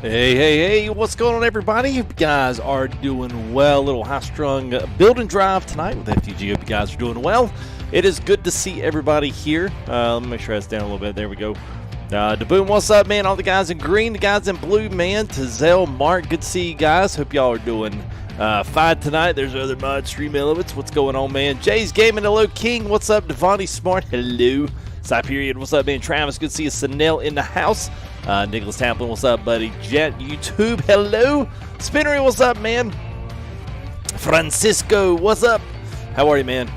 Hey, what's going on, everybody? Hope you guys are doing well. A little high-strung build and drive tonight with FTG. Hope you guys are doing well. It is good to see everybody here. Let me make sure that's down a little bit. There we go. DeBoom, what's up, man? All the guys in green, the guys in blue, man. Tazell, Mark, good to see you guys. Hope y'all are doing fine tonight. There's other mod stream elements. What's going on, man? Jay's Gaming, hello. King, what's up? Devontae Smart, hello. Cyperion, what's up, man? Travis, good to see you. Sanel in the house. Nicholas Tamplin, what's up, buddy? Jet, YouTube, hello. Spinnery, what's up, man? Francisco, what's up? How are you, man?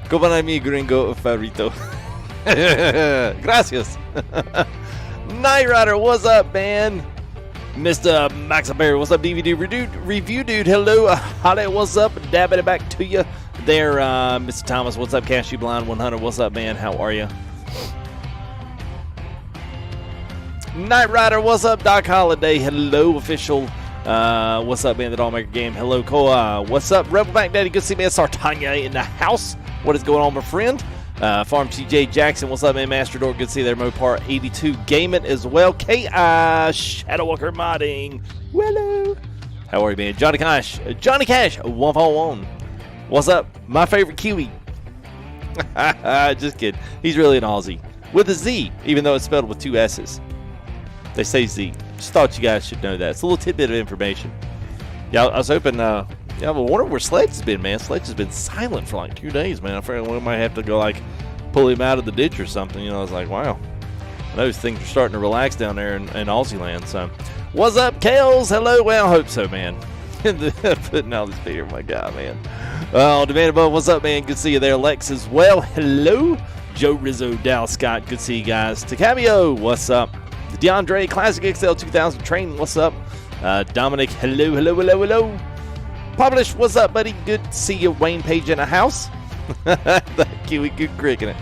Como a mi gringo favorito. Gracias. Night Rider, what's up, man? Mr. Maxaberry, what's up? DVD review dude, hello. Holly, what's up? Dabbing it back to you there, Mr. Thomas, what's up? Cashew Blind 100, what's up, man? How are you? Night Rider, what's up? Doc Holiday, hello. Official, what's up, man? The Dollmaker Game, hello. Koa, what's up? Rebel Back Daddy, good to see, man. Sartanya in the house. What is going on, my friend? Farm TJ Jackson, what's up, man? Master Door, good to see there. Mopar 82 Gaming as well. K.I. Shadowwalker Modding, hello. How are you, man? Johnny Cash, 141. What's up? My favorite Kiwi. Just kidding. He's really an Aussie with a Z, even though it's spelled with two S's. They say Z. Just thought you guys should know that. It's a little tidbit of information. Yeah, I was hoping. Yeah, I wonder where Sledge has been, man. Sledge has been silent for like 2 days, man. I figured we might have to go like pull him out of the ditch or something. You know, I was like, wow. I know things are starting to relax down there in Aussie land. So, what's up, Kales? Hello. Well, I hope so, man. Putting all this beer, my God, man. Oh, Demand Above, what's up, man? Good to see you there. Lex as well. Hello. Joe Rizzo, Dal Scott, good to see you guys. Tacabio, what's up? DeAndre, Classic XL 2000 Train, what's up? Dominic, hello. Publish, what's up, buddy? Good to see you. Wayne Page in the house. Thank you. We good kicking it.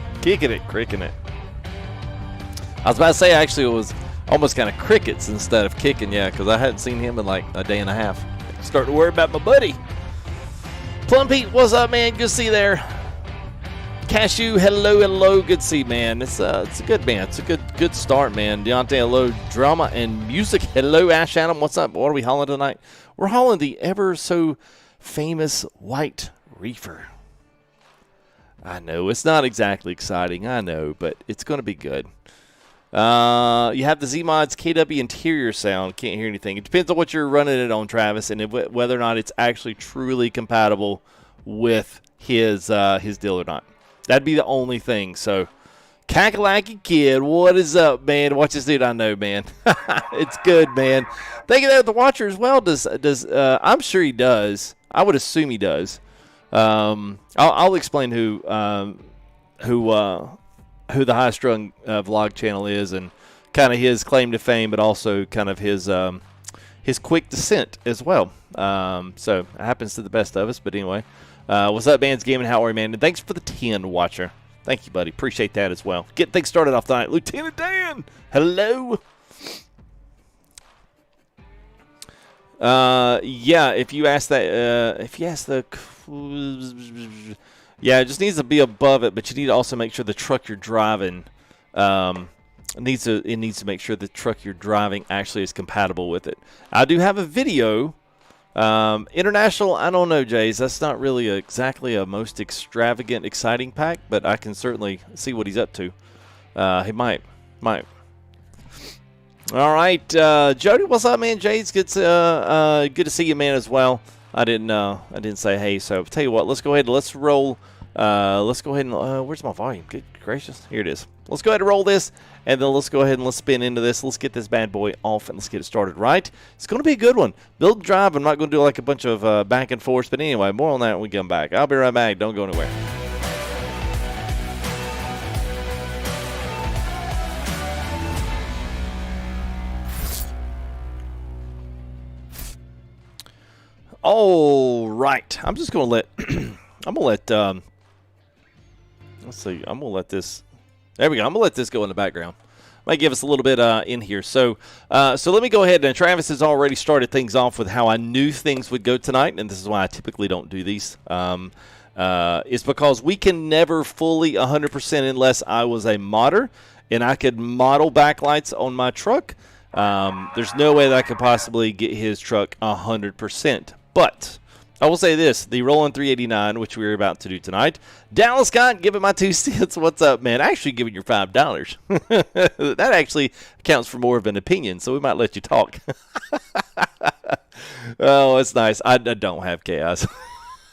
I was about to say, actually, it was almost kind of crickets instead of kicking, yeah, because I hadn't seen him in like a day and a half. Starting to worry about my buddy. Plum Pete, what's up, man? Good to see you there. Cashew, hello, good to see, man. It's a good man. It's a good start, man. Deontay, hello. Drama and music, hello. Ash Adam, what's up? What are we hauling tonight? We're hauling the ever so famous White Reefer. I know it's not exactly exciting, I know, but it's going to be good. You have the Z-Mods KW interior sound. Can't hear anything. It depends on what you're running it on, Travis, and whether or not it's actually truly compatible with his deal or not. That'd be the only thing. So, Kakalaki Kid, what is up, man? Watch this dude. I know, man. It's good, man. Thank you for the watcher as well. Does I'm sure he does. I would assume he does. I'll explain who the High Strung vlog channel is and kind of his claim to fame, but also kind of his quick descent as well. So it happens to the best of us. But anyway. What's up, Bands Gaming? How are you, man? And thanks for the 10, watcher. Thank you, buddy. Appreciate that as well. Get things started off tonight. Lieutenant Dan, hello. Yeah, if you ask that, yeah, it just needs to be above it, but you need to also make sure the truck you're driving, it needs to make sure the truck you're driving actually is compatible with it. I do have a video. International, I don't know, Jays. That's not really exactly a most extravagant, exciting pack, but I can certainly see what he's up to. He might. All right, Jody, what's up, man? Jays, good to see you, man, as well. I didn't say hey, so I'll tell you what. Let's go ahead and let's roll. Let's go ahead and where's my volume? Good gracious, here it is. Let's go ahead and roll this, and then let's go ahead and let's spin into this. Let's get this bad boy off, and let's get it started right. It's going to be a good one. Build and drive. I'm not going to do like a bunch of back and forth, but anyway, more on that when we come back. I'll be right back. Don't go anywhere. All right. I'm just going to let let's see. I'm going to let this. There we go. I'm going to let this go in the background. Might give us a little bit in here. So let me go ahead. And Travis has already started things off with how I knew things would go tonight, and this is why I typically don't do these. Is because we can never fully 100% unless I was a modder and I could model backlights on my truck, there's no way that I could possibly get his truck 100%. But I will say this, the Rollin 389, which we're about to do tonight, Dallas Scott, give it my 2 cents. What's up, man? Actually giving you $5. That actually counts for more of an opinion, so we might let you talk. Oh, it's nice. I don't have chaos.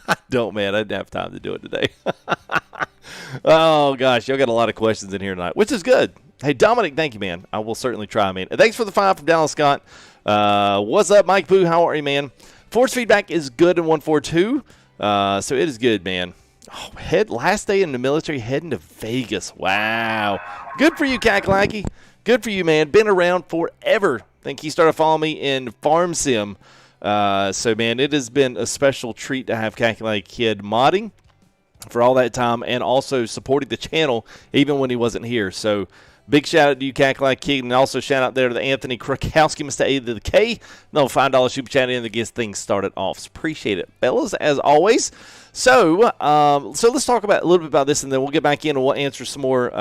I don't, man. I didn't have time to do it today. Oh, gosh. Y'all got a lot of questions in here tonight, which is good. Hey, Dominic, thank you, man. I will certainly try, man. And thanks for the 5 from Dallas Scott. What's up, Mike Boo? How are you, man? Force feedback is good in 142, so it is good, man. Oh, last day in the military, heading to Vegas. Wow. Good for you, Kakalaki. Good for you, man. Been around forever. I think he started following me in Farm Sim. So, man, it has been a special treat to have Kakalaki Kid modding for all that time and also supporting the channel even when he wasn't here. So, big shout out to you, Kakalaki Kid, and also shout out there to the Anthony Krakowski, Mr. A to the K. No, $5 super chat in to get things started off. So appreciate it, fellas, as always. So, let's talk about a little bit about this, and then we'll get back in and we'll answer some more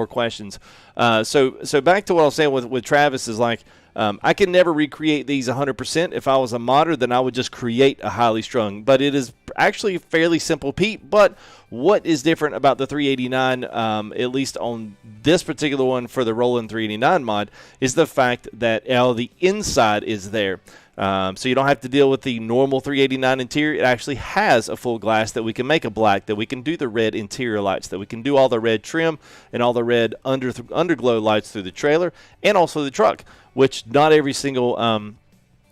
questions. So back to what I was saying with Travis is like, I can never recreate these 100%. If I was a modder, then I would just create a highly strung. But it is actually fairly simple, Pete. But what is different about the 389, at least on this particular one for the Rollin 389 mod, is the fact that the inside is there. So you don't have to deal with the normal 389 interior. It actually has a full glass that we can make a black, that we can do the red interior lights, that we can do all the red trim and all the red underglow lights through the trailer and also the truck, which not every single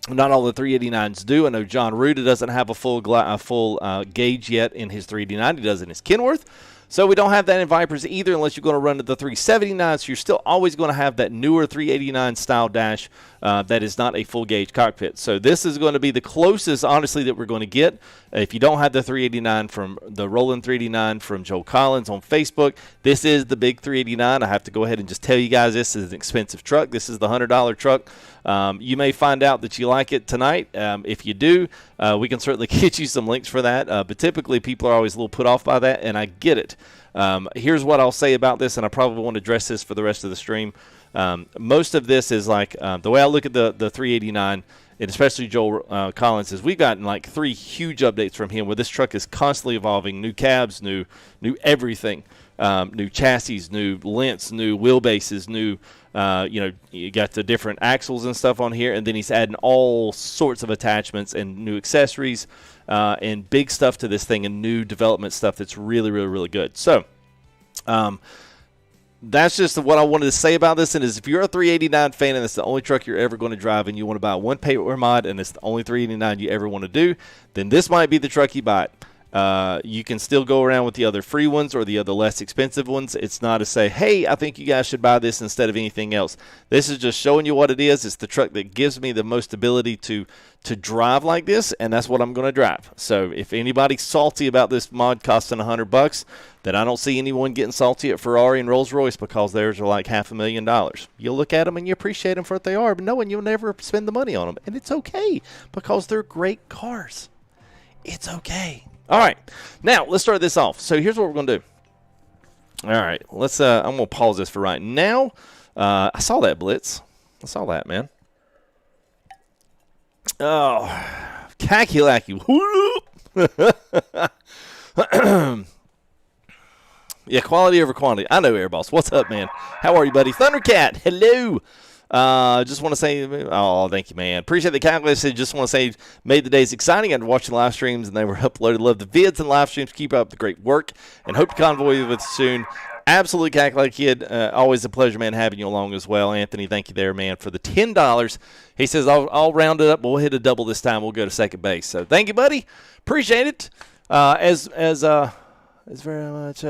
not all the 389s do. I know John Ruda doesn't have a full gauge yet in his 389. He does in his Kenworth. So we don't have that in Vipers either unless you're going to run to the 379. So you're still always going to have that newer 389 style dash that is not a full gauge cockpit. So this is going to be the closest, honestly, that we're going to get. If you don't have the 389 from the Rollin 389 from Joel Collins on Facebook, this is the big 389. I have to go ahead and just tell you guys this is an expensive truck. This is the $100 truck. You may find out that you like it tonight. If you do, we can certainly get you some links for that. But typically people are always a little put off by that, and I get it. Here's what I'll say about this, and I probably won't address this for the rest of the stream. Most of this is like the way I look at the 389, and especially Joel Collins, is we've gotten like 3 huge updates from him where this truck is constantly evolving. New cabs, new everything, new chassis, new lengths, new wheelbases, new you got the different axles and stuff on here, and then he's adding all sorts of attachments and new accessories and big stuff to this thing and new development stuff that's really, really, really good. So that's just what I wanted to say about this. And is if you're a 389 fan and it's the only truck you're ever going to drive and you want to buy one paper mod and it's the only 389 you ever want to do, then this might be the truck you buy. You can still go around with the other free ones or the other less expensive ones. It's not to say, hey, I think you guys should buy this instead of anything else. This is just showing you what it is. It's the truck that gives me the most ability to drive like this, and that's what I'm going to drive. So if anybody's salty about this mod costing $100, then I don't see anyone getting salty at Ferrari and Rolls-Royce because theirs are like $500,000. You'll look at them and you appreciate them for what they are, but knowing you'll never spend the money on them. And it's okay because they're great cars. It's okay. All right, now let's start this off. So here's what we're going to do. All right, let's. I'm going to pause this for right now. I saw that blitz. I saw that, man. Oh, Kakalaki. Yeah, quality over quantity. I know, Airboss. What's up, man? How are you, buddy? Thundercat, hello. Just want to say, oh, thank you, man. Appreciate the calculation. Just want to say, made the days exciting. I've watching live streams, and they were uploaded. Love the vids and live streams. Keep up the great work, and hope to convoy you with you soon. Absolutely, Calculate Kid. Always a pleasure, man, having you along as well. Anthony, thank you there, man, for the $10. He says, I'll round it up. We'll hit a double this time. We'll go to second base. So thank you, buddy. Appreciate it. As very much.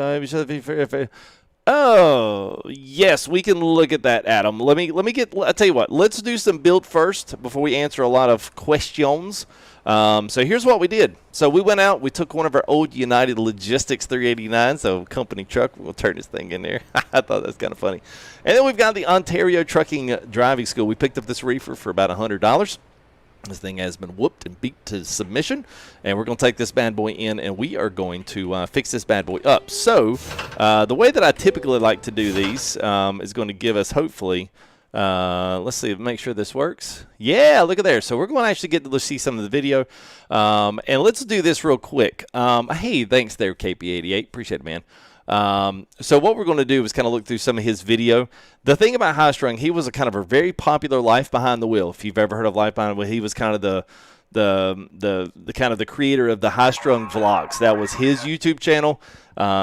Oh, yes, we can look at that, Adam. Let me get, I'll tell you what, let's do some build first before we answer a lot of questions. So here's what we did. So we went out, we took one of our old United Logistics 389, so company truck. We'll turn this thing in there. I thought that was kind of funny. And then we've got the Ontario Trucking Driving School. We picked up this reefer for about $100. This thing has been whooped and beat to submission, and we're going to take this bad boy in, and we are going to fix this bad boy up. So the way that I typically like to do these is going to give us, hopefully, let's see, make sure this works. Yeah, look at there. So we're going to actually get to see some of the video, and let's do this real quick. Hey, thanks there, KP88. Appreciate it, man. So what we're going to do is kind of look through some of his video. The thing about High Strung, he was a kind of a very popular Life Behind the Wheel. If you've ever heard of Life Behind the Wheel, he was kind of the kind of the creator of the High Strung vlogs. That was his YouTube channel.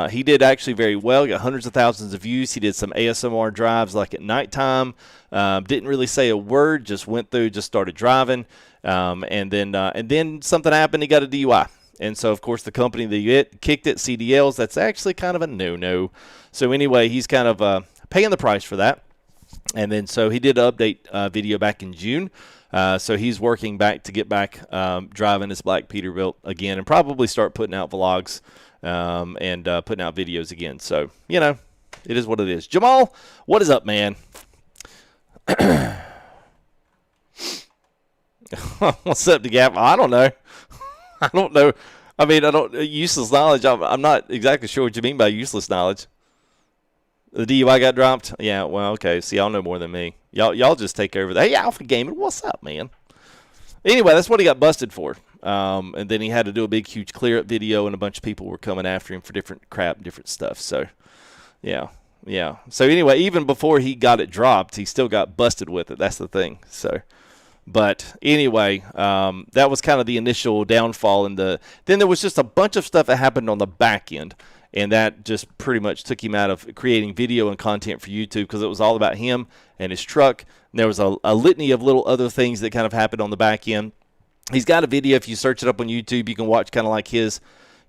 He did actually very well. Got hundreds of thousands of views. He did some ASMR drives like at nighttime. Didn't really say a word. Just went through. Just started driving. And then something happened. He got a DUI. And so, of course, the company that kicked it, CDLs, that's actually kind of a no-no. So anyway, he's kind of paying the price for that. And then so he did an update video back in June. So he's working back to get back driving his black Peterbilt again and probably start putting out vlogs and putting out videos again. So, you know, it is what it is. Jamal, what is up, man? What's up, DeGap? I don't know. I don't know. I mean, useless knowledge. I'm not exactly sure what you mean by useless knowledge. The DUI got dropped? Yeah, well, okay. See, y'all know more than me. Y'all just take over that. Hey, Alpha Gaming, what's up, man? Anyway, that's what he got busted for. And then he had to do a big, huge clear-up video, and a bunch of people were coming after him for different crap, different stuff. So, yeah. So, anyway, even before he got it dropped, he still got busted with it. That's the thing. So, but anyway, that was kind of the initial downfall. And then there was just a bunch of stuff that happened on the back end. And that just pretty much took him out of creating video and content for YouTube because it was all about him and his truck. And there was a litany of little other things that kind of happened on the back end. He's got a video. If you search it up on YouTube, you can watch kind of like his,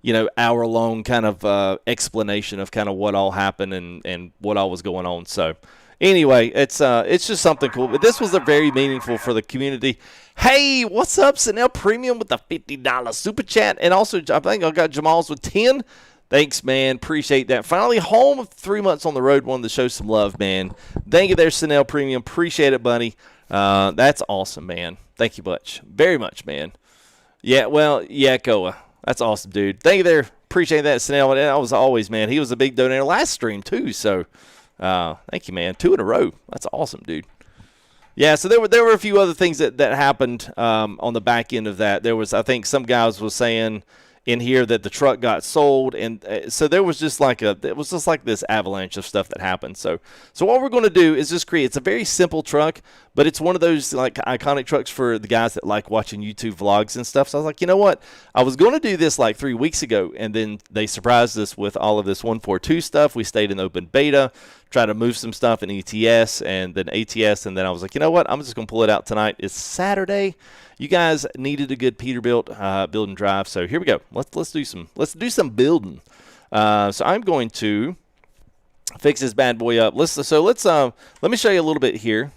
you know, hour-long kind of explanation of kind of what all happened and what all was going on. So anyway, it's just something cool. But this was a very meaningful for the community. Hey, what's up, Sanel Premium with the $50 super chat. And also, I think I got Jamal's with 10. Thanks, man. Appreciate that. Finally home, 3 months on the road. Wanted to show some love, man. Thank you there, Sanel Premium. Appreciate it, buddy. That's awesome, man. Thank you much. Very much, man. Yeah, well, yeah, Koa. That's awesome, dude. Thank you there. Appreciate that, Sanel. And I was always, man. He was a big donator last stream, too. So, thank you, man. 2 in a row. That's awesome, dude. Yeah, so there were a few other things that happened on the back end of that. There was, I think, some guys was saying in here that the truck got sold, and so there was just like this avalanche of stuff that happened. So what we're going to do is just create. It's a very simple truck, but it's one of those like iconic trucks for the guys that like watching YouTube vlogs and stuff. So I was like, you know what? I was going to do this like 3 weeks ago, and then they surprised us with all of this 142 stuff. We stayed in open beta, tried to move some stuff in ETS and then ATS, and then I was like, you know what? I'm just going to pull it out tonight. It's Saturday. You guys needed a good Peterbilt build and drive, so here we go. Let's do some building. So I'm going to fix this bad boy up. Let me show you a little bit here,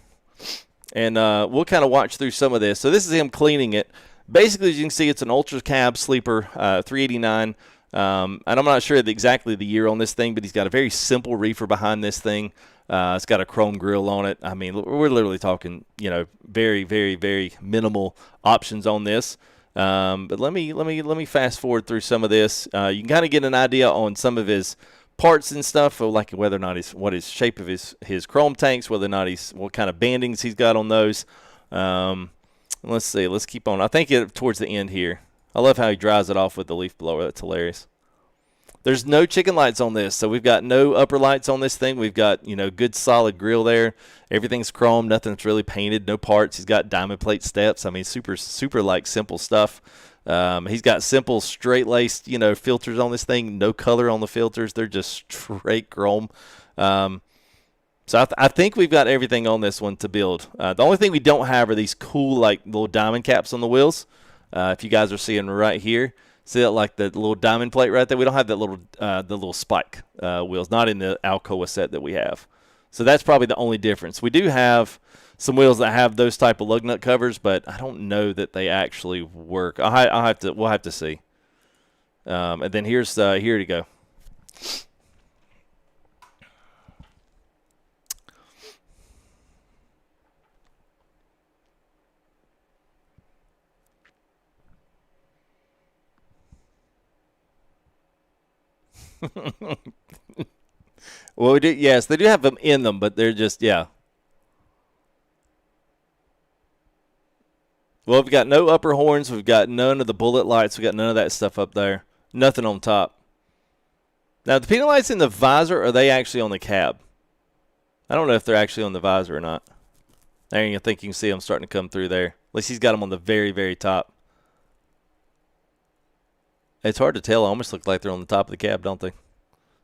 and we'll kind of watch through some of this. So this is him cleaning it. Basically, as you can see, it's an Ultra Cab Sleeper 389. And I'm not sure exactly the year on this thing, but he's got a very simple reefer behind this thing. It's got a chrome grille on it. I mean, we're literally talking, you know, very, very, very minimal options on this. But let me fast forward through some of this. You can kind of get an idea on some of his parts and stuff, like whether or not what his shape of his chrome tanks, whether or not what kind of bandings he's got on those. Let's see. Let's keep on. I think towards the end here. I love how he dries it off with the leaf blower. That's hilarious. There's no chicken lights on this, so we've got no upper lights on this thing. We've got, you know, good solid grill there. Everything's chrome, nothing's really painted, no parts. He's got diamond plate steps. I mean, super, super like simple stuff. He's got simple straight-laced, you know, filters on this thing. No color on the filters. They're just straight chrome. So I think we've got everything on this one to build. The only thing we don't have are these cool, like, little diamond caps on the wheels. If you guys are seeing right here. See that, like the little diamond plate right there? We don't have that the little spike wheels, not in the Alcoa set that we have. So that's probably the only difference. We do have some wheels that have those type of lug nut covers, but I don't know that they actually work. We'll have to see. And then here to go. Well, we do. Yes, they do have them in them, but they're just yeah. Well, we've got no upper horns. We've got none of the bullet lights. We've got none of that stuff up there. Nothing on top. Now, the peanut lights in the visor, are they actually on the cab? I don't know if they're actually on the visor or not. There, I think you can see them starting to come through there. At least he's got them on the very, very top. It's hard to tell. They almost look like they're on the top of the cab, don't they?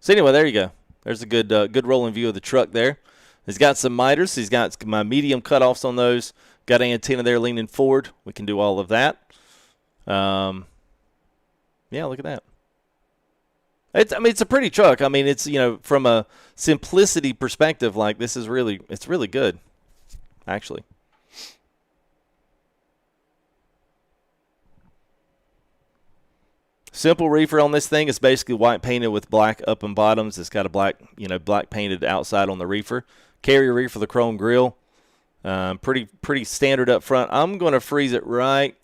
So anyway, there you go. There's a good rolling view of the truck there. He's got some miters. He's got my medium cutoffs on those. Got an antenna there leaning forward. We can do all of that. Yeah, look at that. I mean, it's a pretty truck. I mean, it's, you know, from a simplicity perspective, like, this is really, it's really good, actually. Simple reefer on this thing. It's basically white painted with black up and bottoms. It's got a black, you know, black painted outside on the reefer. Carrier reefer, the chrome grill. Pretty standard up front. I'm going to freeze it right,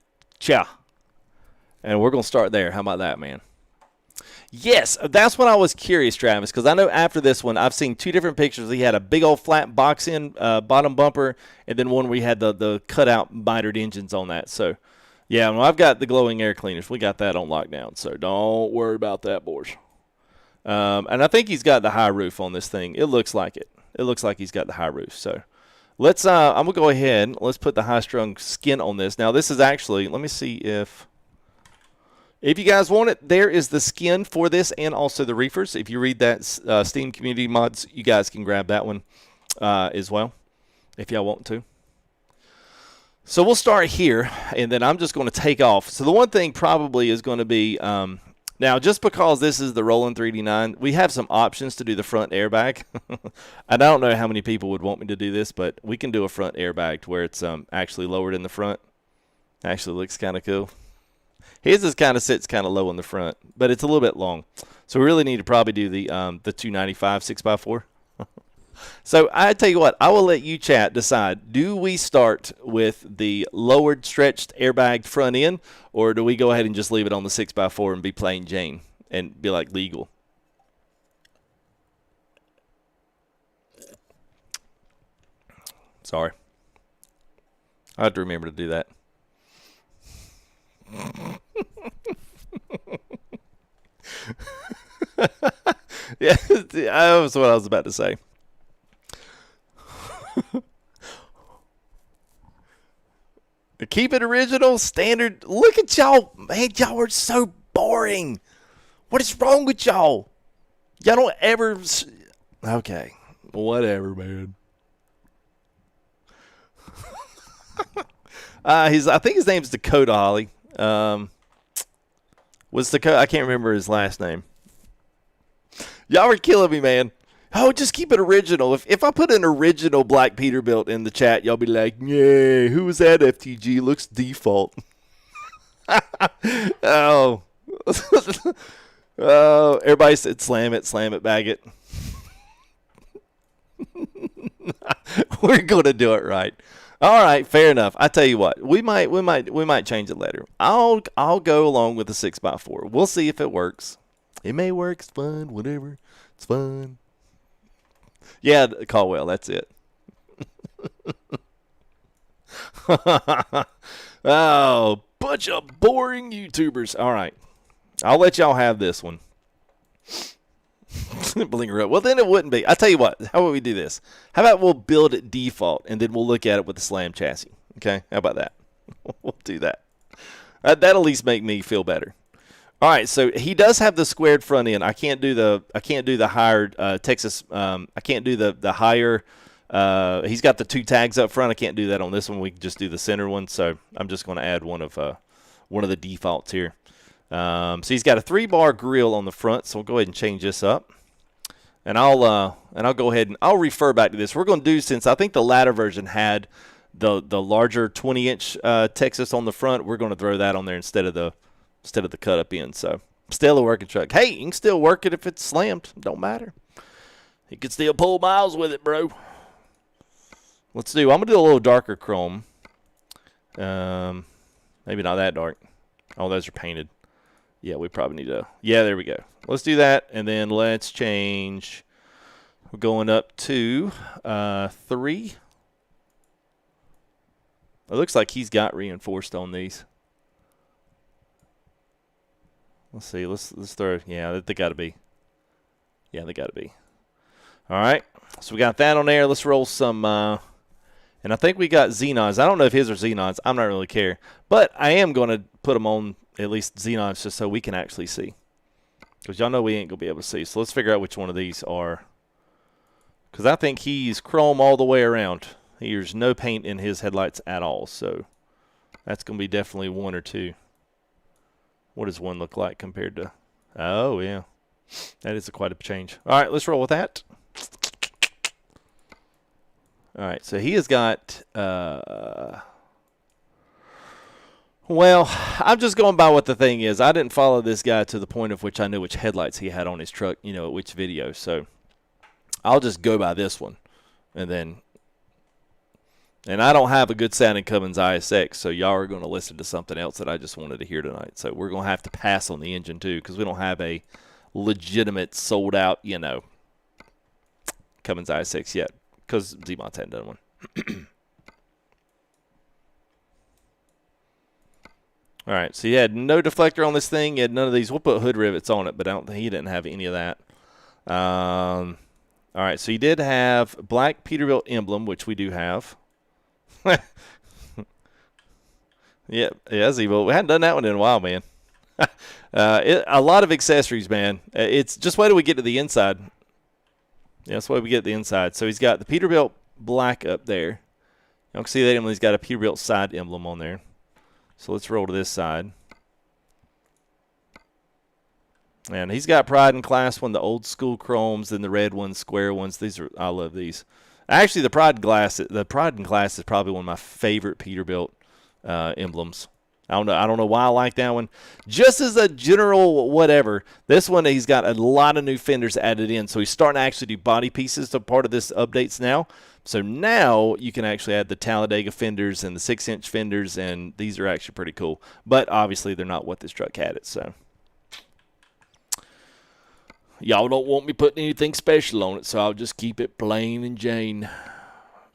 and we're going to start there. How about that, man? Yes, that's what I was curious, Travis, because I know after this one, I've seen two different pictures. He had a big old flat box-in bottom bumper, and then one where he had the cutout mitered engines on that. So, yeah, well, I've got the glowing air cleaners. We got that on lockdown, so don't worry about that, boys. And I think he's got the high roof on this thing. It looks like it. It looks like he's got the high roof. So let's. I'm gonna go ahead. Let's put the high-strung skin on this. Now, this is actually. Let me see if you guys want it. There is the skin for this, and also the reefers. If you read that Steam Community Mods, you guys can grab that one as well, if y'all want to. So we'll start here, and then I'm just going to take off. So the one thing probably is going to be, now just because this is the Rollin 3D9, we have some options to do the front airbag. And I don't know how many people would want me to do this, but we can do a front airbag to where it's actually lowered in the front. Actually looks kind of cool. His is kind of sits kind of low in the front, but it's a little bit long. So we really need to probably do the 295 6x4. So I tell you what, I will let you chat decide. Do we start with the lowered, stretched, airbagged front end, or do we go ahead and just leave it on the 6x4 and be plain Jane and be like legal? Sorry. I have to remember to do that. Yeah, that was what I was about to say. Keep it original, standard. Look at y'all. Man, y'all are so boring. What is wrong with y'all? Y'all don't ever... Okay. Whatever, man. I think his name's Dakota Holly. What's Dakota? I can't remember his last name. Y'all are killing me, man. Oh, just keep it original. If I put an original black Peterbilt in the chat, y'all be like, yeah, who was that FTG? Looks default. Oh. Oh, everybody said slam it, bag it. We're going to do it right. All right, fair enough. I tell you what, we might change it later. I'll go along with the 6x4. We'll see if it works. It may work. It's fun. Whatever. It's fun. Yeah, Caldwell, that's it. Oh, bunch of boring YouTubers. All right. I'll let y'all have this one. Blinger up. Well, then it wouldn't be. I'll tell you what. How about we do this? How about we'll build it default, and then we'll look at it with the slam chassis. Okay? How about that? We'll do that. That'll at least make me feel better. All right, so he does have the squared front end. I can't do the higher Texas. I can't do the higher. He's got the two tags up front. I can't do that on this one. We can just do the center one. So I'm just going to add one of the defaults here. So he's got a 3-bar grill on the front. So we'll go ahead and change this up. And I'll go ahead and I'll refer back to this. We're going to do, since I think the latter version had the larger 20-inch Texas on the front, we're going to throw that on there instead of the cut up end. So still a working truck. Hey, you can still work it if it's slammed. Don't matter. You can still pull miles with it, bro. I'm going to do a little darker chrome. Maybe not that dark. Oh, those are painted. Yeah, we probably need to. Yeah, there we go. Let's do that, and then let's change. We're going up to 3. It looks like he's got reinforced on these. Let's see. Let's throw. Yeah, they got to be. Yeah, they got to be. All right. So we got that on there. Let's roll some. And I think we got Xenons. I don't know if his are Xenons. I'm not really care. But I am going to put them on at least Xenons just so we can actually see. Because y'all know we ain't going to be able to see. So let's figure out which one of these are. Because I think he's chrome all the way around. There's no paint in his headlights at all. So that's going to be definitely 1 or 2. What does 1 look like compared to? Oh, yeah. That is quite a change. All right, let's roll with that. All right, so he has got, well, I'm just going by what the thing is. I didn't follow this guy to the point of which I knew which headlights he had on his truck, you know, which video. So I'll just go by this one. And I don't have a good sounding Cummins ISX, so y'all are going to listen to something else that I just wanted to hear tonight. So we're going to have to pass on the engine too because we don't have a legitimate sold out, you know, Cummins ISX yet. Because Z-Mods hadn't done one. All right, so he had no deflector on this thing. He had none of these. We'll put hood rivets on it, but I don't think he didn't have any of that. All right, so he did have black Peterbilt emblem, which we do have. Yeah, Z-Bolt. We hadn't done that one in a while, man. A lot of accessories, man. It's just wait till we get to the inside. Yeah, that's why we get the inside. So he's got the Peterbilt black up there. You can see that emblem. He's got a Peterbilt side emblem on there. So let's roll to this side. And he's got Pride and Class one, the old school chromes, and the red ones, square ones. These are, I love these. Actually, the Pride and Class is probably one of my favorite Peterbilt emblems. I don't know why I like that one. Just as a general whatever, this one he's got a lot of new fenders added in. So he's starting to actually do body pieces to part of this updates now. So now you can actually add the Talladega fenders and the 6-inch fenders, and these are actually pretty cool. But obviously they're not what this truck had it. So y'all don't want me putting anything special on it, so I'll just keep it plain and Jane.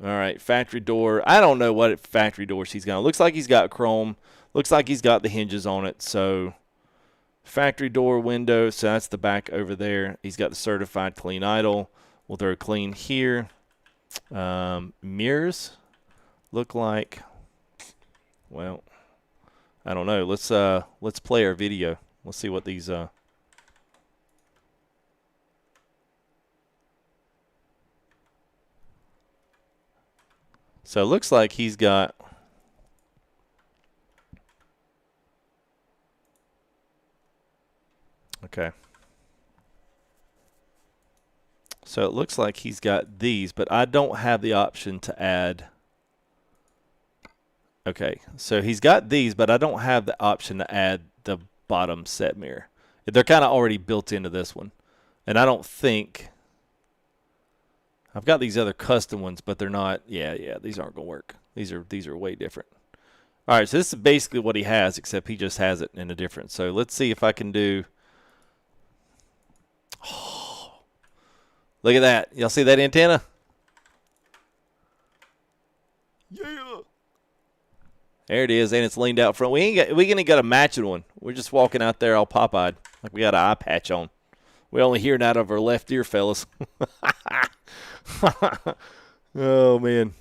All right, factory door. I don't know what factory doors he's got. Looks like he's got chrome. Looks like he's got the hinges on it. So factory door window. So that's the back over there. He's got the certified clean idle. We'll throw clean here. Mirrors look like, well, I don't know. Let's play our video. Let's see what these So it looks like he's got okay. So it looks like he's got these, but I don't have the option to add. Okay, so he's got these, but I don't have the option to add the bottom set mirror. They're kind of already built into this one. And I don't think I've got these other custom ones, but they're not. Yeah, these aren't going to work. These are way different. All right, so this is basically what he has, except he just has it in a different. So let's see if I can do. Oh, look at that. Y'all see that antenna? Yeah. There it is, and it's leaned out front. We ain't got a matching one. We're just walking out there all pop-eyed, like we got an eye patch on. We only hear it out of our left ear, fellas. Oh man.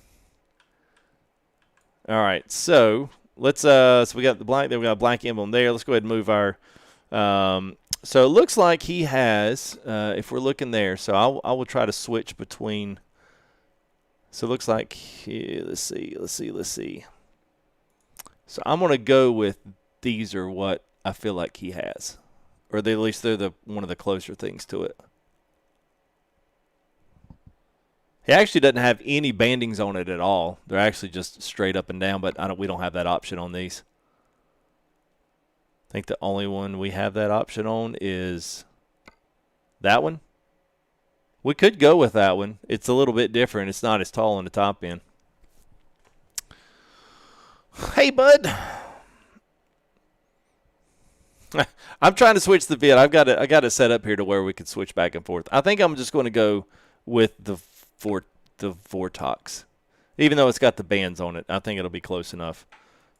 All right, so let's so we got the black there, we got a black emblem there. Let's go ahead and move our so it looks like he has if we're looking there, so I will try to switch between. So it looks like let's see. So I'm going to go with these are what I feel like he has. Or at least they're one of the closer things to it. He actually doesn't have any bandings on it at all. They're actually just straight up and down, but we don't have that option on these. I think the only one we have that option on is that one. We could go with that one. It's a little bit different. It's not as tall on the top end. Hey, bud. I'm trying to switch the vid. I got it set up here to where we can switch back and forth. I think I'm just going to go with the Vortox. Even though it's got the bands on it, I think it'll be close enough.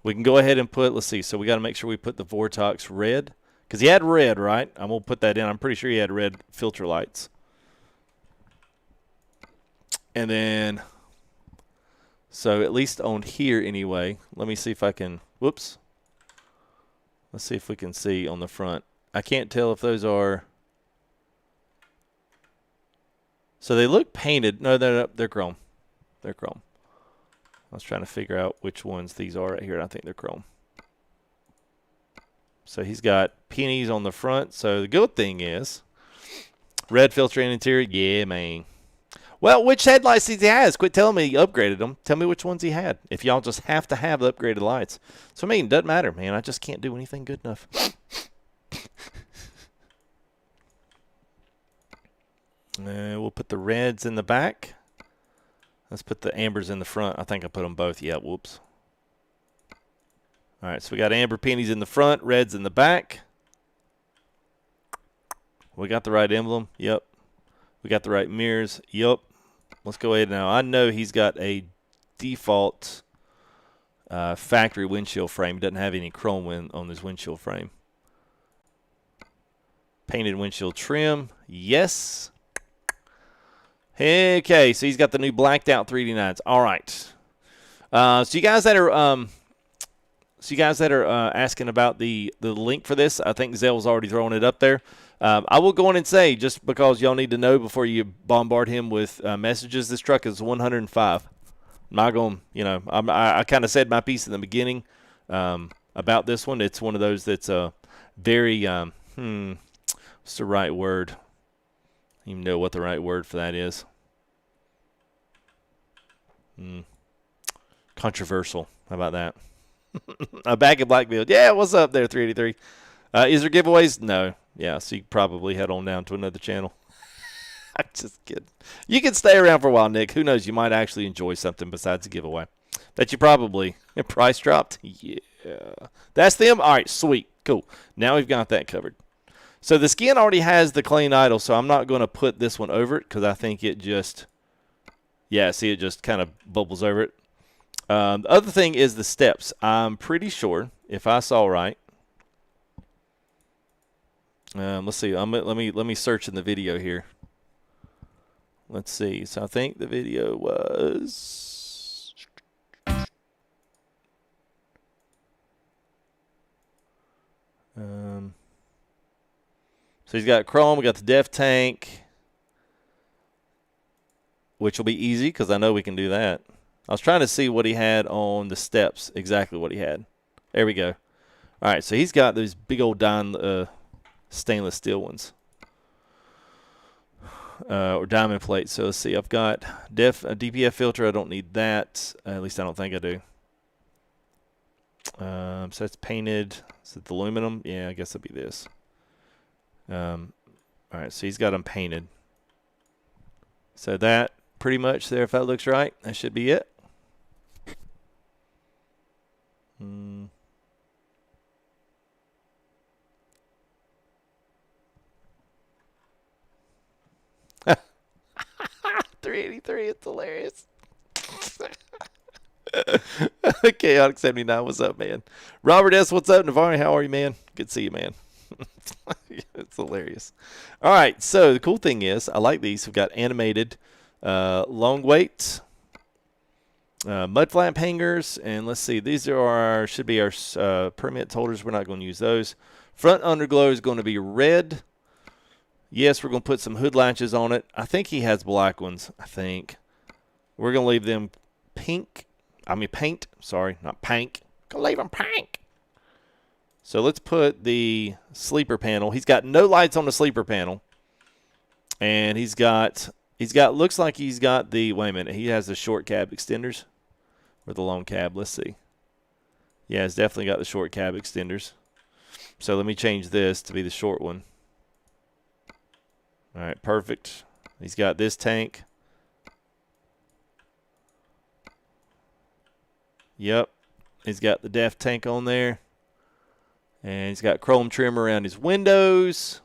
We can go ahead and put, let's see, so we got to make sure we put the Vortox red. Because he had red, right? I'm going to put that in. I'm pretty sure he had red filter lights. And then, so at least on here anyway, let me see if I can, whoops. Let's see if we can see on the front. I can't tell if those are, so they look painted. No, they're chrome. They're chrome. I was trying to figure out which ones these are right here. I think they're chrome. So he's got pennies on the front. So the good thing is, red filter in interior. Yeah, man. Well, which headlights he has? Quit telling me he upgraded them. Tell me which ones he had. If y'all just have to have the upgraded lights. So, I mean, it doesn't matter, man. I just can't do anything good enough. We'll put the reds in the back. Let's put the ambers in the front. I think I put them both. Yeah, whoops. All right, so we got amber pennies in the front, reds in the back. We got the right emblem. Yep. We got the right mirrors. Yep. Let's go ahead now. I know he's got a default factory windshield frame. He doesn't have any chrome on his windshield frame. Painted windshield trim. Yes. Okay, so he's got the new blacked out 3D9s. All right. So you guys that are asking about the link for this, I think Zell's already throwing it up there. I will go on and say, just because y'all need to know before you bombard him with messages, this truck is 105. I'm not going, you know, I kind of said my piece in the beginning about this one. It's one of those that's very, what's the right word? I don't even know what the right word for that is. Controversial. How about that? Back in Blackfield. Yeah, what's up there, 383? Is there giveaways? No. Yeah, so you probably head on down to another channel. I'm just kidding. You can stay around for a while, Nick. Who knows? You might actually enjoy something besides a giveaway. That you probably, price dropped? Yeah. That's them? All right, sweet. Cool. Now we've got that covered. So the skin already has the clean idle, so I'm not going to put this one over it because I think it just, yeah, see, it just kind of bubbles over it. The other thing is the steps. I'm pretty sure, if I saw right, let's see. Let me search in the video here. Let's see. So I think the video was. So he's got chrome. We got the def tank, which will be easy because I know we can do that. I was trying to see what he had on the steps. Exactly what he had. There we go. All right. So he's got those big old stainless steel ones. Or diamond plates. So let's see. I've got a DPF filter. I don't need that. At least I don't think I do. So that's painted. Is it the aluminum? Yeah, I guess it'll be this. All right. So he's got them painted. So that pretty much there, if that looks right, that should be it. 383, it's hilarious. Chaotic 79, what's up, man? Robert S, what's up? Navarre, how are you, man? Good to see you, man. It's hilarious. All right, so the cool thing is, I like these. We've got animated long weight, mud flap hangers, and let's see, these are should be our permit holders. We're not going to use those. Front underglow is going to be red. Yes, we're going to put some hood latches on it. I think he has black ones, I think. We're going to leave them pink. I mean paint. Sorry, not pink. Going to leave them pink. So let's put the sleeper panel. He's got no lights on the sleeper panel. And he's got, looks like he's got the, wait a minute, he has the short cab extenders. Or the long cab, let's see. Yeah, he's definitely got the short cab extenders. So let me change this to be the short one. All right, perfect. He's got this tank. Yep. He's got the def tank on there. And he's got chrome trim around his windows.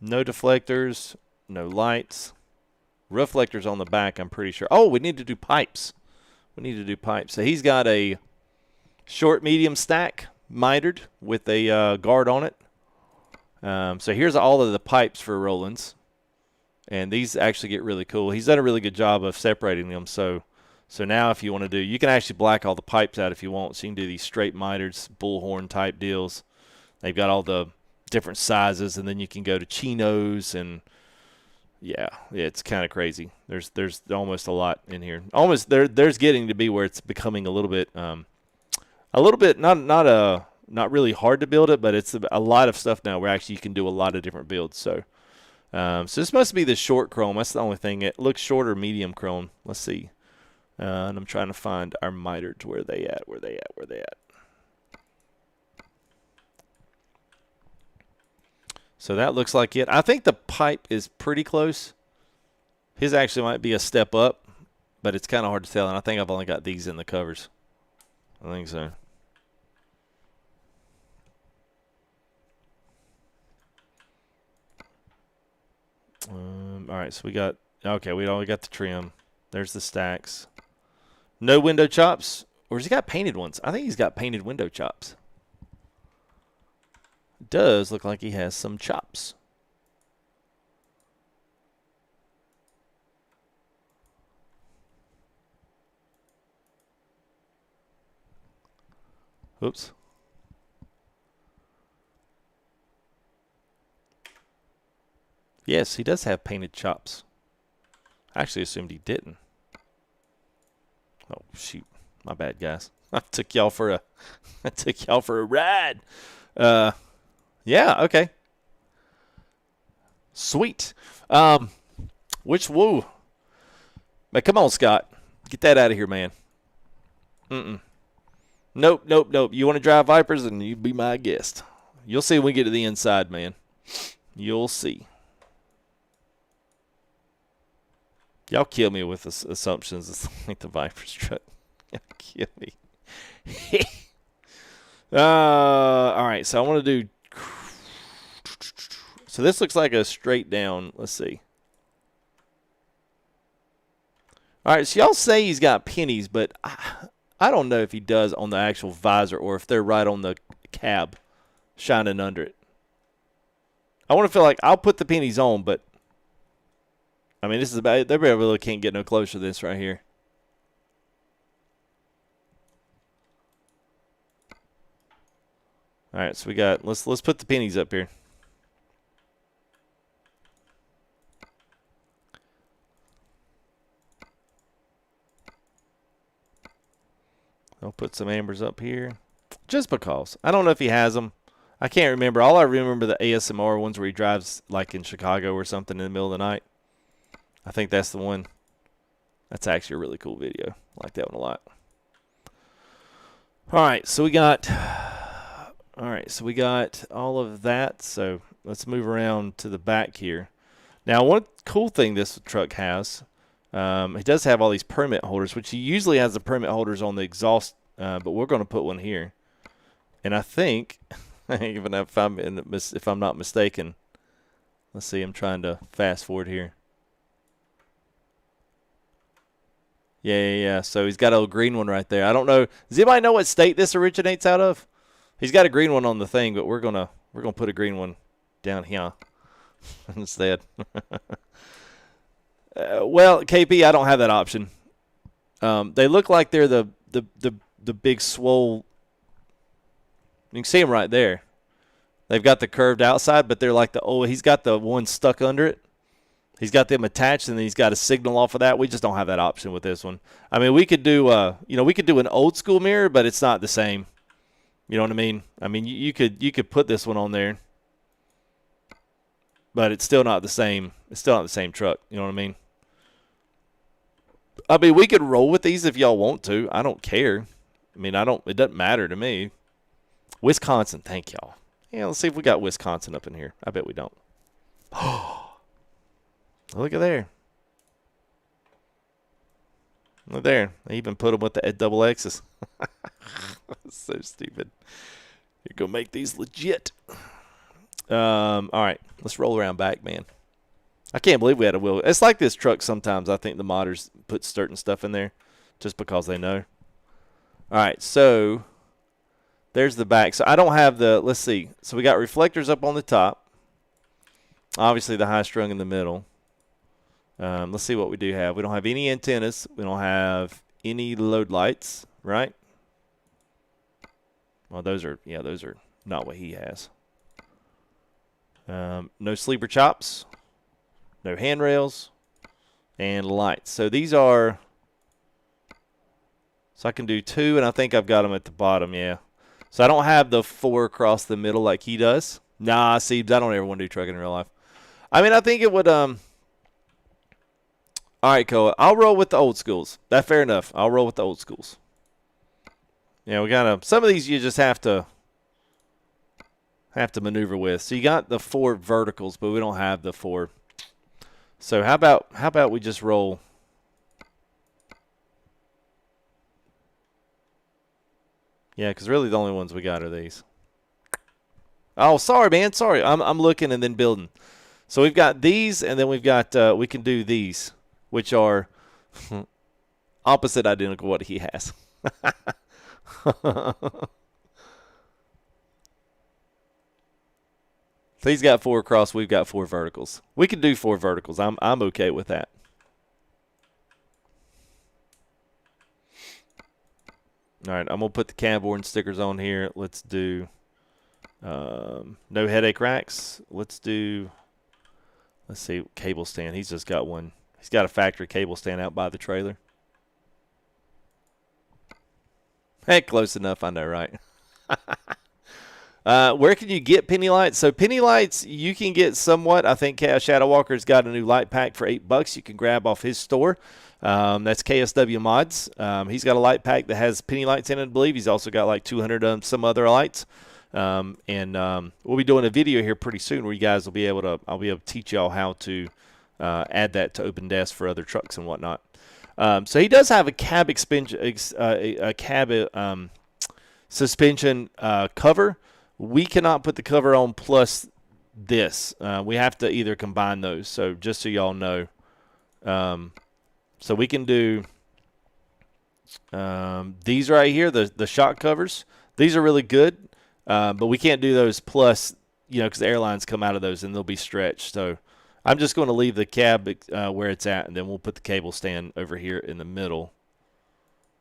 No deflectors, no lights. Reflectors on the back, I'm pretty sure. Oh, we need to do pipes. We need to do pipes. So he's got a short, medium stack mitered with a guard on it. So here's all of the pipes for Rollins. And these actually get really cool. He's done a really good job of separating them. So now if you want to do, you can actually black all the pipes out if you want. So you can do these straight mitered, bullhorn type deals. They've got all the different sizes, and then you can go to chinos, and yeah, it's kind of crazy. There's almost a lot in here. Almost there's getting to be where it's becoming a little bit not really hard to build it, but it's a lot of stuff now where actually you can do a lot of different builds. So this must be the short chrome. That's the only thing. It looks short or medium chrome. Let's see. And I'm trying to find our miters. Where they at? Where they at? So that looks like it. I think the pipe is pretty close. His actually might be a step up, but it's kind of hard to tell. And I think I've only got these in the covers. I think so. All right, so we got, okay, we only got the trim. There's the stacks. No window chops. Or has he got painted ones? I think he's got painted window chops. Does look like he has some chops. Oops. Yes, he does have painted chops. I actually assumed he didn't. Oh shoot, my bad, guys. I took y'all for a ride. Yeah, okay. Sweet. Woo. Man, come on, Scott. Get that out of here, man. Nope. You want to drive Vipers, and you be my guest. You'll see when we get to the inside, man. You'll see. Y'all kill me with assumptions. It's like the Vipers truck. Y'all kill me. All right, so I want to do. So this looks like a straight down. Let's see. All right, so y'all say he's got pennies, but I don't know if he does on the actual visor or if they're right on the cab, shining under it. I want to feel like I'll put the pennies on, but I mean, this is about it. They really can't get no closer to this right here. All right, so we got, let's put the pennies up here. I'll put some ambers up here just because. I don't know if he has them. I can't remember. All I remember the ASMR ones where he drives like in Chicago or something in the middle of the night. I think that's the one. That's actually a really cool video. I like that one a lot. All right, so we got all of that. So let's move around to the back here. Now, one cool thing this truck has, he does have all these permit holders, which he usually has the permit holders on the exhaust, but we're going to put one here. And I think, even if I'm not mistaken, let's see, I'm trying to fast forward here. Yeah. So he's got a green one right there. I don't know. Does anybody know what state this originates out of? He's got a green one on the thing, but we're gonna put a green one down here instead. Well, KP, I don't have that option. They look like they're the big swole. You can see them right there. They've got the curved outside, but they're like he's got the one stuck under it. He's got them attached, and then he's got a signal off of that. We just don't have that option with this one. I mean, we could do, we could do an old school mirror, but it's not the same. You know what I mean? I mean, you could put this one on there, but it's still not the same. It's still not the same truck. You know what I mean? I mean, we could roll with these if y'all want to. I don't care. I mean, it doesn't matter to me. Wisconsin, thank y'all. Yeah, let's see if we got Wisconsin up in here. I bet we don't. Look at there. Look there. They even put them with the double X's. So stupid. You're going to make these legit. All right. Let's roll around back, man. I can't believe we had a wheel. It's like this truck sometimes. I think the modders put certain stuff in there just because they know. All right. So there's the back. So I don't have the, let's see. So we got reflectors up on the top. Obviously the high strung in the middle. Let's see what we do have. We don't have any antennas. We don't have any load lights, right? Well, those are not what he has. No sleeper chops, no handrails, and lights. So these are, so I can do 2, and I think I've got them at the bottom, yeah. So I don't have the 4 across the middle like he does. Nah, see, I don't ever want to do trucking in real life. I mean, I think it would, all right, Koa, I'll roll with the old schools. That's fair enough. I'll roll with the old schools. Yeah, we got to, some of these you just have to maneuver with. So you got the 4 verticals, but we don't have the 4. So how about we just roll? Yeah, because really the only ones we got are these. Oh, sorry, man. Sorry, I'm looking and then building. So we've got these, and then we've got we can do these, which are opposite identical what he has. So he's got 4 across, we've got 4 verticals. We can do 4 verticals. I'm okay with that. All right, I'm gonna put the cab board stickers on here. Let's do no headache racks. Let's see, cable stand. He's just got one. He's got a factory cable stand out by the trailer. Heck, close enough, I know, right? Where can you get penny lights? So penny lights you can get somewhat. I think Shadow Walker's got a new light pack for $8 you can grab off his store. That's KSW Mods. He's got a light pack that has penny lights in it, I believe. He's also got like 200 some other lights. We'll be doing a video here pretty soon where you guys will be able to, I'll be able to teach y'all how to add that to Open Desk for other trucks and whatnot. So he does have a cab suspension cover. We cannot put the cover on plus this. We have to either combine those. So just so y'all know. So we can do these right here, the shock covers. These are really good, but we can't do those plus, because the airlines come out of those and they'll be stretched. So I'm just going to leave the cab where it's at, and then we'll put the cable stand over here in the middle,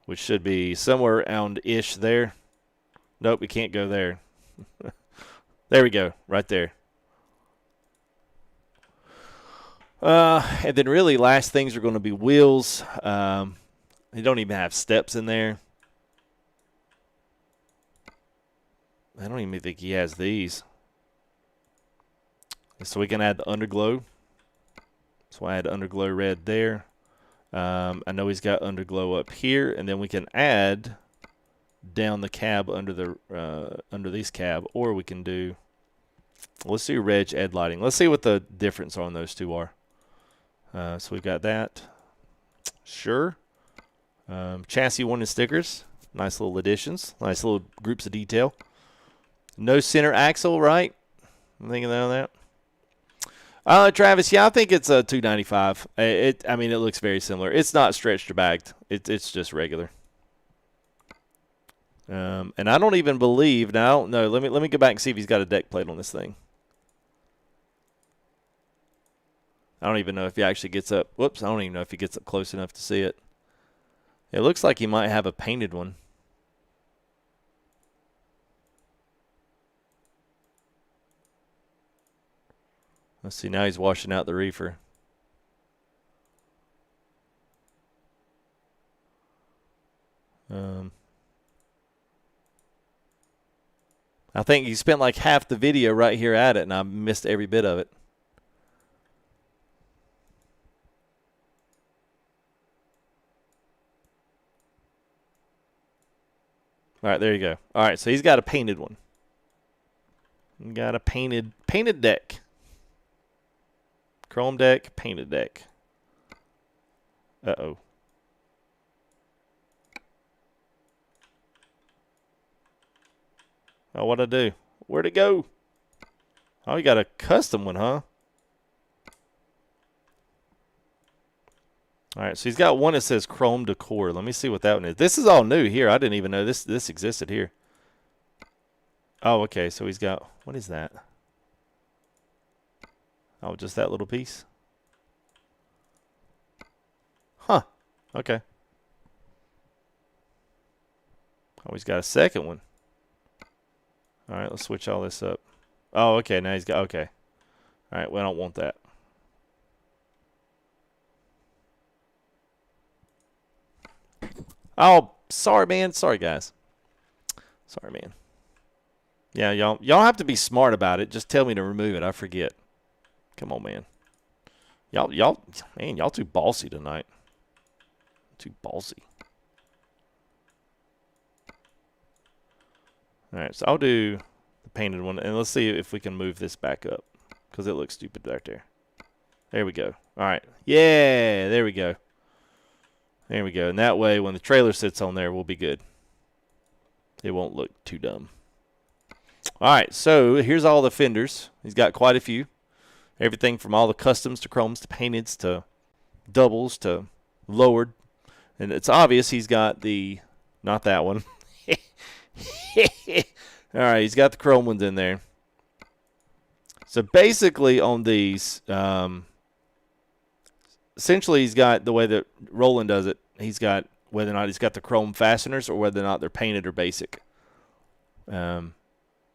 which should be somewhere around-ish there. Nope, we can't go there. There we go, right there. And then really last things are going to be wheels. They don't even have steps in there. I don't even think he has these. So we can add the underglow. So I add underglow red there. I know he's got underglow up here, and then we can add down the cab under these cab, or we can do, let's do reg ed lighting. Let's see what the difference on those two are. So we've got that. Sure. Chassis warning stickers. Nice little additions. Nice little groups of detail. No center axle, right? I'm thinking of that. Travis, yeah, I think it's a $295. I mean, it looks very similar. It's not stretched or bagged. It's just regular. And I don't even believe, now I don't know. Let me go back and see if he's got a deck plate on this thing. I don't even know if he actually gets up. Whoops, I don't even know if he gets up close enough to see it. It looks like he might have a painted one. Let's see, now he's washing out the reefer. I think he spent like half the video right here at it, and I missed every bit of it. All right, there you go. All right, so he's got a painted one. Got a painted deck. Chrome deck, painted deck. Uh-oh. Oh, what'd I do? Where'd it go? Oh, you got a custom one, huh? All right, so he's got one that says Chrome Decor. Let me see what that one is. This is all new here. I didn't even know this existed here. Oh, okay, so he's got, what is that? Oh, just that little piece? Huh, okay. Oh, he's got a second one. All right, let's switch all this up. Oh, okay, now he's got, okay. All right, we don't want that. Oh, sorry, man. Sorry, guys. Sorry, man. Yeah, y'all have to be smart about it. Just tell me to remove it. I forget. Come on, man. Y'all too ballsy tonight. Too ballsy. All right, so I'll do the painted one, and let's see if we can move this back up because it looks stupid right there. There we go. All right. Yeah, there we go. There we go. And that way, when the trailer sits on there, we'll be good. It won't look too dumb. All right, so here's all the fenders. He's got quite a few. Everything from all the customs to chromes to painteds to doubles to lowered. And it's obvious he's got the, not that one. All right, he's got the chrome ones in there. So basically on these, essentially he's got the way that Rollin does it. He's got whether or not he's got the chrome fasteners or whether or not they're painted or basic.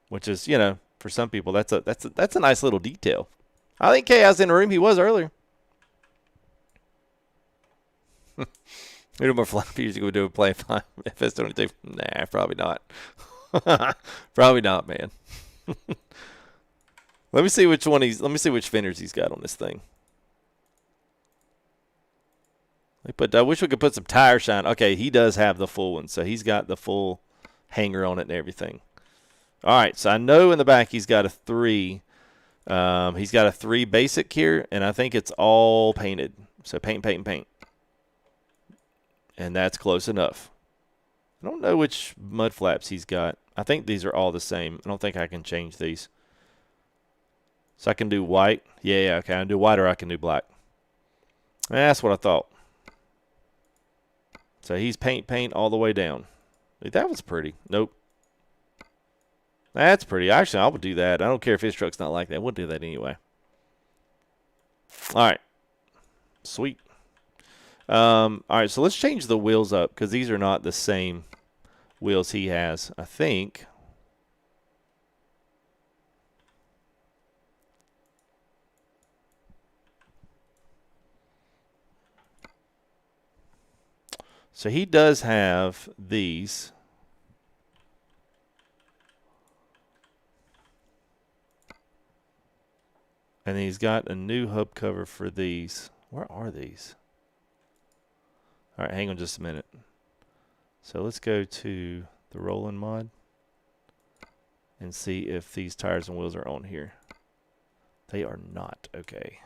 Which is, you know, for some people that's a nice little detail. I think Chaos in the room. He was earlier. We do more flappy music. We do a play five. FS22. Nah, probably not. Probably not, man. Let me see which one he's. Let me see which fenders he's got on this thing. I wish we could put some tire shine. Okay, he does have the full one, so he's got the full hanger on it and everything. All right, so I know in the back he's got a 3. He's got a 3 basic here, and I think it's all painted. So paint, paint, paint. And that's close enough. I don't know which mud flaps he's got. I think these are all the same. I don't think I can change these. So I can do white. Yeah, okay. I can do white or I can do black. That's what I thought. So he's paint, paint all the way down. That was pretty. Nope. That's pretty. Actually, I would do that. I don't care if his truck's not like that. We'll do that anyway. All right. Sweet. All right, so let's change the wheels up because these are not the same wheels he has, I think. So he does have these. And he's got a new hub cover for these. Where are these? All right, hang on just a minute. So let's go to the Rollin mod and see if these tires and wheels are on here. They are not. Okay.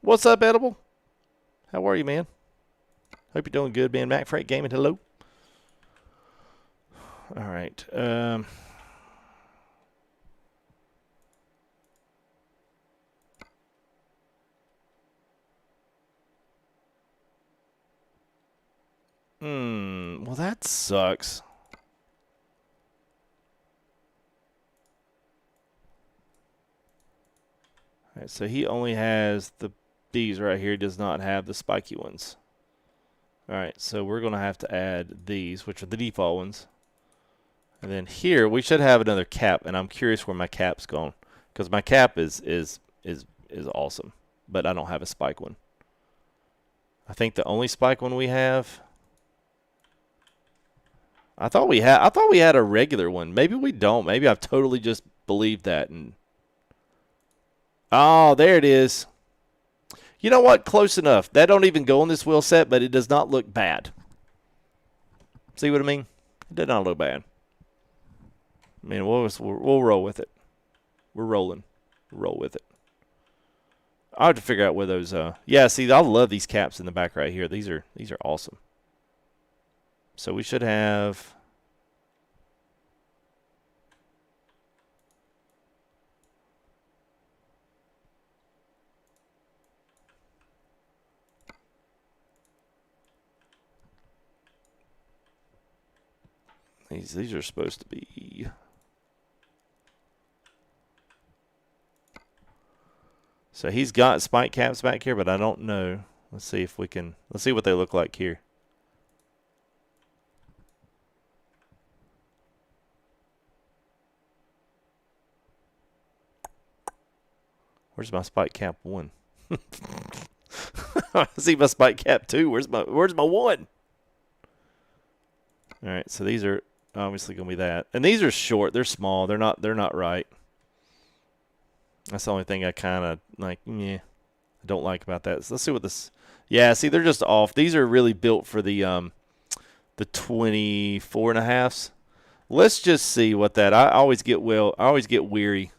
What's up, Edible? How are you, man? Hope you're doing good, man. Mac Freight Gaming, hello. All right. Well, that sucks. All right, so he only has these right here. He does not have the spiky ones. All right, so we're going to have to add these, which are the default ones. And then here, we should have another cap, and I'm curious where my cap's gone. Because my cap is awesome, but I don't have a spike one. I think the only spike one we have... I thought we had a regular one. Maybe we don't. Maybe I've totally just believed that. And oh, there it is. You know what? Close enough. That don't even go on this wheel set, but it does not look bad. See what I mean? It did not look bad. I mean, we'll roll with it. We're rolling. Roll with it. I'll have to figure out where those. Yeah, see, I love these caps in the back right here. These are awesome. So we should have. These are supposed to be. So he's got spike caps back here, but I don't know. Let's see if we can. Let's see what they look like here. Where's my spike cap 1? I see my spike cap 2. Where's my 1? All right, so these are obviously going to be that. And these are short. They're small. They're not right. That's the only thing I kind of like, I don't like about that. So let's see what this. Yeah, see, they're just off. These are really built for the 24.5s. Let's just see what that. I always get weary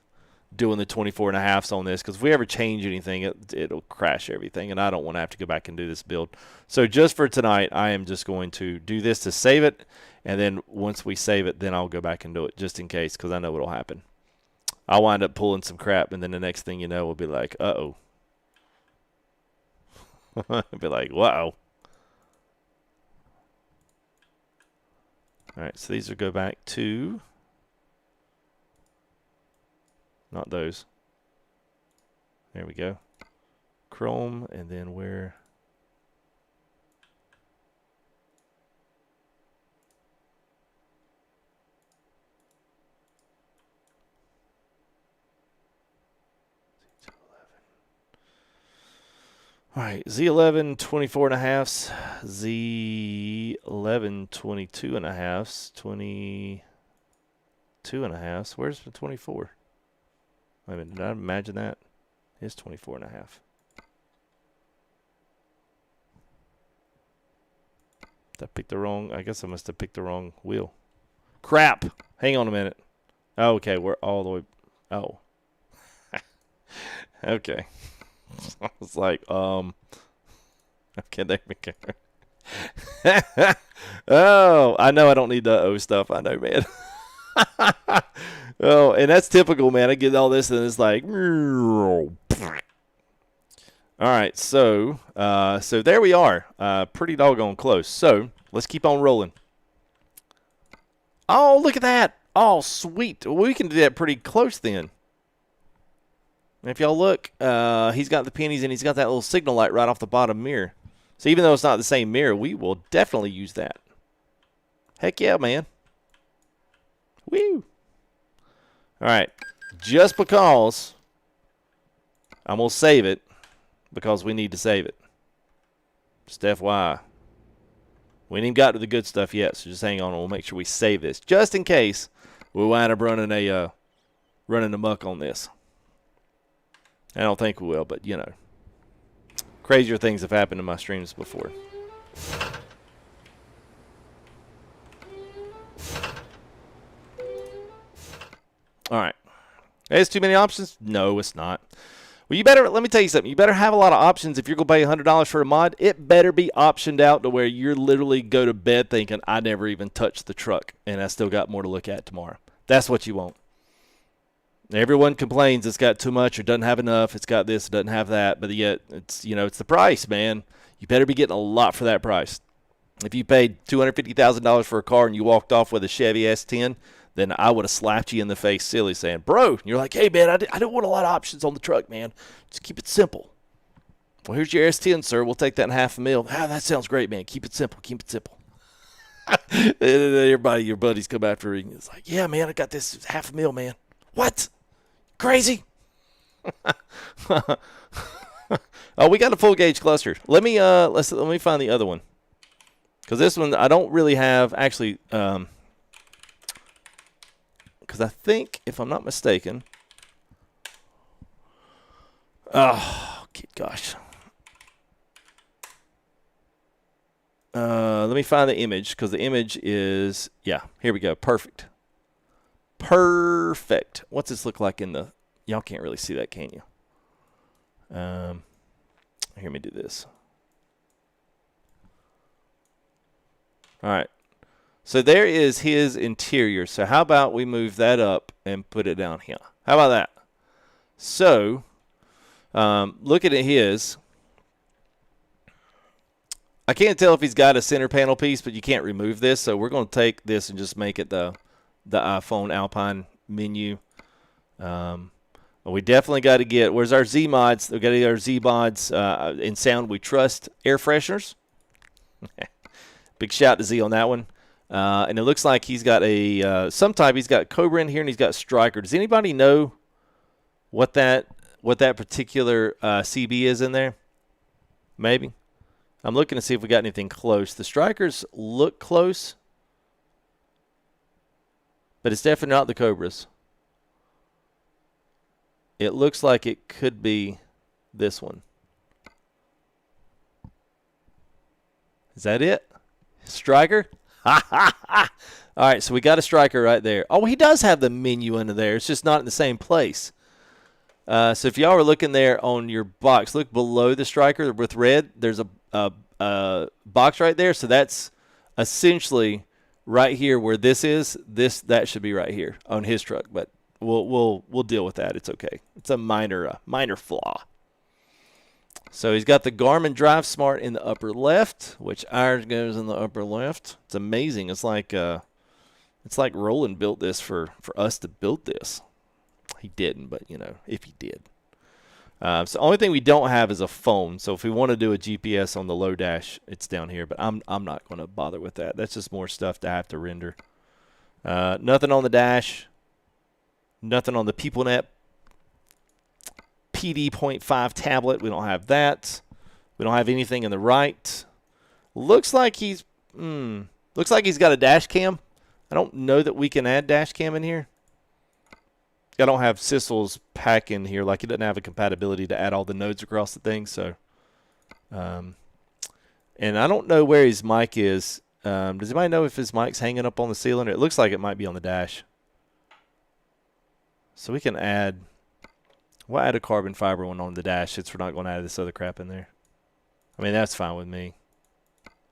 doing the 24.5s on this, because if we ever change anything, it'll crash everything, and I don't want to have to go back and do this build. So just for tonight, I am just going to do this to save it, and then once we save it, then I'll go back and do it just in case, because I know what'll happen. I'll wind up pulling some crap, and then the next thing you know, we'll be like, uh-oh. I'll be like, wow. All right, so these will go back to, not those. There we go. Chrome, and then where? All right, Z11 24.5s, Z11 22.5s, 22.5s. Where's the 24? Wait a minute, did I imagine that? It's 24.5. Did I pick the wrong? I guess I must have picked the wrong wheel. Crap! Hang on a minute. Oh, okay, we're all the way. Oh. Okay. I was like, okay, there we go. Oh, I know I don't need the O stuff. I know, man. Oh, and that's typical, man. I get all this, and it's like, all right. So there we are. Pretty doggone close. So let's keep on rolling. Oh, look at that. Oh, sweet. We can do that pretty close then. And if y'all look, he's got the pennies, and he's got that little signal light right off the bottom mirror. So even though it's not the same mirror, we will definitely use that. Heck yeah, man. Woo. All right. Just because I'm going to save it, because we need to save it. Just FYI. We ain't even got to the good stuff yet, so just hang on, and we'll make sure we save this, just in case we wind up running amok on this. I don't think we will, but, you know, crazier things have happened in my streams before. All right. Is too many options? No, it's not. Well, let me tell you something. You better have a lot of options if you're going to pay $100 for a mod. It better be optioned out to where you're literally go to bed thinking, I never even touched the truck, and I still got more to look at tomorrow. That's what you want. Everyone complains it's got too much or doesn't have enough. It's got this, it doesn't have that, but yet it's the price, man. You better be getting a lot for that price. If you paid $250,000 for a car and you walked off with a Chevy S10, then I would have slapped you in the face silly saying, bro, and you're like, hey, man, I don't want a lot of options on the truck, man. Just keep it simple. Well, here's your S10, sir. We'll take that in $500,000. Ah, that sounds great, man. Keep it simple. Keep it simple. And everybody, your buddies come after you. It's like, yeah, man, I got this $500,000, man. What? Crazy? Oh, we got a full gauge cluster. Let me find the other one, because this one I don't really have actually. Because I think, if I'm not mistaken, oh gosh, let me find the image, because the image is, yeah, here we go, perfect. Perfect. What's this look like in the... Y'all can't really see that, can you? Here, let me do this. All right. So there is his interior. So how about we move that up and put it down here? How about that? So, looking at his... I can't tell if he's got a center panel piece, but you can't remove this. So we're going to take this and just make it the iPhone Alpine menu. We definitely got to get, where's our Z mods? We've got to get our Z mods in Sound We Trust air fresheners. Big shout to Z on that one. And it looks like he's got a some type. He's got Cobra in here and he's got Striker. Does anybody know what that particular CB is in there? Maybe. I'm looking to see if we got anything close. The Strikers look close, but it's definitely not the Cobras. It looks like it could be this one. Is that it? Striker? All right, so we got a Striker right there. Oh, he does have the menu under there. It's just not in the same place. So if y'all are looking there on your box, look below the Striker with red. There's a box right there. So that's essentially right here where this is. That should be right here on his truck. But we'll deal with that. It's okay. It's a minor flaw. So he's got the Garmin Drive Smart in the upper left, which ours goes in the upper left. It's amazing. It's like Rollin built this for us to build this. He didn't, but you know, if he did. So the only thing we don't have is a phone. So if we want to do a GPS on the low dash, it's down here. But I'm not going to bother with that. That's just more stuff to have to render. Nothing on the dash. Nothing on the PeopleNet PD.5 tablet. We don't have that. We don't have anything in the right. Looks like he's got a dash cam. I don't know that we can add dash cam in here. I don't have Sissel's pack in here. Like, it doesn't have a compatibility to add all the nodes across the thing. So, and I don't know where his mic is. Does anybody know if his mic's hanging up on the ceiling? It looks like it might be on the dash. So we can add. We'll add a carbon fiber one on the dash since we're not going to add this other crap in there. I mean, that's fine with me.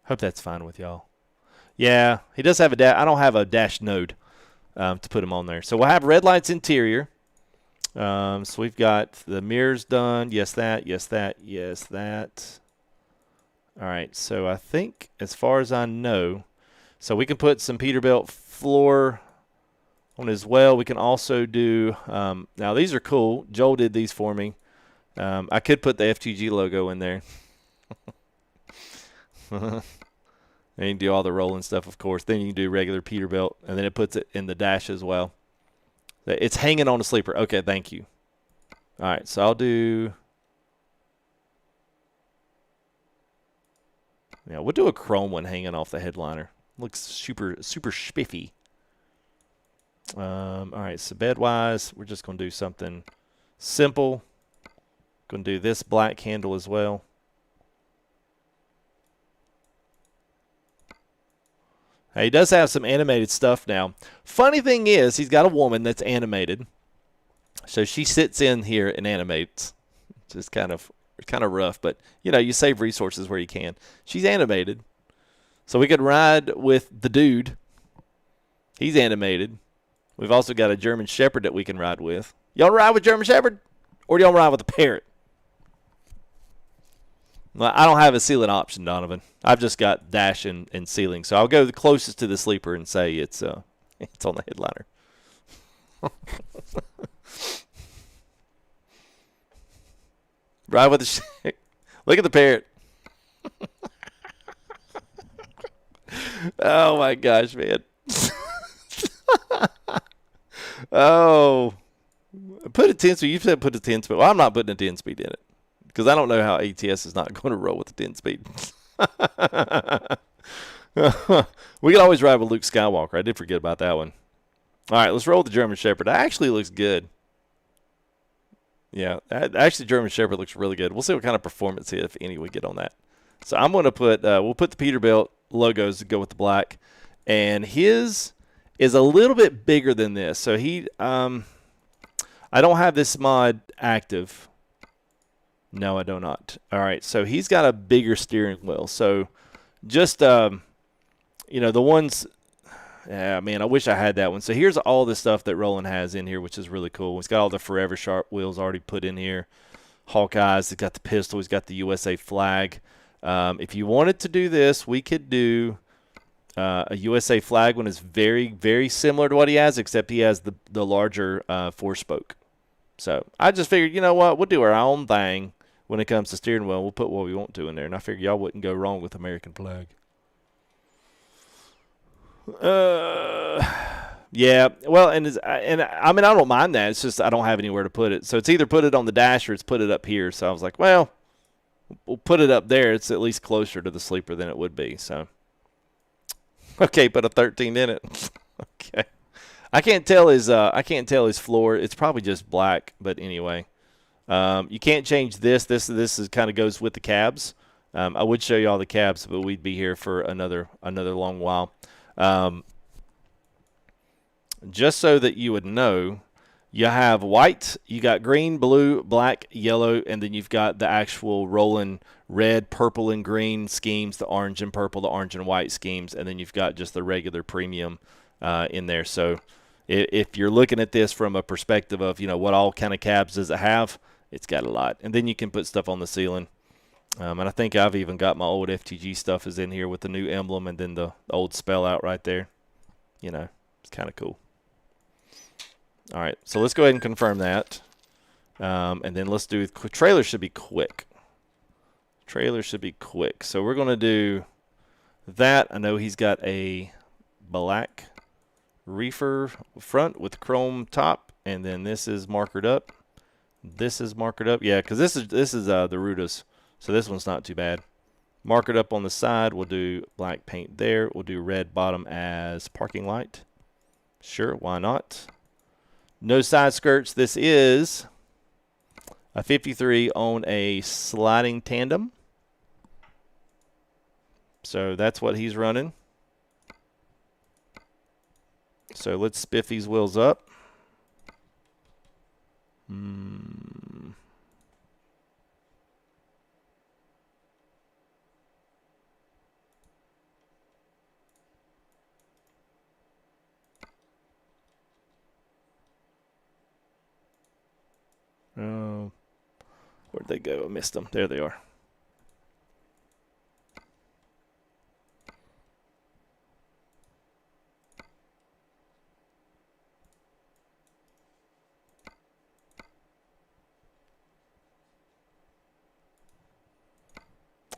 Hope that's fine with y'all. Yeah, he does have a dash. I don't have a dash node. To put him on there. So we'll have red lights interior. So we've got the mirrors done. Yes, that. Yes, that. Yes, that. All right. So I think as far as I know, so we can put some Peterbilt floor on as well. We can also do, now these are cool. Joel did these for me. I could put the FTG logo in there. And you can do all the Rollin stuff, of course. Then you can do regular Peterbilt, and then it puts it in the dash as well. It's hanging on the sleeper. Okay, thank you. All right, so I'll do. Yeah, we'll do a chrome one hanging off the headliner. Looks super spiffy. All right, so bed-wise, we're just going to do something simple. Going to do this black handle as well. He does have some animated stuff now. Funny thing is, he's got a woman that's animated. So she sits in here and animates. Just kind of rough, but you know, you save resources where you can. She's animated. So we could ride with the dude. He's animated. We've also got a German Shepherd that we can ride with. Y'all ride with German Shepherd? Or do y'all ride with a parrot? Well, I don't have a ceiling option, Donovan. I've just got dash and ceiling. So I'll go the closest to the sleeper and say it's on the headliner. Ride with the look at the parrot. Oh my gosh, man. Oh. Put a 10-speed. You said put a 10-speed. Well, I'm not putting a 10-speed in it. Because I don't know how ATS is not going to roll with the 10-speed. We could always ride with Luke Skywalker. I did forget about that one. All right, let's roll with the German Shepherd. That actually looks good. Yeah, actually German Shepherd looks really good. We'll see what kind of performance, if any, we get on that. So I'm going to put, we'll put the Peterbilt logos to go with the black. And his is a little bit bigger than this. So he, I don't have this mod active. No, I do not. All right, so he's got a bigger steering wheel. So just, you know, the ones, yeah, man, I wish I had that one. So here's all the stuff that Rollin has in here, which is really cool. He's got all the Forever Sharp wheels already put in here. Hawkeyes, he's got the pistol, he's got the USA flag. If you wanted to do this, we could do a USA flag one. Is very, very similar to what he has, except he has the larger 4-spoke. So I just figured, you know what, we'll do our own thing when it comes to steering wheel. We'll put what we want to in there, and I figured y'all wouldn't go wrong with American flag. Yeah, well, and I mean, I don't mind that. It's just I don't have anywhere to put it. So it's either put it on the dash or it's put it up here. So I was like, well, we'll put it up there. It's at least closer to the sleeper than it would be. So, okay, put a 13 in it. Okay, I can't tell his floor. It's probably just black, but anyway, you can't change this. This is kind of goes with the cabs. I would show you all the cabs, but we'd be here for another long while. Just so that you would know, you have white, you got green, blue, black, yellow, and then you've got the actual Rollin red, purple, and green schemes, the orange and purple, the orange and white schemes, and then you've got just the regular premium in there. So if you're looking at this from a perspective of, you know, what all kind of cabs does it have, it's got a lot. And then you can put stuff on the ceiling. And I think I've even got my old FTG stuff is in here with the new emblem and then the old spell out right there. You know, it's kind of cool. All right, so let's go ahead and confirm that. And then let's do, trailer should be quick. Trailer should be quick. So we're going to do that. I know he's got a black reefer front with chrome top, and then this is markered up. This is markered up. Yeah, because this is the Rutas. So this one's not too bad. Markered up on the side. We'll do black paint there. We'll do red bottom as parking light. Sure, why not? No side skirts. This is a 53 on a sliding tandem. So that's what he's running. So let's spiff these wheels up. Oh, where'd they go? I missed them. There they are.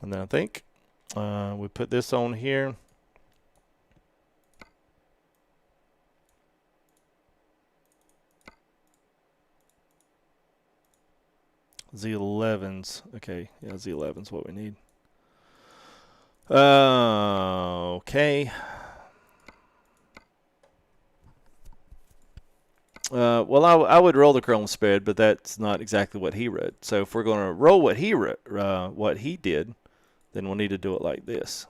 And then I think we put this on here. Z11s. Okay, yeah, Z11's what we need. Okay. Well, I would roll the chrome spread, but that's not exactly what he wrote. So if we're going to roll what he wrote, what he did, then we'll need to do it like this.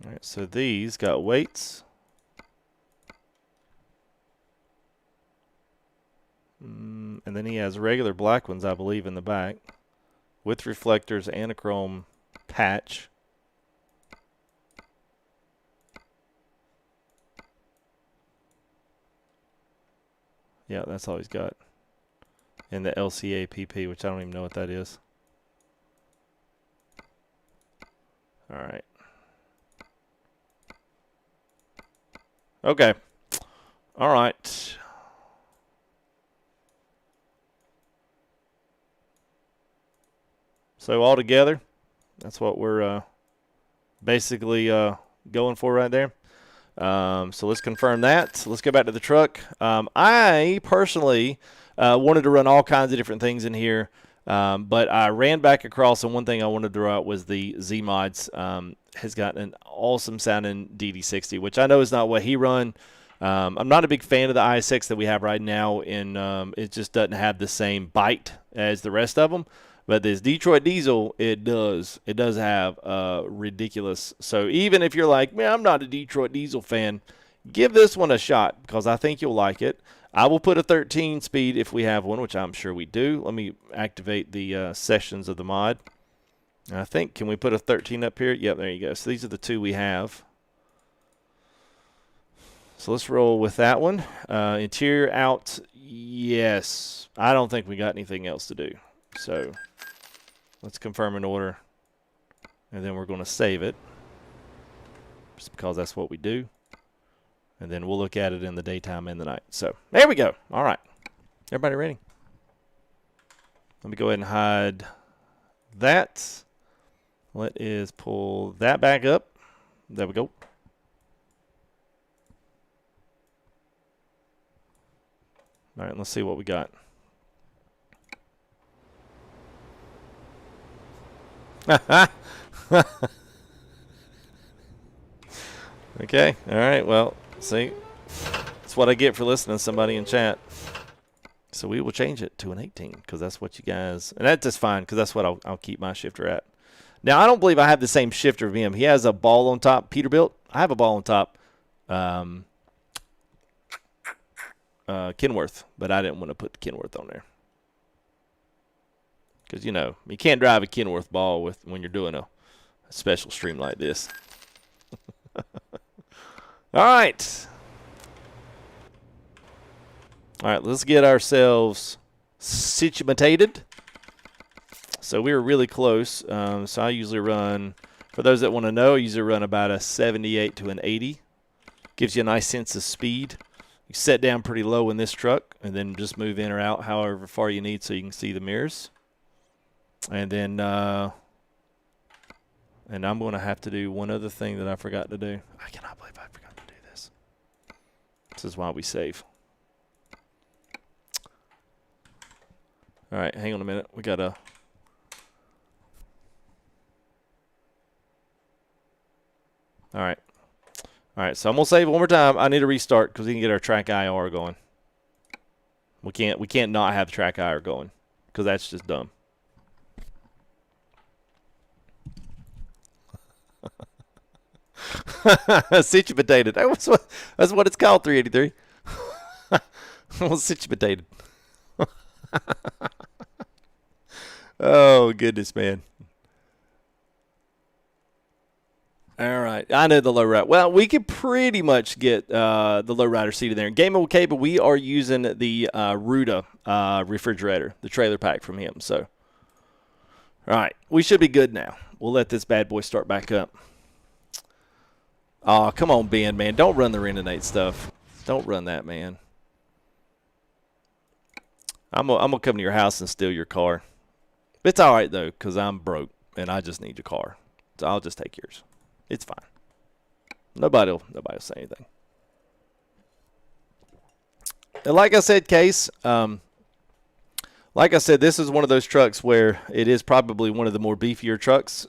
All right, so these got weights. And then he has regular black ones, I believe, in the back with reflectors and a chrome patch. Yeah, that's all he's got. And the LCA PP, which I don't even know what that is. All right. Okay. All right. So all together, that's what we're basically going for right there. So let's confirm that. Let's go back to the truck. I personally wanted to run all kinds of different things in here, but I ran back across, and one thing I wanted to throw out was the Z-Mods has got an awesome sounding DD60, which I know is not what he run. I'm not a big fan of the ISX that we have right now, and it just doesn't have the same bite as the rest of them. But this Detroit diesel, it does have ridiculous. So even if you're like, man, I'm not a Detroit diesel fan, give this one a shot because I think you'll like it. I will put a 13 speed if we have one, which I'm sure we do. Let me activate the sessions of the mod. I think, can we put a 13 up here? Yep, there you go. So these are the two we have. So let's roll with that one. Interior out, yes. I don't think we got anything else to do. So let's confirm an order, and then we're going to save it just because that's what we do. And then we'll look at it in the daytime and the night. So there we go. All right. Everybody ready? Let me go ahead and hide that. Let us pull that back up. There we go. All right, let's see what we got. Okay, all right, well, see, that's what I get for listening to somebody in chat. So we will change it to an 18 because that's what you guys, and that's just fine because that's what I'll keep my shifter at. Now, I don't believe I have the same shifter of him. He has a ball on top, Peterbilt. I have a ball on top, Kenworth, but I didn't want to put the Kenworth on there. Because, you know, you can't drive a Kenworth ball when you're doing a special stream like this. All right. All right, let's get ourselves situated. So we were really close. So I usually run, for those that want to know, I usually run about a 78 to an 80. Gives you a nice sense of speed. You set down pretty low in this truck and then just move in or out however far you need so you can see the mirrors. And then, and I'm going to have to do one other thing that I forgot to do. I cannot believe I forgot to do this. This is why we save. All right, hang on a minute. We got to. All right. All right, so I'm going to save one more time. I need to restart because we can get our TRAK IR going. We can't not have TRAK IR going because that's just dumb. Situated. That's what it's called, 383. Well, situated. Oh, goodness, man. All right. I know the low rider. Well, we could pretty much get the low rider seat in there. Game OK, but we are using the Ruda refrigerator, the trailer pack from him. So, all right. We should be good now. We'll let this bad boy start back up. Oh, come on, Ben, man. Don't run the Renegade stuff. Don't run that, man. I'm gonna come to your house and steal your car. It's all right, though, because I'm broke, and I just need your car. So I'll just take yours. It's fine. Nobody'll say anything. And like I said, Case, like I said, this is one of those trucks where it is probably one of the more beefier trucks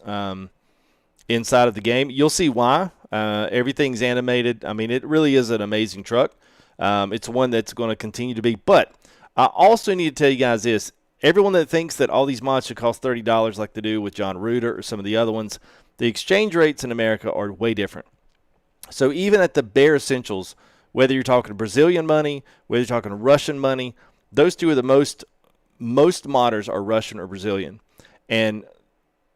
inside of the game. You'll see why. Everything's animated. I mean, it really is an amazing truck. It's one that's going to continue to be. But I also need to tell you guys this. Everyone that thinks that all these mods should cost $30 like they do with John Ruder or some of the other ones, the exchange rates in America are way different. So even at the bare essentials, whether you're talking Brazilian money, whether you're talking Russian money, those two are the most modders are Russian or Brazilian. And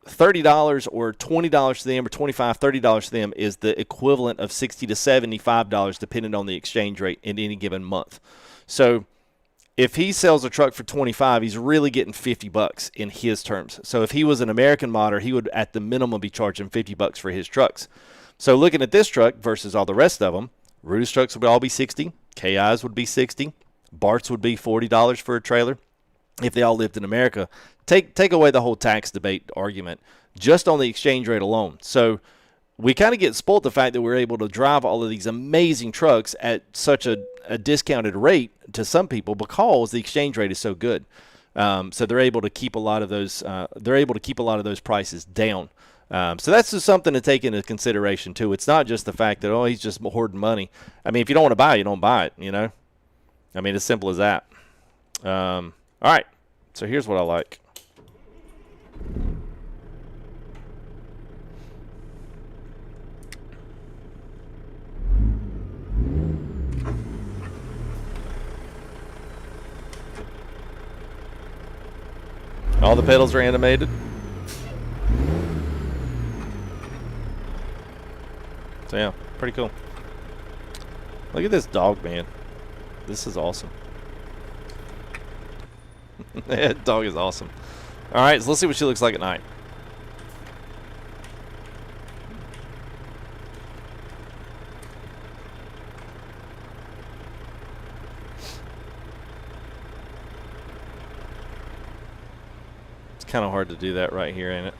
$30 or $20 to them or $25, $30 to them is the equivalent of $60 to $75 depending on the exchange rate in any given month. So if he sells a truck for $25, he's really getting $50 in his terms. So if he was an American modder, he would at the minimum be charging $50 for his trucks. So looking at this truck versus all the rest of them, Ruda's trucks would all be $60, KI's would be $60, Bart's would be $40 for a trailer if they all lived in America. Take away the whole tax debate argument just on the exchange rate alone. So we kind of get spoiled the fact that we're able to drive all of these amazing trucks at such a discounted rate to some people because the exchange rate is so good. So they're able to keep a lot of those. They're able to keep a lot of those prices down So that's just something to take into consideration too. It's not just the fact that, oh, he's just hoarding money. I mean, if you don't want to buy it, you don't buy it, you know? I mean, as simple as that. All right, so here's what I like. All the pedals are animated. So yeah, pretty cool. Look at this dog, man. This is awesome. That dog is awesome. All right, so let's see what she looks like at night. It's kind of hard to do that right here, ain't it?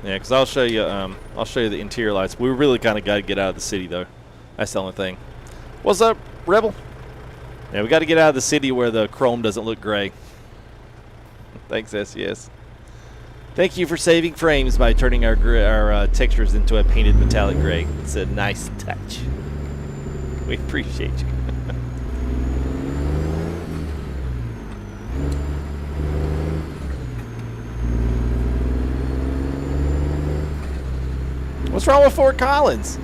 Yeah, because I'll show you the interior lights. We really kind of got to get out of the city, though. That's the only thing. What's up, Rebel? Yeah, we got to get out of the city where the chrome doesn't look gray. Thanks, SES. Thank you for saving frames by turning our textures into a painted metallic gray. It's a nice touch. We appreciate you. What's wrong with Fort Collins?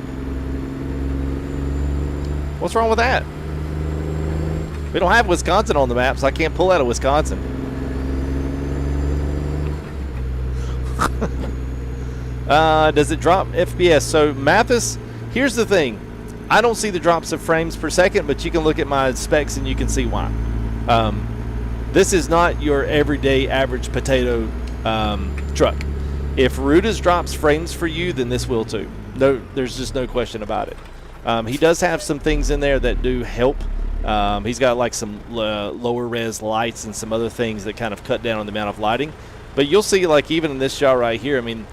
What's wrong with that? We don't have Wisconsin on the map, so I can't pull out of Wisconsin. Does it drop FPS? So Mathis, here's the thing. I don't see the drops of frames per second, but you can look at my specs and you can see why. This is not your everyday average potato truck. If Ruda's drops frames for you, then this will too. No, there's just no question about it. He does have some things in there that do help. He's got like some lower res lights and some other things that kind of cut down on the amount of lighting. But you'll see, like even in this shot right here, I mean,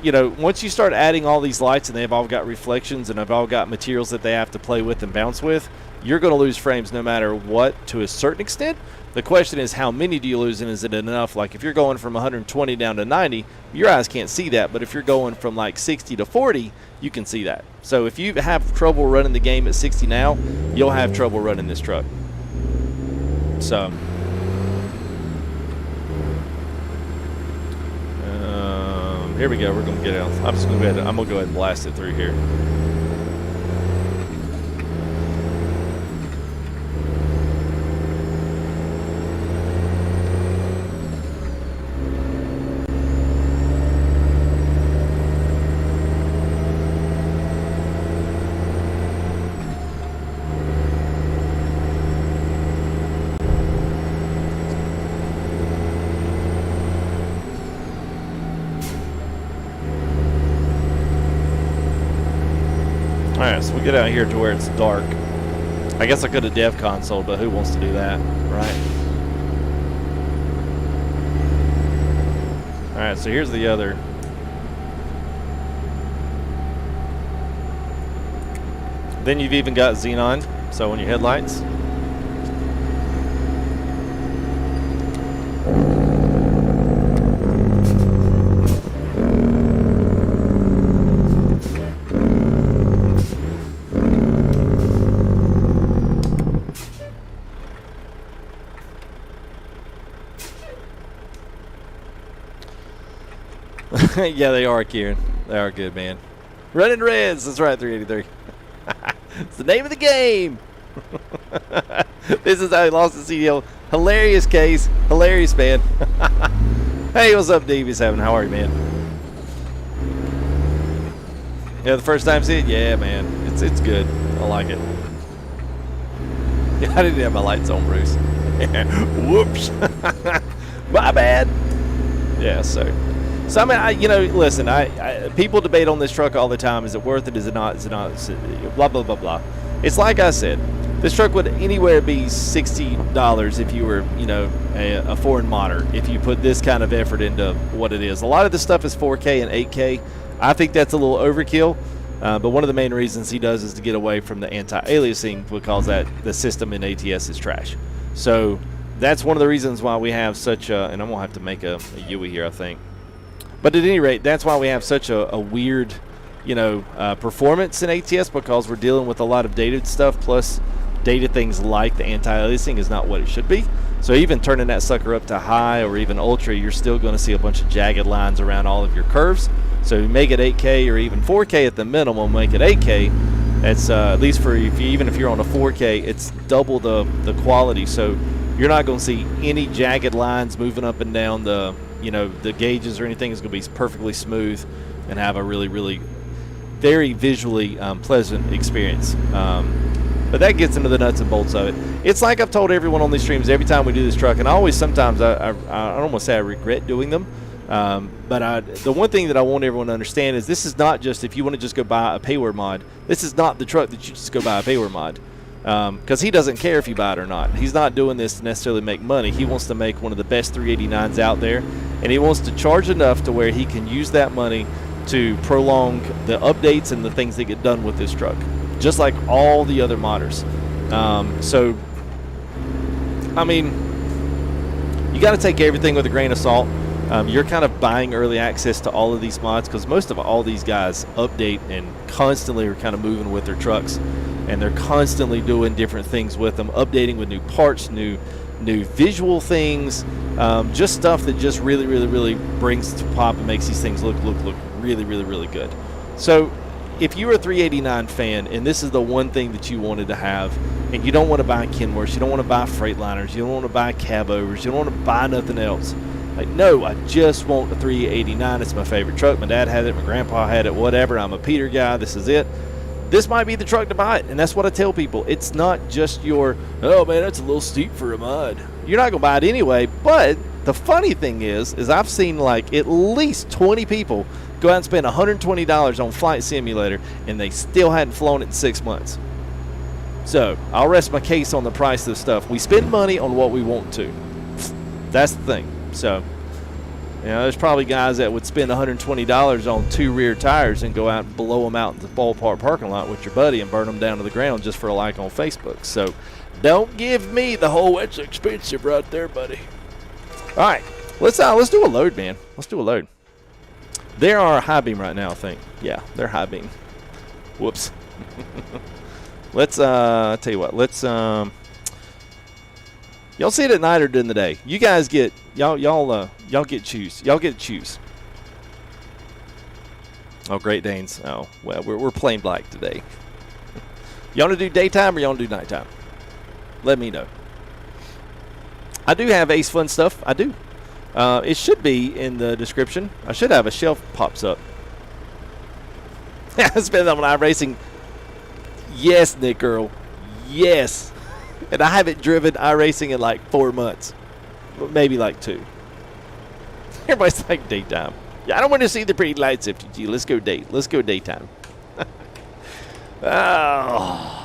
you know, once you start adding all these lights and they've all got reflections and they've all got materials that they have to play with and bounce with, you're going to lose frames no matter what to a certain extent. The question is, how many do you lose, and is it enough? Like if you're going from 120 down to 90, your eyes can't see that. But if you're going from like 60 to 40, you can see that. So if you have trouble running the game at 60 now, you'll have trouble running this truck. So here we go. We're going to get out. I'm just going to go ahead. I'm going to go ahead and blast it through here. Alright, so we get out here to where it's dark. I guess I could have dev console, but who wants to do that, right? Alright, so here's the other. Then you've even got xenon, so on your headlights. Yeah, they are, Kieran. They are good, man. Running Reds. That's right, 383. It's the name of the game. This is how he lost the CDL. Hilarious case. Hilarious, man. Hey, what's up, Davies? How are you, man? Yeah, the first time see it? Yeah, man. It's good. I like it. Yeah, I didn't have my lights on, Bruce. Whoops. My bad. Yeah, so I mean, you know, listen, people debate on this truck all the time. Is it worth it? Is it not? Is it not? Blah, blah, blah, blah. it's like I said, this truck would anywhere be $60 if you were, you know, a foreign modder, if you put this kind of effort into what it is. A lot of this stuff is 4K and 8K. I think that's a little overkill, but one of the main reasons he does is to get away from the anti-aliasing, because the system in ATS is trash. So that's one of the reasons why we have such a, and I'm going to have to make a UE here, I think. But at any rate, that's why we have such a weird, you know, performance in ATS, because we're dealing with a lot of dated stuff, plus dated things like the anti-aliasing is not what it should be. So even turning that sucker up to high or even ultra, you're still going to see a bunch of jagged lines around all of your curves. So you make it 8K or even 4K at the minimum, make it 8K. That's at least for even if you're on a 4K, it's double the quality. So you're not going to see any jagged lines moving up and down the, you know, the gauges or anything. Is going to be perfectly smooth and have a really, really very visually pleasant experience. But that gets into the nuts and bolts of it. It's like I've told everyone on these streams every time we do this truck, and I always sometimes I don't want to say I regret doing them, but the one thing that I want everyone to understand is this is not just if you want to just go buy a payware mod. This is not the truck that you just go buy a payware mod, because he doesn't care if you buy it or not. He's not doing this to necessarily make money. He wants to make one of the best 389s out there, and he wants to charge enough to where he can use that money to prolong the updates and the things that get done with this truck, just like all the other modders. So, I mean, you got to take everything with a grain of salt. You're kind of buying early access to all of these mods, because most of all these guys update and constantly are kind of moving with their trucks, and they're constantly doing different things with them, updating with new parts, new visual things, just stuff that just really, really, really brings to pop and makes these things look really, really, really good. So if you're a 389 fan and this is the one thing that you wanted to have, and you don't want to buy Kenworths, you don't want to buy Freightliners, you don't want to buy cab overs, you don't want to buy nothing else. Like, no, I just want a 389. It's my favorite truck. My dad had it, my grandpa had it, whatever. I'm a Peter guy. This is it. This might be the truck to buy it, and that's what I tell people. It's not just your, oh man, that's a little steep for a mod. You're not going to buy it anyway, but the funny thing is I've seen like at least 20 people go out and spend $120 on Flight Simulator, and they still hadn't flown it in 6 months. So I'll rest my case on the price of stuff. We spend money on what we want to. That's the thing. So, you know, there's probably guys that would spend $120 on 2 rear tires and go out and blow them out in the ballpark parking lot with your buddy and burn them down to the ground just for a like on Facebook. So don't give me the whole, it's expensive right there, buddy. All right, let's do a load, man. Let's do a load. They are high beam right now, I think. Yeah, they're high beam. Whoops. Let's I'll tell you what. Let's y'all see it at night or during the day? You guys get y'all get choose. Y'all get to choose. Oh, Great Danes. Oh, well, we're plain black today. You want to do daytime or you want to do nighttime? Let me know. I do have Ace Fun stuff. I do. It should be in the description. I should have a shelf pops up. I spent on iRacing. Yes, Nick Earl. Yes. And I haven't driven iRacing in like 4 months. Maybe like 2. Everybody's like daytime. Yeah, I don't want to see the pretty lights, FTG. Let's go daytime. Oh.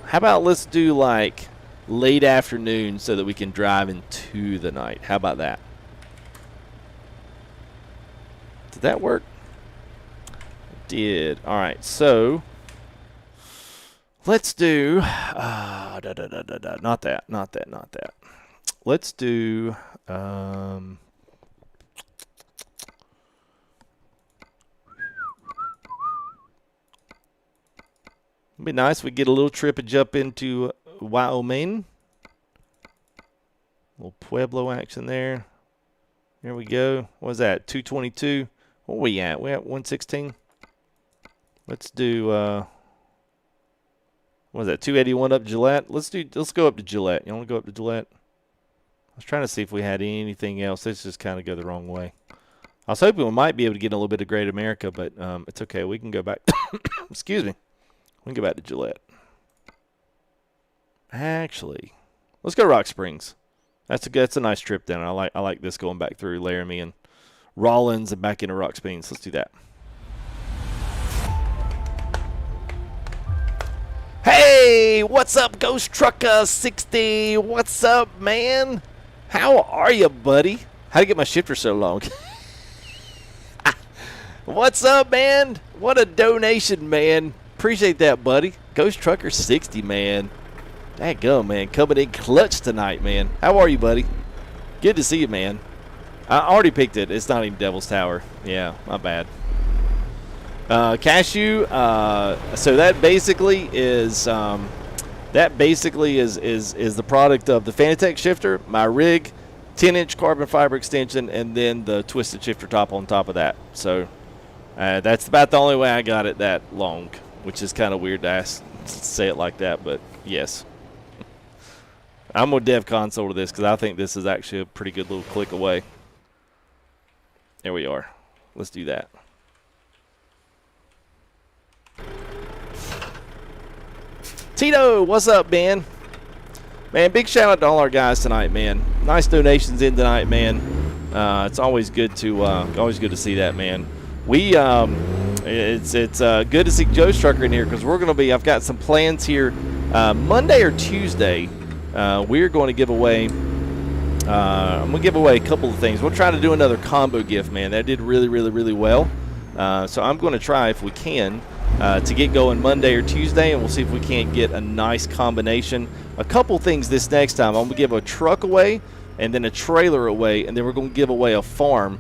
How about let's do like late afternoon so that we can drive into the night. How about that? Did that work? It did. All right, so let's do not that. Let's do it'd be nice if we get a little trip and jump into Wyoming. A little Pueblo action there. Here we go. What was that? 222. What are we at? We at 116. Let's do what was that? 281 up Gillette. Let's go up to Gillette. You want to go up to Gillette? I was trying to see if we had anything else. Let's just kind of go the wrong way. I was hoping we might be able to get a little bit of Great America, but it's okay. We can go back. Excuse me. We can go back to Gillette. Actually, let's go to Rock Springs. That's a nice trip down. I like this going back through Laramie and Rollins and back into Rock Springs. Let's do that. Hey! Hey, what's up, Ghost Trucker 60? What's up, man? How are you, buddy? How'd I get my shifter so long? What's up, man? What a donation, man. Appreciate that, buddy. Ghost Trucker 60, man. Dadgum, man. Coming in clutch tonight, man. How are you, buddy? Good to see you, man. I already picked it. It's not even Devil's Tower. Yeah, my bad. Cashew. So that basically is the product of the Fanatec shifter, my rig, 10-inch carbon fiber extension, and then the twisted shifter top on top of that. So that's about the only way I got it that long, which is kind of weird to say it like that, but yes. I'm going to dev console to this because I think this is actually a pretty good little click away. There we are. Let's do that. Tito, what's up, man? Man, big shout out to all our guys tonight, man. Nice donations in tonight, man. It's always good to see that, man. It's good to see Ghost Trucker in here because we're going to be. I've got some plans here. Monday or Tuesday, we're going to give away. I'm going to give away a couple of things. We'll try to do another combo gift, man. That did really, really, really well. So I'm going to try, if we can, to get going Monday or Tuesday, and we'll see if we can't get a nice combination. A couple things this next time. I'm going to give a truck away and then a trailer away, and then we're going to give away a farm,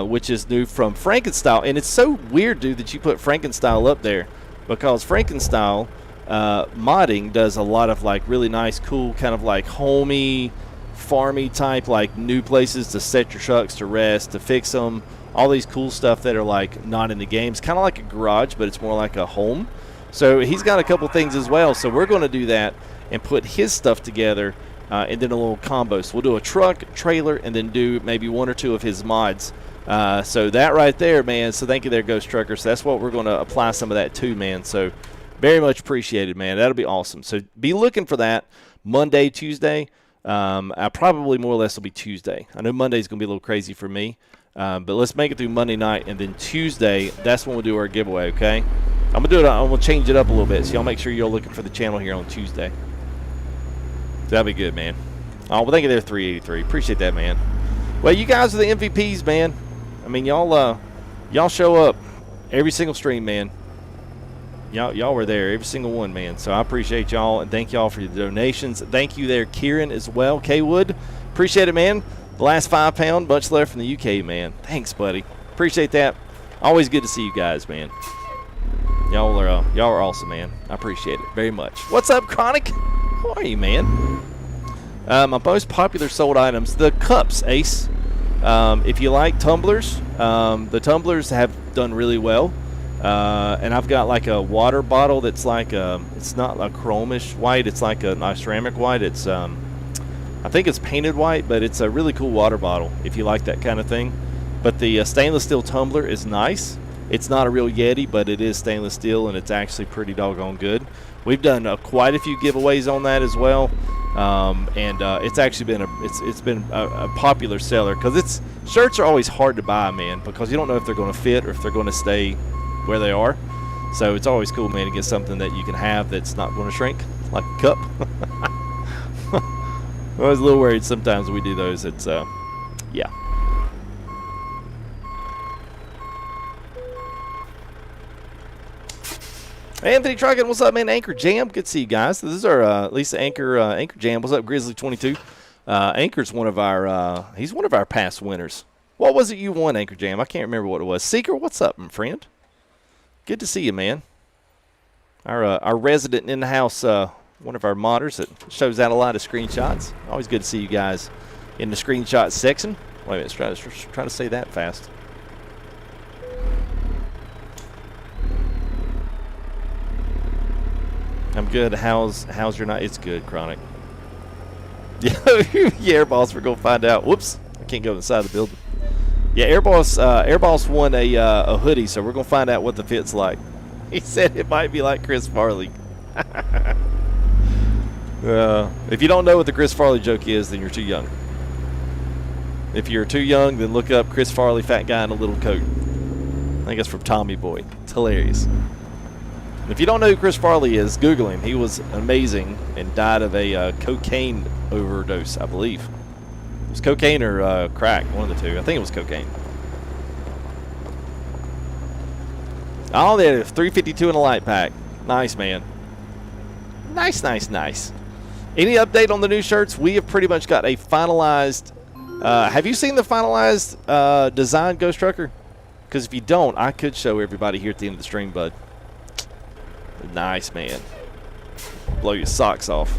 which is new from Frankenstyle. And it's so weird, dude, that you put Frankenstyle up there because Frankenstyle modding does a lot of like really nice, cool, kind of like homey, farmy type, like new places to set your trucks to rest, to fix them, all these cool stuff that are like not in the games, kind of like a garage, but it's more like a home. So he's got a couple things as well. So we're going to do that and put his stuff together, and then a little combo. So we'll do a truck, trailer, and then do maybe one or two of his mods. So that right there, man. So thank you there, Ghost Trucker. So that's what we're going to apply some of that to, man. So very much appreciated, man. That'll be awesome. So be looking for that Monday, Tuesday. I probably more or less will be Tuesday. I know Monday's going to be a little crazy for me, but let's make it through Monday night, and then Tuesday, that's when we'll do our giveaway, okay? I'm going to change it up a little bit, so y'all make sure you're looking for the channel here on Tuesday. That'll be good, man. Oh, well, thank you there, 383. Appreciate that, man. Well, you guys are the MVPs, man. I mean, y'all show up every single stream, man. Y'all were there, every single one, man. So I appreciate y'all, and thank y'all for your donations. Thank you there, Kieran, as well. K-Wood, appreciate it, man. The last £5, much love from the UK, man. Thanks, buddy. Appreciate that. Always good to see you guys, man. Y'all are awesome, man. I appreciate it very much. What's up, Chronic? How are you, man? My most popular sold items, the cups, Ace. If you like tumblers, the tumblers have done really well. And I've got like a water bottle that's like it's not a chromish white, it's like a ceramic white. It's I think it's painted white, but it's a really cool water bottle if you like that kind of thing. But the stainless steel tumbler is nice. It's not a real Yeti, but it is stainless steel, and it's actually pretty doggone good. We've done quite a few giveaways on that as well, and it's actually been a popular seller because shirts are always hard to buy, man, because you don't know if they're going to fit or if they're going to stay where they are. So it's always cool, man, to get something that you can have that's not going to shrink, like a cup. I was a little worried sometimes when we do those. It's yeah. Anthony Truckin, what's up, man? Anchor Jam, good to see you guys. This is our at least Anchor Jam. What's up, Grizzly 22? Anchor's one of our he's one of our past winners. What was it you won, Anchor Jam? I can't remember what it was. Seeker, what's up, my friend? Good to see you, man. Our resident in the house, one of our modders that shows out a lot of screenshots. Always good to see you guys in the screenshot section. Wait a minute, try to say that fast. I'm good. How's your night? It's good, Chronic. Yeah, Airboss, we're gonna find out. Whoops, I can't go inside the building. Yeah, Airboss won a hoodie, so we're gonna find out what the fit's like. He said it might be like Chris Farley. If you don't know what the Chris Farley joke is, then you're too young. If you're too young, then look up Chris Farley, fat guy in a little coat. I think it's from Tommy Boy. It's hilarious. If you don't know who Chris Farley is, Google him. He was amazing and died of a cocaine overdose, I believe. It was cocaine or crack, one of the two. I think it was cocaine. Oh, there, 352 in a light pack. Nice, man. Nice, nice, nice. Any update on the new shirts? We have pretty much got a finalized... have you seen the finalized design, Ghost Trucker? Because if you don't, I could show everybody here at the end of the stream, bud. Nice, man. Blow your socks off.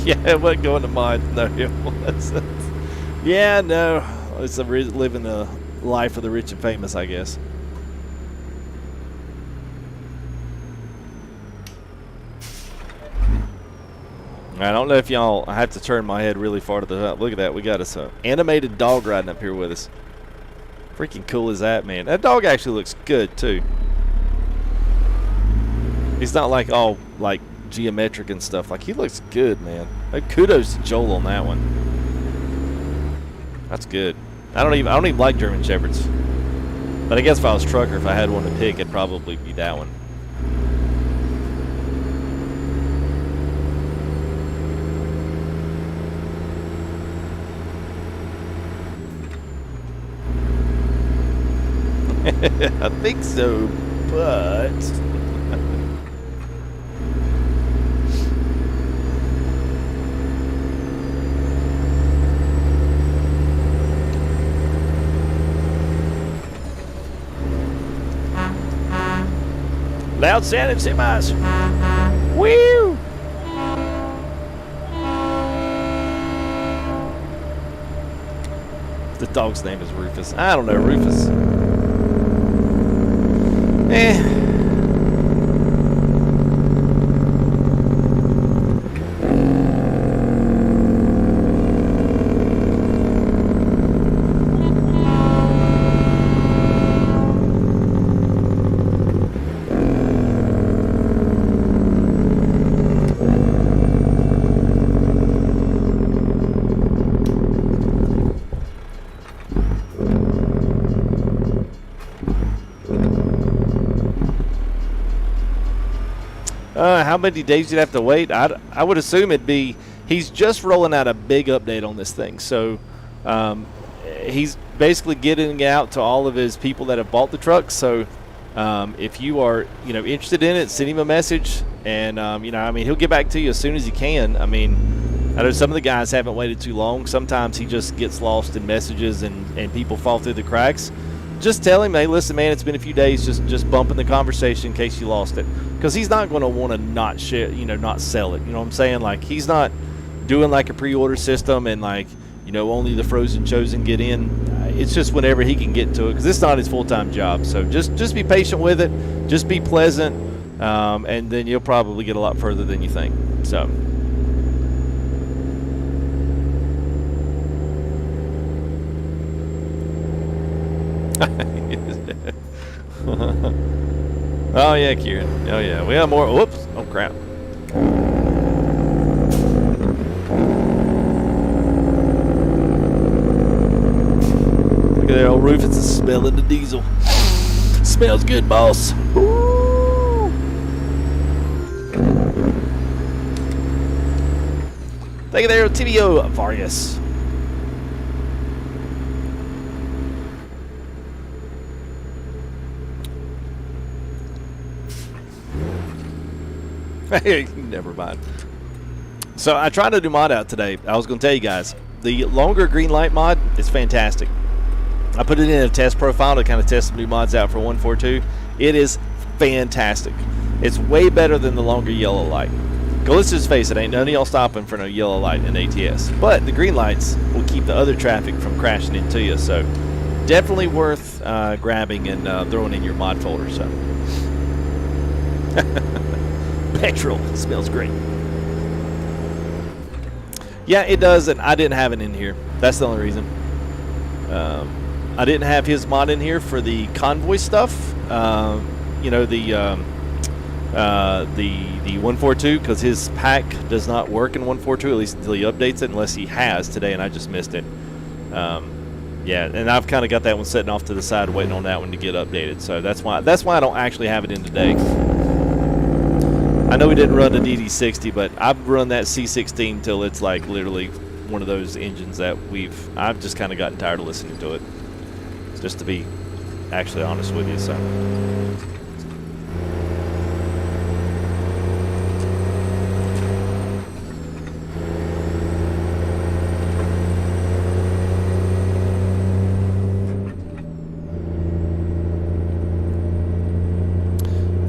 Yeah, it wasn't going to mine. No, it wasn't. Yeah, no. It's living the life of the rich and famous, I guess. I don't know if y'all, I have to turn my head really far to the top. Look at that. We got us an animated dog riding up here with us. Freaking cool is that, man. That dog actually looks good, too. He's not like all, like, geometric and stuff. Like, he looks good, man. Like, kudos to Joel on that one. That's good. I don't even like German Shepherds. But I guess if I was trucker, if I had one to pick, it'd probably be that one. I think so, but... Loud sounding semis. Woo! The dog's name is Rufus. I don't know, Rufus. How many days you'd have to wait? I would assume it'd be, he's just rolling out a big update on this thing. So he's basically getting it out to all of his people that have bought the truck. So if you are, interested in it, send him a message. And, he'll get back to you as soon as he can. I mean, I know some of the guys haven't waited too long. Sometimes he just gets lost in messages and people fall through the cracks. Just tell him, hey, listen, man, it's been a few days. Just bumping the conversation in case you lost it. Because he's not going to want to not share, not sell it. You know what I'm saying? Like, he's not doing like a pre-order system and like, only the frozen chosen get in. It's just whenever he can get to it, because it's not his full-time job. So just be patient with it. Just be pleasant, and then you'll probably get a lot further than you think. So. Oh yeah, Kieran. Oh yeah, we have more. Whoops! Oh crap! Look at that old roof. It's smelling the diesel. Smells good, boss. Ooh. Thank you there, TVO Varius. Never mind. So I tried to do mod out today. I was going to tell you guys, the longer green light mod is fantastic. I put it in a test profile to kind of test some new mods out for 142. It is fantastic. It's way better than the longer yellow light. Go, let's just face it, ain't none of y'all stopping for no yellow light in ATS. But the green lights will keep the other traffic from crashing into you. So definitely worth grabbing and throwing in your mod folder. So. Petrol smells great. Yeah, it does, and I didn't have it in here. That's the only reason. I didn't have his mod in here for the convoy stuff. you know, the 142, because his pack does not work in 142, at least until he updates it, unless he has today, and I just missed it. Yeah, and I've kind of got that one sitting off to the side, waiting on that one to get updated. So that's why I don't actually have it in today. I know we didn't run the DD60, but I've run that C16 till it's like literally one of those engines that I've just kind of gotten tired of listening to it. Just to be actually honest with you, so.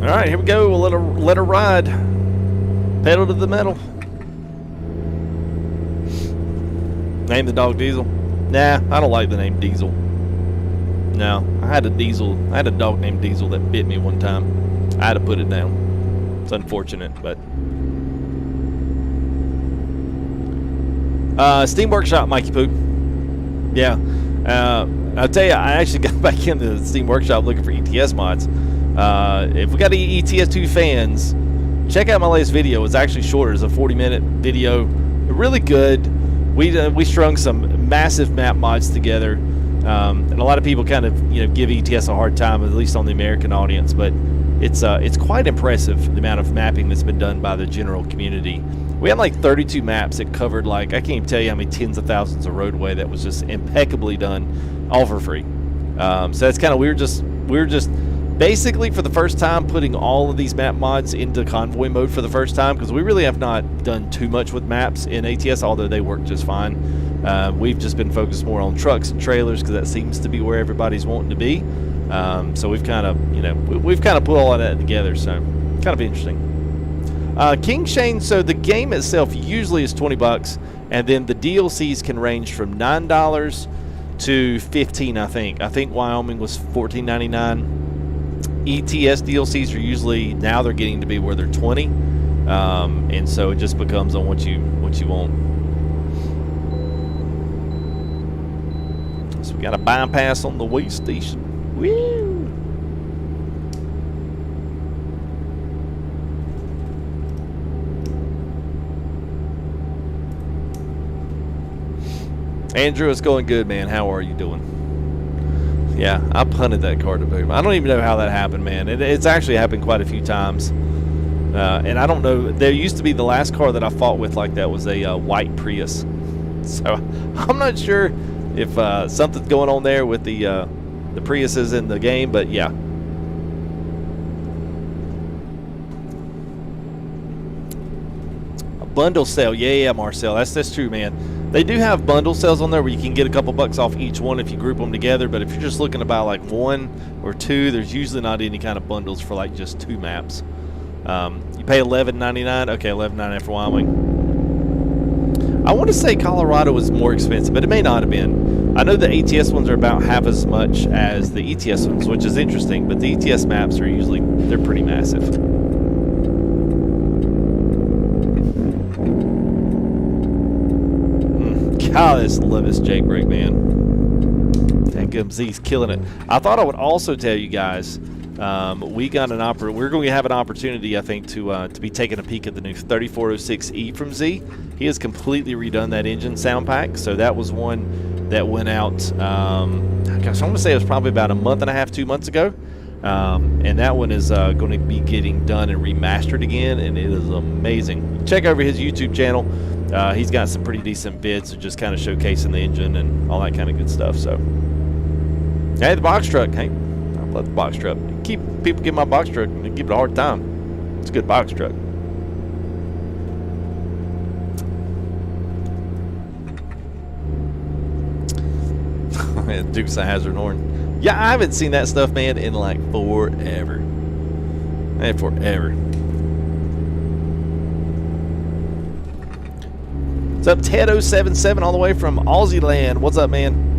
All right, here we go. We'll let her ride. Pedal to the metal. Name the dog Diesel. Nah, I don't like the name Diesel. No, I had a dog named Diesel that bit me one time. I had to put it down. It's unfortunate, but. Steam Workshop, Mikey Poo. Yeah. I'll tell you, I actually got back into the Steam Workshop looking for ETS mods. If we got any ETS2 fans, check out my latest video. It's actually shorter. It's a 40-minute video. Really good. We strung some massive map mods together, and a lot of people kind of give ETS a hard time, at least on the American audience. But it's quite impressive the amount of mapping that's been done by the general community. We had like 32 maps that covered like I can't even tell you how many tens of thousands of roadway that was just impeccably done, all for free. So that's kind of we were just basically for the first time putting all of these map mods into convoy mode for the first time, because we really have not done too much with maps in ATS, although they work just fine. We've just been focused more on trucks and trailers because that seems to be where everybody's wanting to be. So we've kind of we've kind of put all of that together, so kind of interesting. King Shane, so the game itself usually is $20, and then the DLCs can range from $9 to $15. I think Wyoming was $14.99. ETS DLCs are usually, now they're getting to be where they're $20, and so it just becomes on what you want. So we got a bypass on the way station. Woo! Andrew, it's going good, man. How are you doing? Yeah, I punted that car to boom. I don't even know how that happened, man. It's actually happened quite a few times. And I don't know. There used to be the last car that I fought with like that was a white Prius. So I'm not sure if something's going on there with the Priuses in the game, but yeah. A bundle sale. Yeah, Marcel. That's true, man. They do have bundle sales on there where you can get a couple bucks off each one if you group them together, but if you're just looking to buy like one or two, there's usually not any kind of bundles for like just two maps. You pay $11.99. Okay, $11.99 for Wyoming. I want to say Colorado was more expensive, but it may not have been. I know the ATS ones are about half as much as the ETS ones, which is interesting, but the ETS maps are usually, they're pretty massive. God, I just love this Jake brake, man. That Z's killing it. I thought I would also tell you guys, we're going to have an opportunity, I think, to be taking a peek at the new 3406E from Z. He has completely redone that engine sound pack, so that was one that went out, gosh, I want to say it was probably about a month and a half, 2 months ago. And that one is going to be getting done and remastered again, and it is amazing. Check over his YouTube channel. He's got some pretty decent vids, just kind of showcasing the engine and all that kind of good stuff. So, hey, the box truck. Hey, I love the box truck. People give my box truck and they give it a hard time. It's a good box truck. Dukes of Hazzard horn. Yeah, I haven't seen that stuff, man, in like forever. Man, forever. What's up, Ted077, all the way from Aussie land? What's up, man?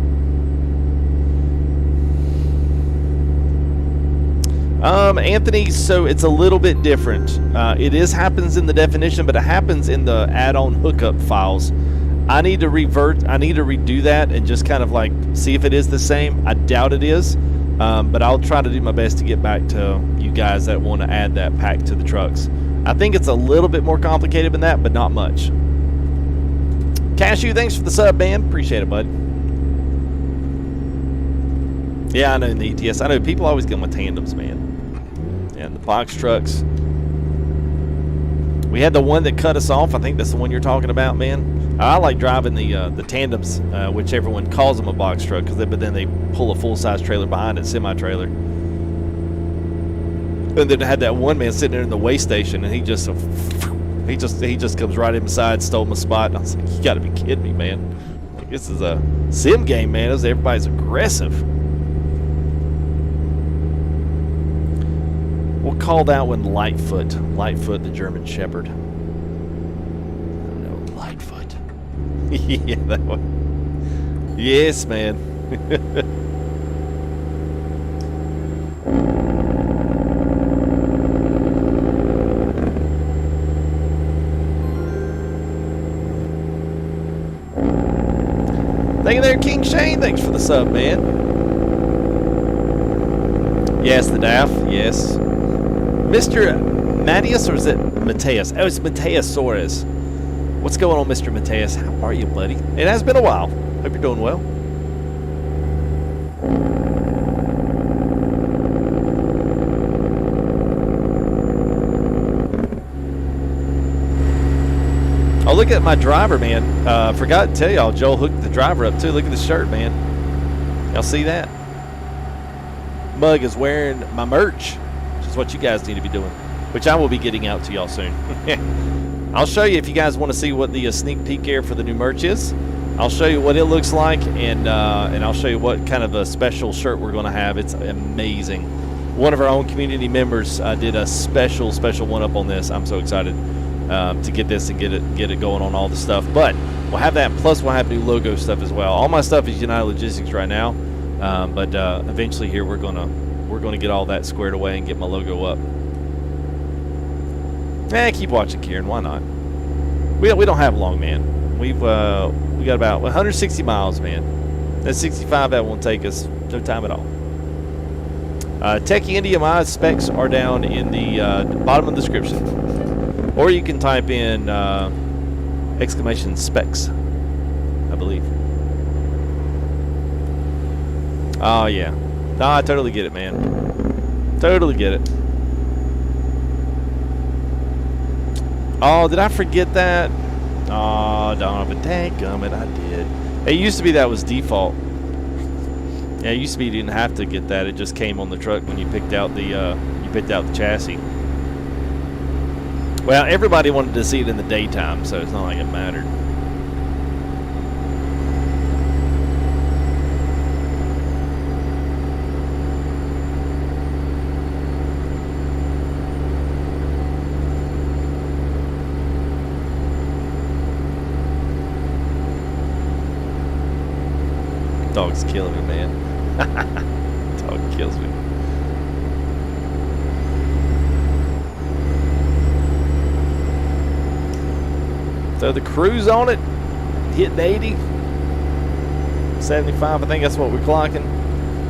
Anthony, so it's a little bit different. It happens in the definition, but it happens in the add-on hookup files. I need to redo that and just kind of like see if it is the same. I doubt it is. But I'll try to do my best to get back to you guys that want to add that pack to the trucks. I think it's a little bit more complicated than that, but not much. Cashew, thanks for the sub, man. Appreciate it, bud. Yeah, I know, in the ETS. I know people always go with tandems, man. And the box trucks. We had the one that cut us off. I think that's the one you're talking about, man. I like driving the tandems, which everyone calls them a box truck, but then they pull a full-size trailer behind it, semi-trailer. And then I had that one man sitting there in the weigh station, and he just comes right inside, stole my spot, and I was like, you got to be kidding me, man. Like, this is a sim game, man. Everybody's aggressive. We'll call that one Lightfoot. Lightfoot, the German Shepherd. I don't know, Lightfoot. Yeah, that one. Yes, man. Thank you there, King Shane. Thanks for the sub, man. Yes, the DAF. Yes. Mr. Matthias, or is it Mateus? Oh, it's Mateus Soares. What's going on, Mr. Mateus? How are you, buddy? It has been a while. Hope you're doing well. Oh, look at my driver, man. Forgot to tell y'all, Joel hooked the driver up, too. Look at the shirt, man. Y'all see that? Mug is wearing my merch, which is what you guys need to be doing, which I will be getting out to y'all soon. I'll show you if you guys want to see what the sneak peek here for the new merch is. I'll show you what it looks like, and I'll show you what kind of a special shirt we're going to have. It's amazing. One of our own community members did a special one up on this. I'm so excited to get this and get it going on all the stuff. But we'll have that, plus we'll have new logo stuff as well. All my stuff is United Logistics right now, but eventually here we're gonna get all that squared away and get my logo up. Keep watching, Kieran. Why not? We don't have long, man. We got about 160 miles, man. That 65, that won't take us no time at all. Techie India, my specs are down in the bottom of the description, or you can type in exclamation specs, I believe. Oh yeah, no, I totally get it, man. Totally get it. Oh, did I forget that? Oh, Donovan, dadgummit, I did. It used to be that was default. Yeah, it used to be you didn't have to get that. It just came on the truck when you picked out the chassis. Well, everybody wanted to see it in the daytime, so it's not like it mattered. Dog's killing me, man. Dog kills me. So the cruise on it, hitting 80, 75, I think that's what we're clocking.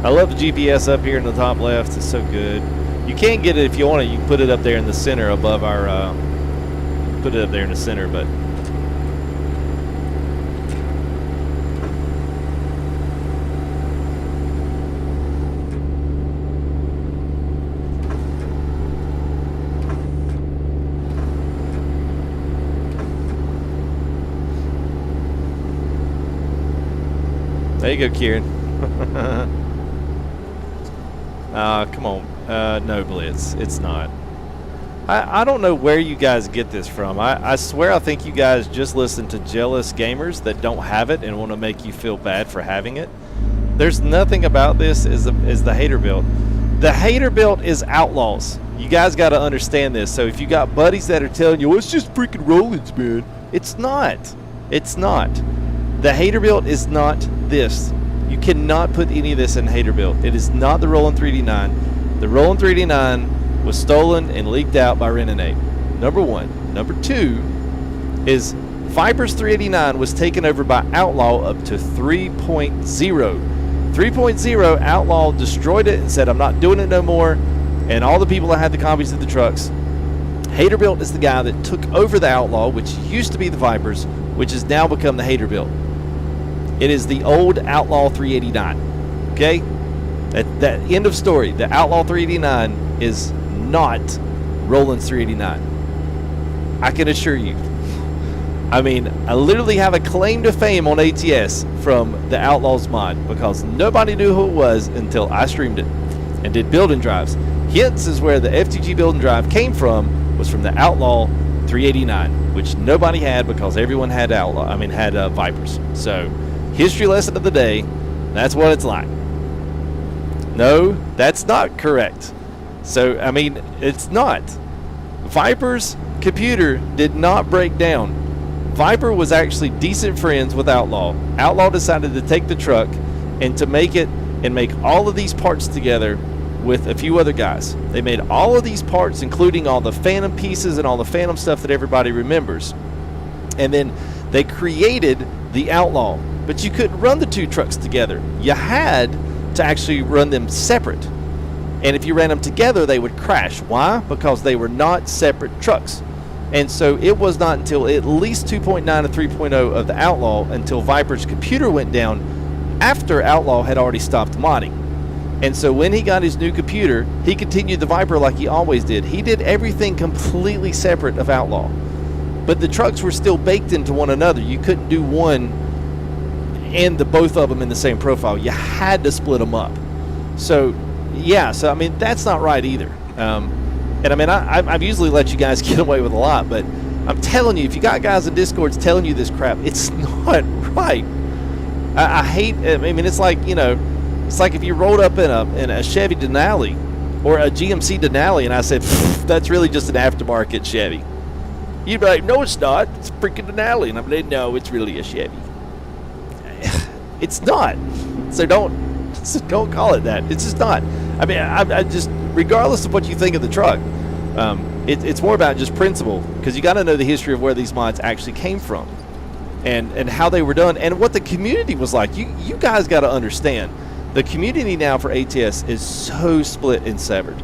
I love the GPS up here in the top left. It's so good. You can't get it if you want it. You can put it up there in the center above our, put it up there in the center, but there you go, Kieran. Come on. No, Blitz. It's not. I don't know where you guys get this from. I swear I think you guys just listen to jealous gamers that don't have it and want to make you feel bad for having it. There's nothing about this is the hater build. The hater build is outlaws. You guys got to understand this. So if you got buddies that are telling you, well, it's just freaking Rollins, man. It's not. It's not. The hater build is not this. You cannot put any of this in hater build. It is not the Rollin 3D9. The Rollin 3D9 was stolen and leaked out by Renanate. Number one. Number two is Viper's 389 was taken over by Outlaw up to 3.0. 3.0, Outlaw destroyed it and said, I'm not doing it no more. And all the people that had the copies of the trucks, Peterbilt is the guy that took over the Outlaw, which used to be the Vipers, which has now become the Peterbilt. It is the old Outlaw 389. Okay? That end of story. The Outlaw 389 is not Rollin's 389. I can assure you. I mean, I literally have a claim to fame on ATS from the Outlaws mod because nobody knew who it was until I streamed it and did building drives. Hence is where the FTG building drive came from, was from the Outlaw 389, which nobody had because everyone had Vipers. So, history lesson of the day, that's what it's like. No, that's not correct. So, I mean, it's not. Viper's computer did not break down. Viper was actually decent friends with Outlaw. Outlaw decided to take the truck and to make it and make all of these parts together with a few other guys. They made all of these parts, including all the Phantom pieces and all the Phantom stuff that everybody remembers. And then they created the Outlaw. But you couldn't run the two trucks together. You had to actually run them separate. And if you ran them together, they would crash. Why? Because they were not separate trucks. And so it was not until at least 2.9 and 3.0 of the Outlaw until Viper's computer went down after Outlaw had already stopped modding. And so when he got his new computer, he continued the Viper like he always did. He did everything completely separate of Outlaw. But the trucks were still baked into one another. You couldn't do one and the both of them in the same profile. You had to split them up. So, yeah, so I mean, that's not right either. And I mean, I've usually let you guys get away with a lot, but I'm telling you, if you got guys in Discords telling you this crap, it's not right. I hate. I mean, it's like, you know, it's like if you rolled up in a Chevy Denali or a GMC Denali, and I said that's really just an aftermarket Chevy. You'd be like, no, it's not. It's a freaking Denali, and I'm like, no, it's really a Chevy. It's not. So don't call it that. It's just not. I mean, I just, regardless of what you think of the truck, it's more about just principle, because you got to know the history of where these mods actually came from and how they were done and what the community was like. You guys got to understand, the community now for ATS is so split and severed.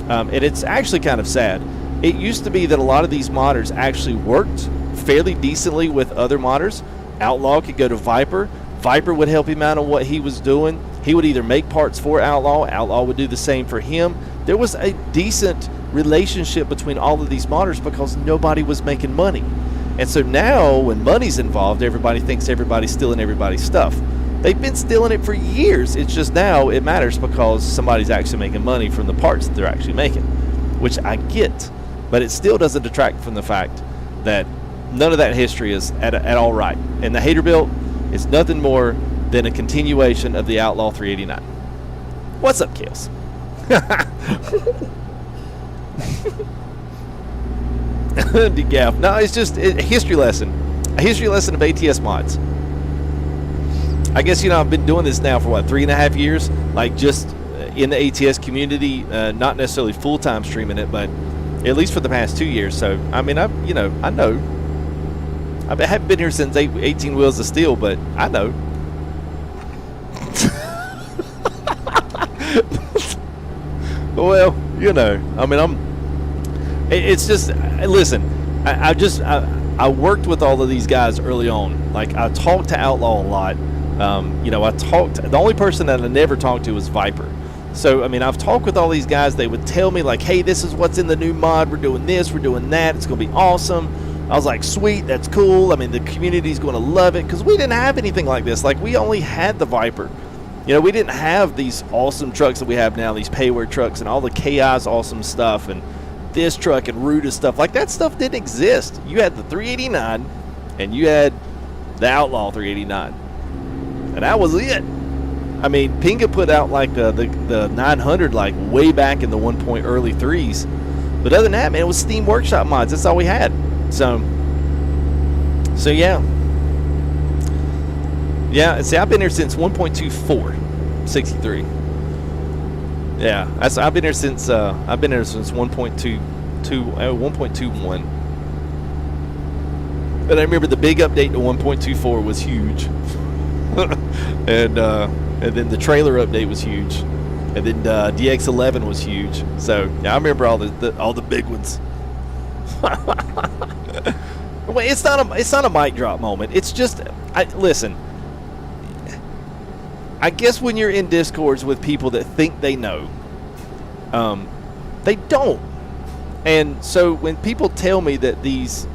And it's actually kind of sad. It used to be that a lot of these modders actually worked fairly decently with other modders. Outlaw could go to Viper. Viper would help him out on what he was doing. He would either make parts for Outlaw. Outlaw would do the same for him. There was a decent relationship between all of these modders because nobody was making money. And so now when money's involved, everybody thinks everybody's stealing everybody's stuff. They've been stealing it for years. It's just now it matters because somebody's actually making money from the parts that they're actually making, which I get. But it still doesn't detract from the fact that none of that history is at all right. And the Peterbilt is nothing more than a continuation of the Outlaw 389. What's up, Kales? Degaff. No, it's just a history lesson. A history lesson of ATS mods. I guess, you know, I've been doing this now for, what, 3.5 years? Like, just in the ATS community, not necessarily full-time streaming it, but at least for the past 2 years. So, I mean, I know. I haven't been here since 18 Wheels of Steel, but I know. Well, you know, I mean, it's just, listen, I worked with all of these guys early on. Like, I talked to Outlaw a lot. You know, the only person that I never talked to was Viper. So, I mean, I've talked with all these guys. They would tell me, like, hey, this is what's in the new mod. We're doing this, we're doing that. It's going to be awesome. I was like, sweet, that's cool. I mean, the community's going to love it because we didn't have anything like this. Like, we only had the Viper. You know, we didn't have these awesome trucks that we have now, these payware trucks and all the KI's awesome stuff and this truck and Ruta stuff. Like, that stuff didn't exist. You had the 389 and you had the Outlaw 389. And that was it. I mean, Pinga put out, like, the 900, like, way back in the early 3s. But other than that, man, it was Steam Workshop mods. That's all we had. So yeah. Yeah, see, I've been here since 1.24, 63. Yeah, I've been here since 1.21. And I remember the big update to 1.24 was huge. And And then the trailer update was huge. And then DX11 was huge. So yeah, I remember all the big ones. Well, it's not a mic drop moment. It's just listen. I guess when you're in Discords with people that think they know, they don't. And so when people tell me that these,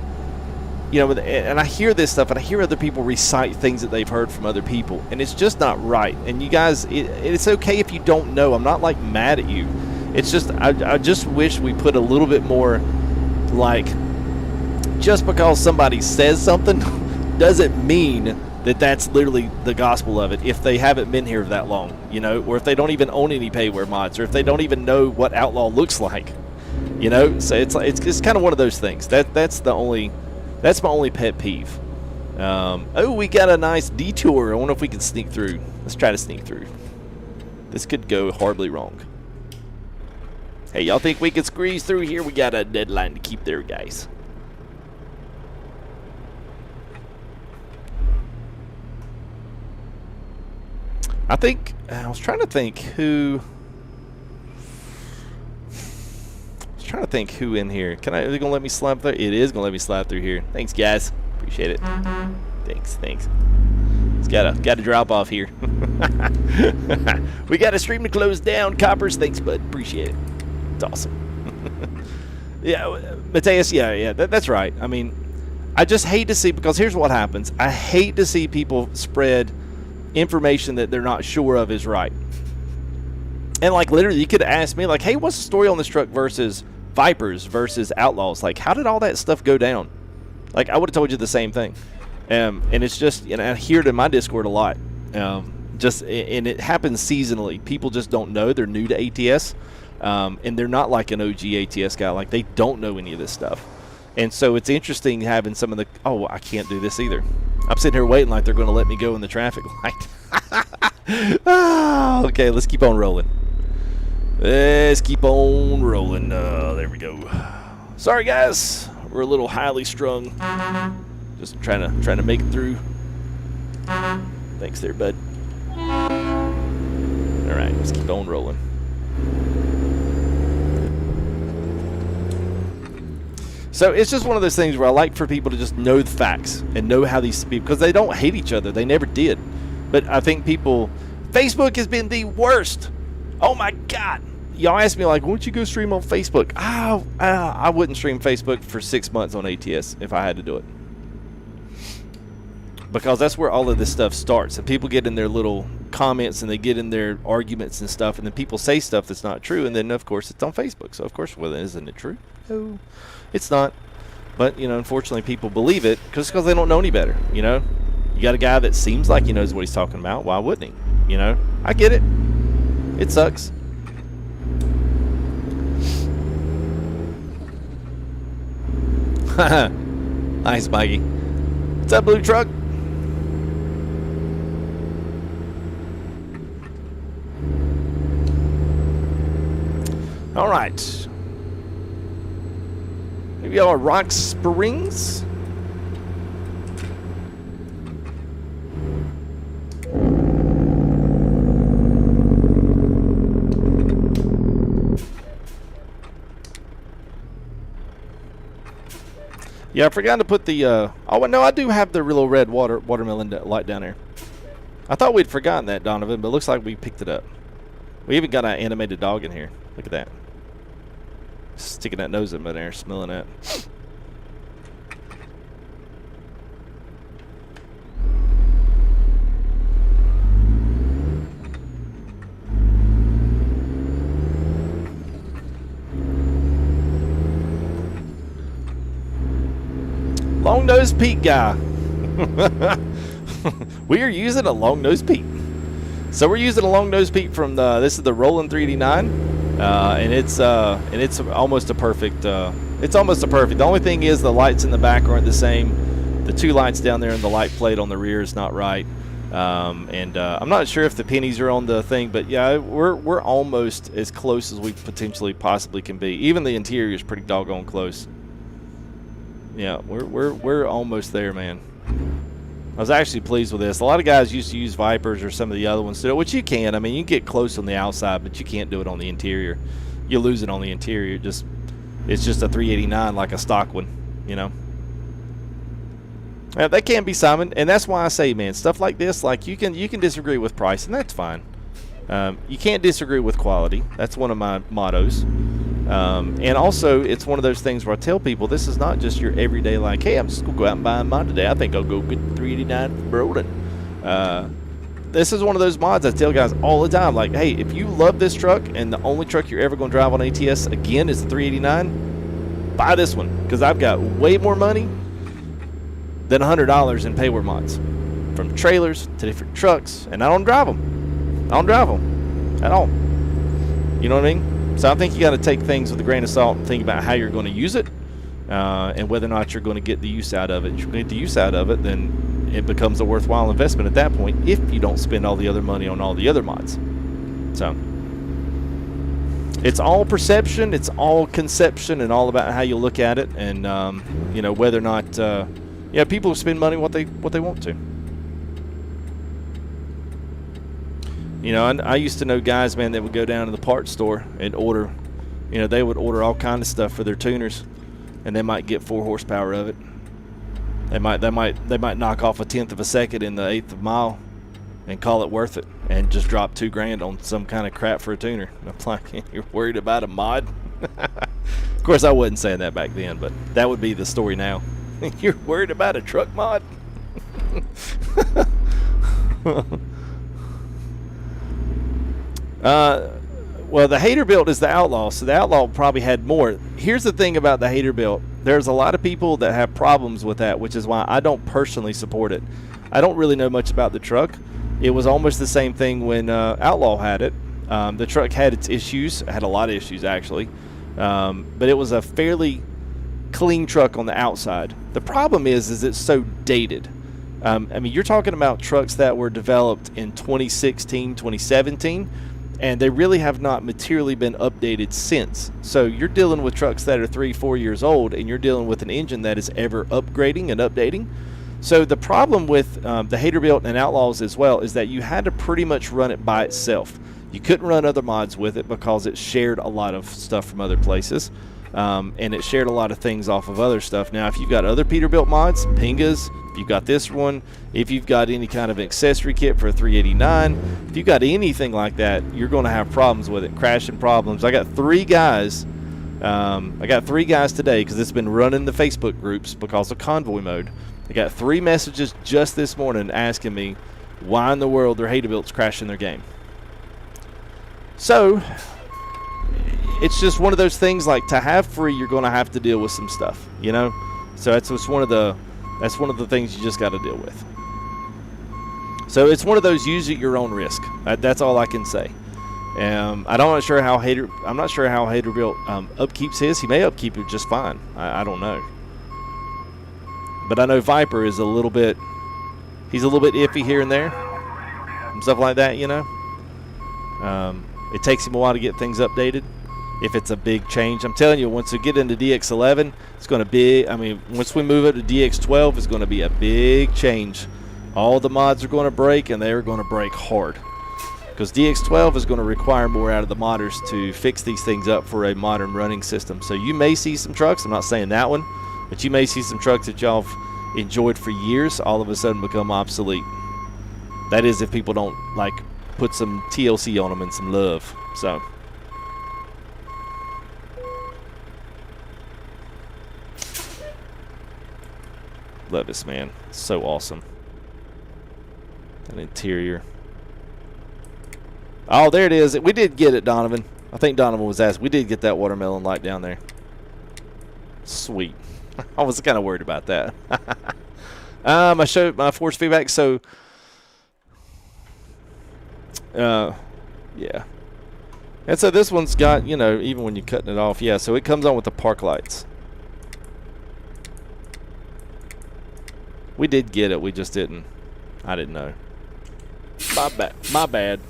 you know, and I hear this stuff, and I hear other people recite things that they've heard from other people, and it's just not right. And you guys, it's okay if you don't know. I'm not like mad at you. It's just I just wish we put a little bit more, like, just because somebody says something doesn't mean that that's literally the gospel of it if they haven't been here that long, you know, or if they don't even own any payware mods, or if they don't even know what Outlaw looks like, you know. So it's kind of one of those things. That's my only pet peeve. Oh, we got a nice detour. I wonder if we can sneak through. Let's try to sneak through. This could go horribly wrong. Hey, y'all think we can squeeze through here? We got a deadline to keep there, guys. I think, I was trying to think who in here. Is it going to let me slide through? It is going to let me slide through here. Thanks, guys. Appreciate it. Thanks. It's got to drop off here. We got a stream to close down. Coppers, thanks, bud. Appreciate it. It's awesome. Yeah, Mateus, yeah, that's right. I mean, I just hate to see, because here's what happens. I hate to see people spread information that they're not sure of is right. And like literally you could ask me like, hey, what's the story on this truck versus Vipers versus Outlaws? Like, how did all that stuff go down? Like, I would have told you the same thing. And it's just, you know, I hear it in my Discord a lot. And it happens seasonally. People just don't know. They're new to ATS. And they're not like an OG ATS guy. Like, they don't know any of this stuff. And so it's interesting having some of the, oh, I can't do this either. I'm sitting here waiting like they're going to let me go in the traffic light. Oh, okay, let's keep on rolling. Let's keep on rolling. There we go. Sorry, guys. We're a little highly strung. Just trying to make it through. Thanks there, bud. All right, let's keep on rolling. So it's just one of those things where I like for people to just know the facts and know how these people, because they don't hate each other. They never did. But I think people, Facebook has been the worst. Oh my God. Y'all ask me like, why don't you go stream on Facebook? I wouldn't stream Facebook for 6 months on ATS if I had to do it. Because that's where all of this stuff starts. And people get in their little comments and they get in their arguments and stuff. And then people say stuff that's not true. And then, of course, it's on Facebook. So, of course, well, isn't it true? No. It's not. But, you know, unfortunately, people believe it because they don't know any better, you know? You got a guy that seems like he knows what he's talking about. Why wouldn't he? You know? I get it. It sucks. Nice, Mikey. What's up, Blue Truck? All right. Here we go, Rock Springs. Yeah, I forgot to put the, oh, no, I do have the real red watermelon light down there. I thought we'd forgotten that, Donovan, but it looks like we picked it up. We even got an animated dog in here. Look at that. Sticking that nose in there, smelling that. Long nose Pete guy. We are using a long nose Pete. So we're using a long nose Pete from this is the Rollin 3D9, and it's almost a perfect. It's almost a perfect. The only thing is the lights in the back aren't the same. The two lights down there and the light plate on the rear is not right. I'm not sure if the pennies are on the thing, but yeah, we're almost as close as we potentially possibly can be. Even the interior is pretty doggone close. Yeah, we're almost there, man. I was actually pleased with this. A lot of guys used to use Vipers or some of the other ones to do it, which you can. I mean, you can get close on the outside, but you can't do it on the interior. You lose it on the interior. It's just a 389 like a stock one, you know. That can be Simon, and that's why I say, man, stuff like this, like you can disagree with price, and that's fine. You can't disagree with quality. That's one of my mottos. And also, it's one of those things where I tell people this is not just your everyday, like, hey, I'm just going to go out and buy a mod today. I think I'll go get 389 from Rollin. This is one of those mods I tell guys all the time, like, hey, if you love this truck and the only truck you're ever going to drive on ATS again is the 389, buy this one, because I've got way more money than $100 in payware mods, from trailers to different trucks, and I don't drive them. I don't drive them at all. You know what I mean? So I think you got to take things with a grain of salt and think about how you're going to use it, and whether or not you're going to get the use out of it. If you're going to get the use out of it, then it becomes a worthwhile investment at that point if you don't spend all the other money on all the other mods. So it's all perception, it's all conception, and all about how you look at it, and you know, whether or not people spend money what they want to. You know, I used to know guys, man, that would go down to the parts store and order, you know, they would order all kind of stuff for their tuners, and they might get 4 horsepower of it. They might knock off 1/10 of a second in the 1/8 of a mile and call it worth it, and just drop $2 grand on some kind of crap for a tuner. And I'm like, you're worried about a mod? Of course, I wasn't saying that back then, but that would be the story now. You're worried about a truck mod? Well, the Peterbilt is the outlaw, so the outlaw probably had more. Here's the thing about the Peterbilt. There's a lot of people that have problems with that, which is why I don't personally support it. I don't really know much about the truck. It was almost the same thing when Outlaw had it. The truck had its issues, had a lot of issues actually, but it was a fairly clean truck on the outside. The problem is it's so dated. I mean, you're talking about trucks that were developed in 2016, 2017, and they really have not materially been updated since. So you're dealing with trucks that are 3-4 years old, and you're dealing with an engine that is ever upgrading and updating. So the problem with the Peterbilt and Outlaws as well is that you had to pretty much run it by itself. You couldn't run other mods with it because it shared a lot of stuff from other places, and it shared a lot of things off of other stuff. Now, if you've got other Peterbilt mods, Pingas, if you've got this one, if you've got any kind of accessory kit for a 389, if you've got anything like that, you're going to have problems with it, crashing problems. I got 3 guys. I got 3 guys today because it's been running the Facebook groups because of convoy mode. I got 3 messages just this morning asking me why in the world their Peterbilt's crashing their game. So it's just one of those things, like, to have free, you're going to have to deal with some stuff, you know. So that's one of the things you just got to deal with. So it's one of those use at your own risk. That's all I can say. I'm not sure how Peterbilt upkeeps his. He may upkeep it just fine. I don't know. But I know Viper is he's a little bit iffy here and there, and stuff like that, you know. It takes him a while to get things updated. If it's a big change, I'm telling you, once we get into DX11, it's going to be, I mean, once we move up to DX12, it's going to be a big change. All the mods are going to break, and they're going to break hard. Because DX12 is going to require more out of the modders to fix these things up for a modern running system. So you may see some trucks, I'm not saying that one, but you may see some trucks that y'all have enjoyed for years all of a sudden become obsolete. That is, if people don't, like, put some TLC on them and some love. So love this, man. It's so awesome. An interior. Oh, there it is. We did get it, Donovan. I think Donovan was asked. We did get that watermelon light down there. Sweet. I was kind of worried about that. I showed my force feedback. So, yeah. And so this one's got, you know, even when you're cutting it off, yeah. So it comes on with the park lights. We did get it. We just didn't. I didn't know. My bad. My bad.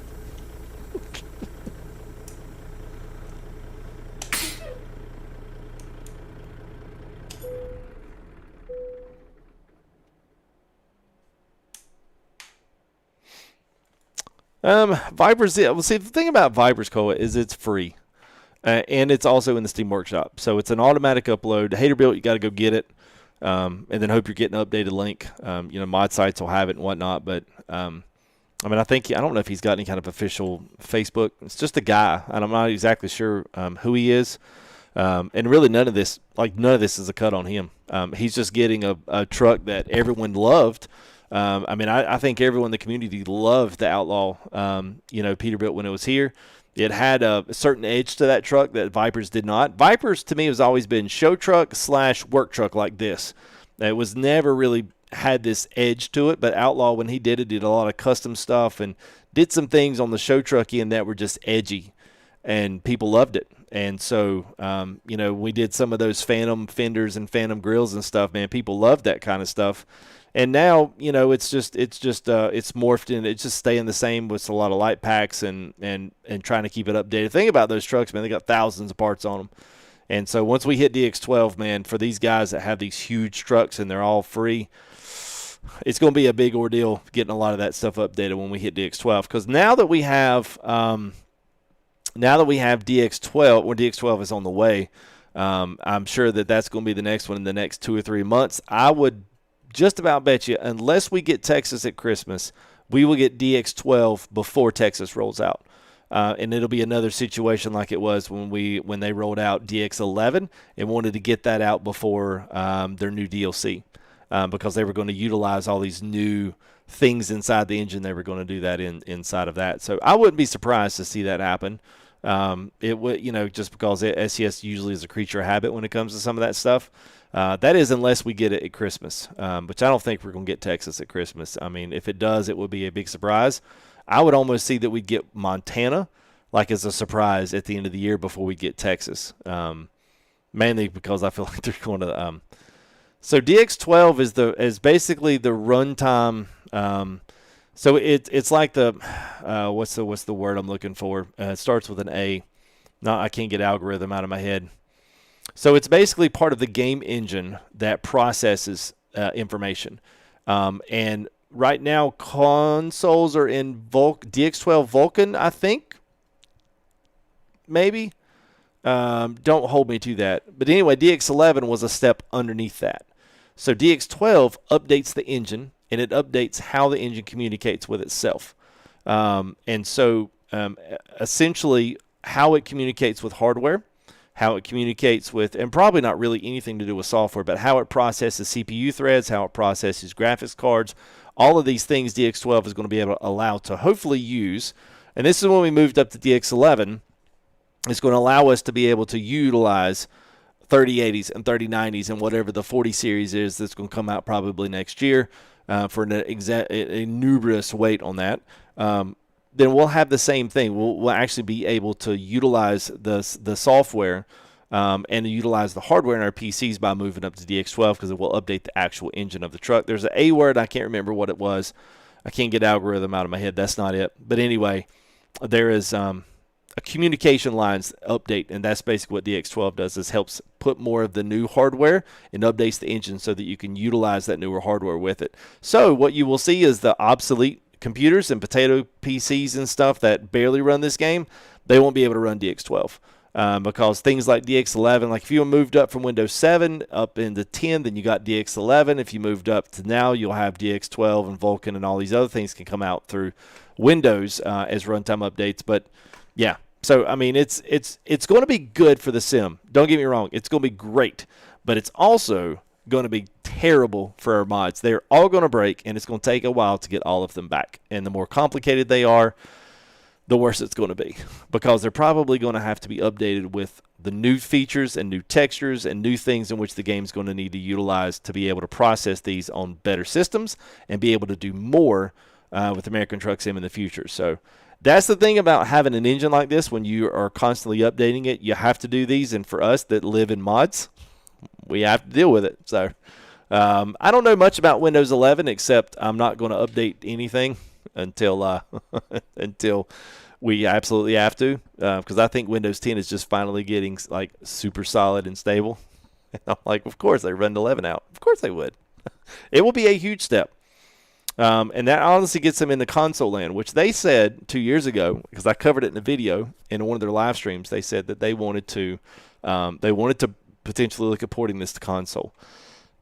Viper's, yeah, well, see, the thing about Viper's Coa is it's free. And it's also in the Steam Workshop. So it's an automatic upload. Peterbilt, you got to go get it. And then hope you're getting an updated link. Mod sites will have it and whatnot. But, I mean, I don't know if he's got any kind of official Facebook. It's just a guy. And I'm not exactly sure who he is. And really none of this is a cut on him. He's just getting a truck that everyone loved. I mean, I think everyone in the community loved the Outlaw, Peterbilt when it was here. It had a certain edge to that truck that Vipers did not. Vipers, to me, has always been show truck / work truck like this. It was never really had this edge to it, but Outlaw, when he did a lot of custom stuff and did some things on the show truck end that were just edgy, and people loved it. And so, we did some of those Phantom fenders and Phantom grills and stuff, man. People loved that kind of stuff. And now, it's morphed in. It's just staying the same with a lot of light packs and trying to keep it updated. The thing about those trucks, man, they got thousands of parts on them. And so once we hit DX12, man, for these guys that have these huge trucks and they're all free, it's going to be a big ordeal getting a lot of that stuff updated when we hit DX12. Because now that we have DX12, or DX12 is on the way, I'm sure that's going to be the next one in the next 2 or 3 months. I would just about bet you, unless we get Texas at Christmas, we will get DX12 before Texas rolls out. And it'll be another situation like it was when they rolled out DX11 and wanted to get that out before their new DLC, because they were going to utilize all these new things inside the engine. They were going to do that inside of that. So I wouldn't be surprised to see that happen. It would, just because SES usually is a creature of habit when it comes to some of that stuff. That is, unless we get it at Christmas, which I don't think we're going to get Texas at Christmas. I mean, if it does, it would be a big surprise. I would almost see that we'd get Montana like as a surprise at the end of the year before we get Texas, mainly because I feel like they're going to. So DX12 is basically the runtime. So it's like the what's the word I'm looking for? It starts with an A. No, I can't get algorithm out of my head. So it's basically part of the game engine that processes information. And right now, consoles are in DX12 Vulkan, I think. Maybe. Don't hold me to that. But anyway, DX11 was a step underneath that. So DX12 updates the engine, and it updates how the engine communicates with itself. And so essentially how it communicates with hardware, how it communicates with, and probably not really anything to do with software, but how it processes CPU threads, how it processes graphics cards, all of these things DX12 is going to be able to allow to hopefully use. And this is when we moved up to DX11. It's going to allow us to be able to utilize 3080s and 3090s and whatever the 40 series is that's going to come out probably next year for an enormous weight on that. Then we'll have the same thing. We'll actually be able to utilize the software and utilize the hardware in our PCs by moving up to DX12 because it will update the actual engine of the truck. There's an A word. I can't remember what it was. I can't get algorithm out of my head. That's not it. But anyway, there is a communication lines update, and that's basically what DX12 does, is helps put more of the new hardware and updates the engine so that you can utilize that newer hardware with it. So what you will see is the obsolete computers and potato PCs and stuff that barely run this game, they won't be able to run DX12 because things like DX11, like if you moved up from Windows 7 up into 10, then you got DX11. If you moved up to now, you'll have DX12 and Vulkan and all these other things can come out through Windows as runtime updates. But yeah, so I mean, it's going to be good for the sim. Don't get me wrong, it's going to be great, but it's also going to be terrible for our mods. They're all going to break, and it's going to take a while to get all of them back. And the more complicated they are, the worse it's going to be, because they're probably going to have to be updated with the new features and new textures and new things in which the game's going to need to utilize to be able to process these on better systems and be able to do more with American Truck Sim in the future. So that's the thing about having an engine like this. When you are constantly updating it, you have to do these. And for us that live in mods, we have to deal with it. So I don't know much about Windows 11, except I'm not going to update anything until until we absolutely have to, because I think Windows 10 is just finally getting like super solid and stable. And I'm like, of course they run 11 out. Of course they would. It will be a huge step. And that honestly gets them in the console land, which they said 2 years ago, because I covered it in a video in one of their live streams. They said that they wanted to potentially look at porting this to console.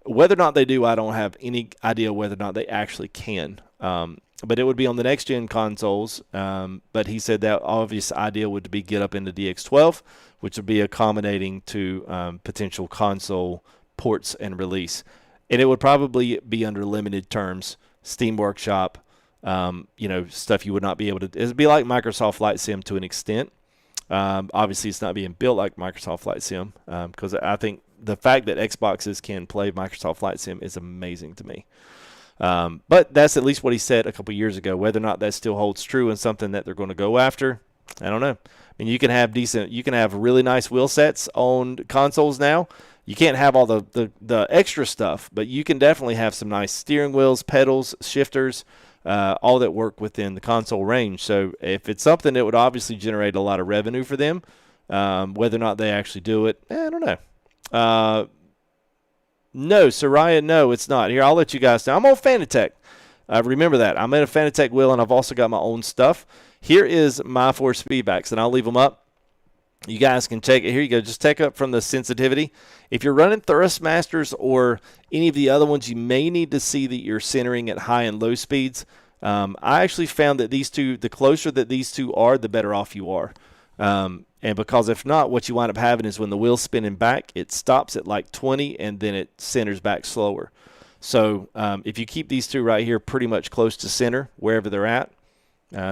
Whether or not they do, I don't have any idea whether or not they actually can. But it would be on the next-gen consoles. But he said that obvious idea would be get up into DX12, which would be accommodating to potential console ports and release. And it would probably be under limited terms. Steam Workshop, stuff you would not be able to. It would be like Microsoft Flight Sim to an extent. Obviously, it's not being built like Microsoft Flight Sim because I think the fact that Xboxes can play Microsoft Flight Sim is amazing to me. But that's at least what he said a couple years ago. Whether or not that still holds true and something that they're going to go after, I don't know. I mean, you can have really nice wheel sets on consoles now. You can't have all the extra stuff, but you can definitely have some nice steering wheels, pedals, shifters, all that work within the console range. So if it's something that would obviously generate a lot of revenue for them, whether or not they actually do it, I don't know. No, Soraya, no, it's not. Here, I'll let you guys know. I'm on Fanatec. Remember that. I'm in a Fanatec wheel, and I've also got my own stuff. Here is my 4 speedbacks, and I'll leave them up. You guys can check it. Here you go. Just take up from the sensitivity. If you're running Thrustmasters or any of the other ones, you may need to see that you're centering at high and low speeds. I actually found that these two, the closer that these two are, the better off you are. And because if not, what you wind up having is when the wheel's spinning back, it stops at like 20 and then it centers back slower. So if you keep these two right here pretty much close to center, wherever they're at,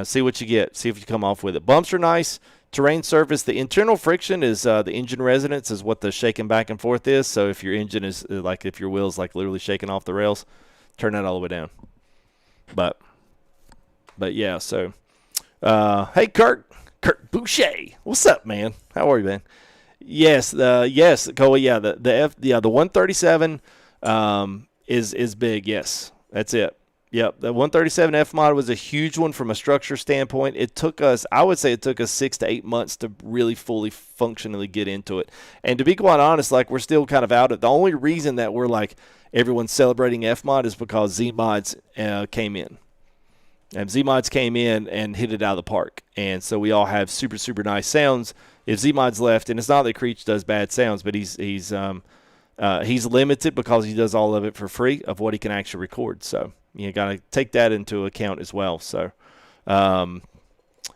see what you get. See if you come off with it. Bumps are nice. Terrain surface, the internal friction is the engine resonance is what the shaking back and forth is. So if your engine is like if your wheel's like literally shaking off the rails, turn that all the way down. But yeah, so hey Kurt Boucher, what's up, man? How are you, man? Yes, Cole. Yeah, the 137 is big. Yes, that's it. Yep, the 137 F mod was a huge one from a structure standpoint. It took us, I would say it took us 6 to 8 months to really fully functionally get into it. And to be quite honest, like we're still kind of out of the only reason that we're like everyone's celebrating F mod is because Z mods came in. And Z mods came in and hit it out of the park. And so we all have super, super nice sounds. If Z mods left, and it's not that Creech does bad sounds, but he's limited because he does all of it for free of what he can actually record. So you got to take that into account as well. So,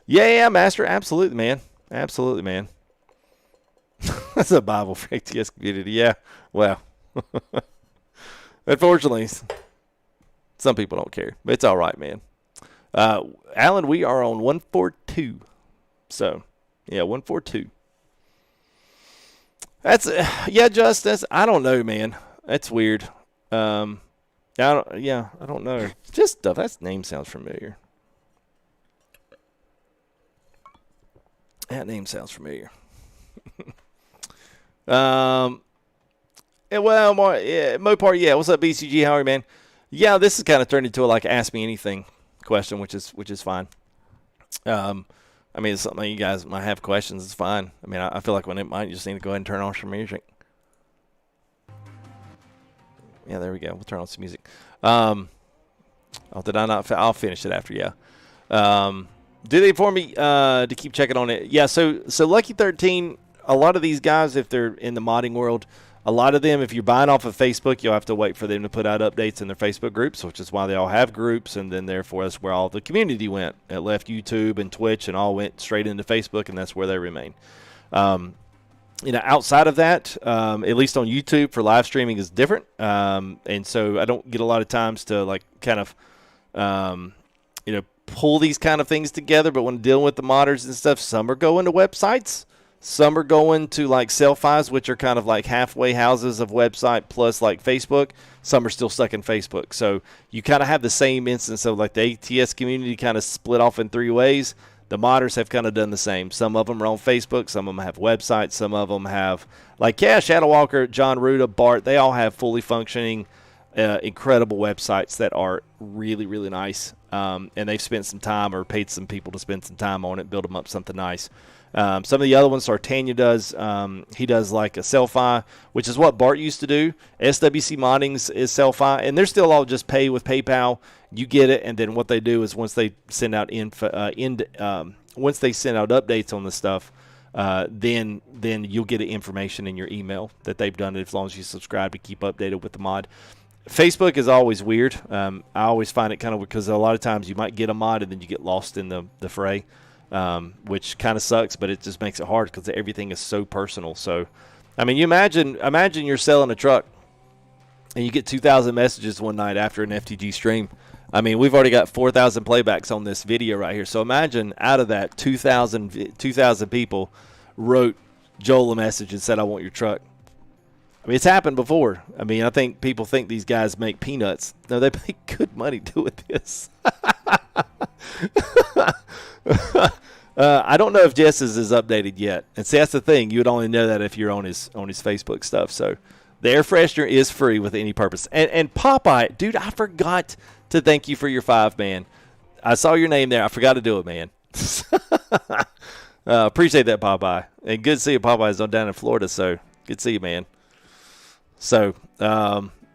yeah, Master, absolutely, man. Absolutely, man. That's a Bible for ATS community. Yeah, well, unfortunately, some people don't care. But it's all right, man. Alan, we are on 142. So, yeah, 142. That's Just I don't know, man. That's weird. I don't know. Just stuff. That name sounds familiar. That name sounds familiar. Mopar, yeah. What's up, BCG? How are you, man? Yeah, this has kind of turned into a like ask me anything question, which is fine. I mean, it's something you guys might have questions. It's fine. I mean, I feel like when it might, you just need to go ahead and turn on some music. Yeah, there we go. We'll turn on some music. Did I not? I'll finish it after. Yeah. Do they inform me to keep checking on it? Yeah. So Lucky 13. A lot of these guys, if they're in the modding world, a lot of them, if you're buying off of Facebook, you'll have to wait for them to put out updates in their Facebook groups, which is why they all have groups, and then therefore that's where all the community went. It left YouTube and Twitch and all went straight into Facebook, and that's where they remain. Outside of that, at least on YouTube for live streaming is different, and so I don't get a lot of times to like kind of, pull these kind of things together. But when dealing with the modders and stuff, some are going to websites. Some are going to like Selfies, which are kind of like halfway houses of website plus like Facebook. Some are still stuck in Facebook. So you kind of have the same instance of like the ATS community kind of split off in 3 ways. The modders have kind of done the same. Some of them are on Facebook. Some of them have websites. Some of them have Shadow Walker, John Ruda, Bart. They all have fully functioning, incredible websites that are really, really nice. And they've spent some time or paid some people to spend some time on it, build them up something nice. Some of the other ones Sartania does. He does like a Selfie, which is what Bart used to do. SWC Moddings is Selfie, and they're still all just pay with PayPal. You get it, and then what they do is once they send out once they send out updates on the stuff, then you'll get information in your email that they've done it as long as you subscribe to keep updated with the mod. Facebook is always weird. I always find it kind of, because a lot of times you might get a mod and then you get lost in the fray, which kind of sucks, but it just makes it hard because everything is so personal. So, I mean, you imagine you're selling a truck and you get 2,000 messages one night after an FTG stream. I mean, we've already got 4,000 playbacks on this video right here. So imagine out of that 2,000 people wrote Joel a message and said, "I want your truck." I mean, it's happened before. I mean, I think people think these guys make peanuts. No, they make good money doing this. I don't know if Jess's is updated yet. And see, that's the thing. You would only know that if you're on his Facebook stuff. So the air freshener is free with any purpose. And Popeye, dude, I forgot to thank you for your 5, man. I saw your name there. I forgot to do it, man. Appreciate that, Popeye. And good to see you, Popeye's on down in Florida. So good to see you, man. So,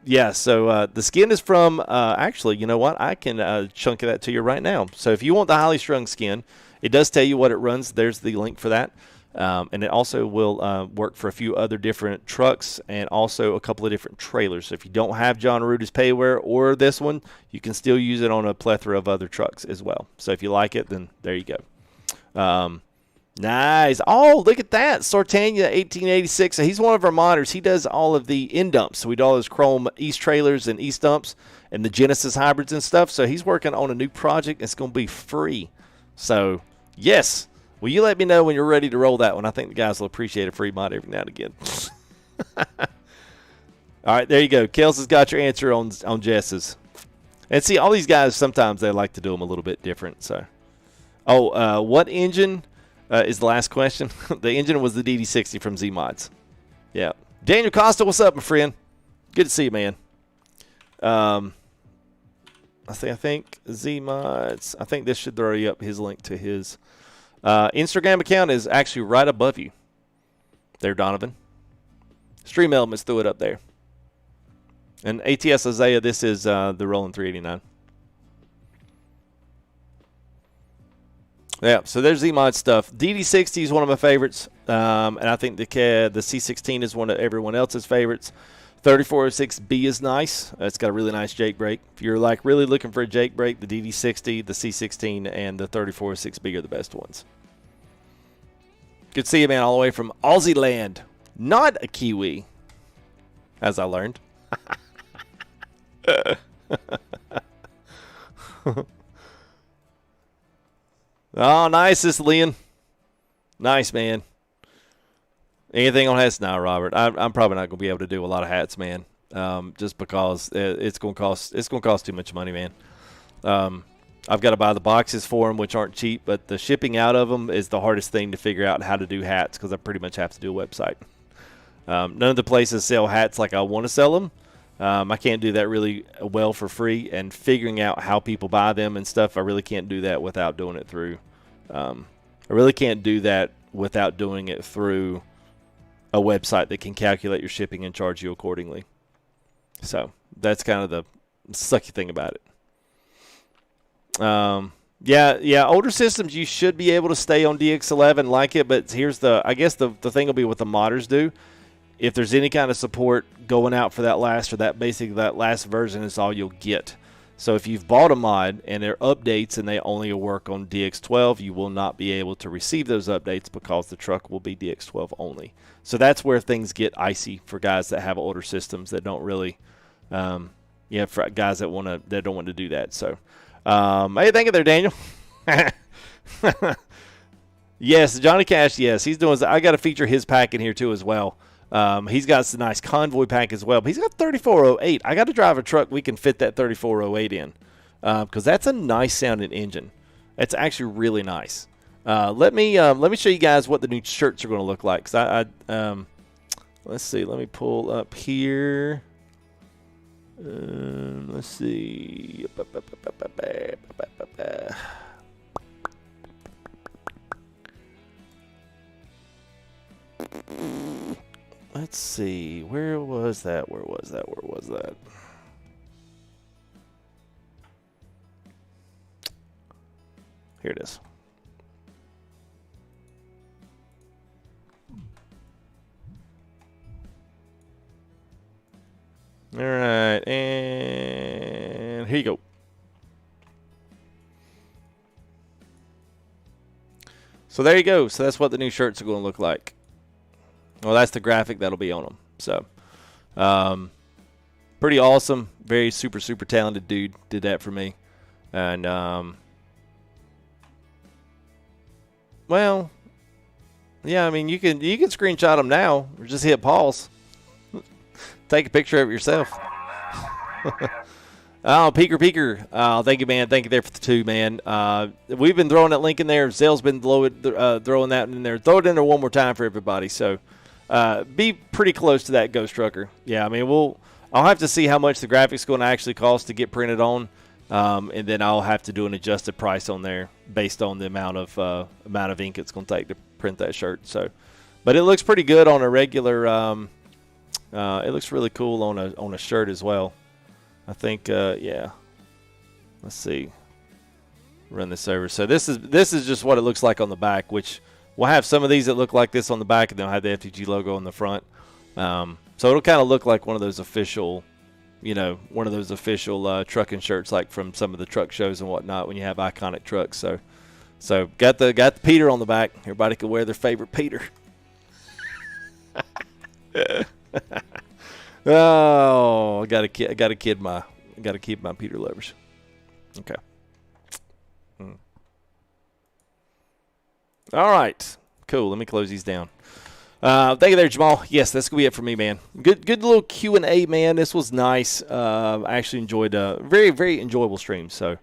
yeah, so the skin is from, actually, you know what? I can chunk that to you right now. So if you want the highly strung skin, it does tell you what it runs. There's the link for that. And it also will work for a few other different trucks and also a couple of different trailers. So if you don't have John Aruta's payware or this one, you can still use it on a plethora of other trucks as well. So if you like it, then there you go. Nice. Oh, look at that. Sartania 1886. So he's one of our modders. He does all of the end dumps. So we do all those Chrome East trailers and East dumps and the Genesis hybrids and stuff. So he's working on a new project. It's going to be free. So, yes. Well, you let me know when you're ready to roll that one. I think the guys will appreciate a free mod every now and again. All right, there you go. Kels has got your answer on Jess's. And see, all these guys, sometimes they like to do them a little bit different. So, what engine is the last question? The engine was the DD60 from Z-Mods. Yeah. Daniel Costa, what's up, my friend? Good to see you, man. I think Z-Mods. I think this should throw you up his link to his Instagram account is actually right above you. There, Donovan. Stream Elements threw it up there. And ATS Isaiah, this is the Rollin 389. Yeah, so there's Z-Mod stuff. DD60 is one of my favorites, and I think the C16 is one of everyone else's favorites. 3406B is nice. It's got a really nice Jake brake. If you're like really looking for a Jake brake, the DD60, the C16, and the 3406B are the best ones. Good to see you, man, all the way from Aussie land. Not a Kiwi, as I learned. Oh, nice, this Leon. Nice, man. Anything on hats now, Robert? I'm probably not going to be able to do a lot of hats, man. Just because it's going to cost too much money, man. I've got to buy the boxes for them, which aren't cheap, but the shipping out of them is the hardest thing to figure out how to do hats because I pretty much have to do a website. None of the places sell hats like I want to sell them. I can't do that really well for free, and figuring out how people buy them and stuff, I really can't do that without doing it through. I really can't do that without doing it through a website that can calculate your shipping and charge you accordingly. So that's kind of the sucky thing about it. Yeah, older systems you should be able to stay on DX11 like it, but here's I guess the thing will be what the modders do. If there's any kind of support going out for that last version is all you'll get. So if you've bought a mod and there are updates and they only work on DX12, you will not be able to receive those updates because the truck will be DX12 only. So that's where things get icy for guys that have older systems that don't really, for guys that don't want to do that. So, hey, thank you there, Daniel. Yes, Johnny Cash. Yes, he's doing. I got to feature his pack in here too as well. He's got some nice convoy pack as well, but he's got 3408. I got to drive a truck we can fit that 3408 in because that's a nice sounding engine. It's actually really nice. Let me show you guys what the new shirts are going to look like. Cause let's see. Let me pull up here. Let's see. Let's see. Where was that? Where was that? Where was that? Here it is. All right, and here you go. So there you go. So that's what the new shirts are going to look like. Well, that's the graphic that'll be on them. So, pretty awesome. Very super talented dude did that for me. And, well, yeah, I mean, you can screenshot them now or just hit pause. Take a picture of it yourself. Oh, Peeker. Thank you, man. Thank you there for the 2, man. We've been throwing that link in there. Zell's been throwing that in there. Throw it in there one more time for everybody. So be pretty close to that Ghost Trucker. Yeah, I mean, I'll have to see how much the graphics going to actually cost to get printed on, and then I'll have to do an adjusted price on there based on the amount of ink it's going to take to print that shirt. So, but it looks pretty good on a regular. It looks really cool on a shirt as well. I think, yeah. Let's see. Run this over. So this is just what it looks like on the back, which we'll have some of these that look like this on the back, and they'll have the FTG logo on the front. So it'll kind of look like one of those official, trucking shirts, like from some of the truck shows and whatnot when you have iconic trucks. So got the Peter on the back. Everybody can wear their favorite Peter. Oh, I gotta keep my Peter lovers. Okay. All right. Cool. Let me close these down. Thank you there, Jamal. Yes, that's gonna be it for me, man. Good little Q&A, man. This was nice. I actually enjoyed a very enjoyable stream. So,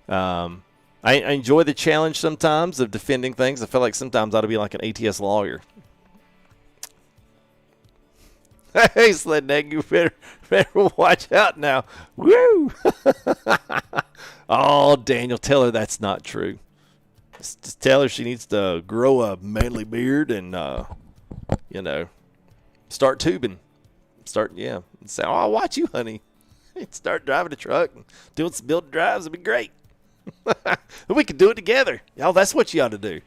I enjoy the challenge sometimes of defending things. I feel like sometimes I ought to be like an ATS lawyer. Hey, Sled Neck, you better watch out now. Woo! Oh, Daniel, tell her that's not true. Just tell her she needs to grow a manly beard and, start tubing. Say, oh, I'll watch you, honey. Start driving a truck and doing some build drives. It'd be great. We could do it together. Y'all, that's what you ought to do.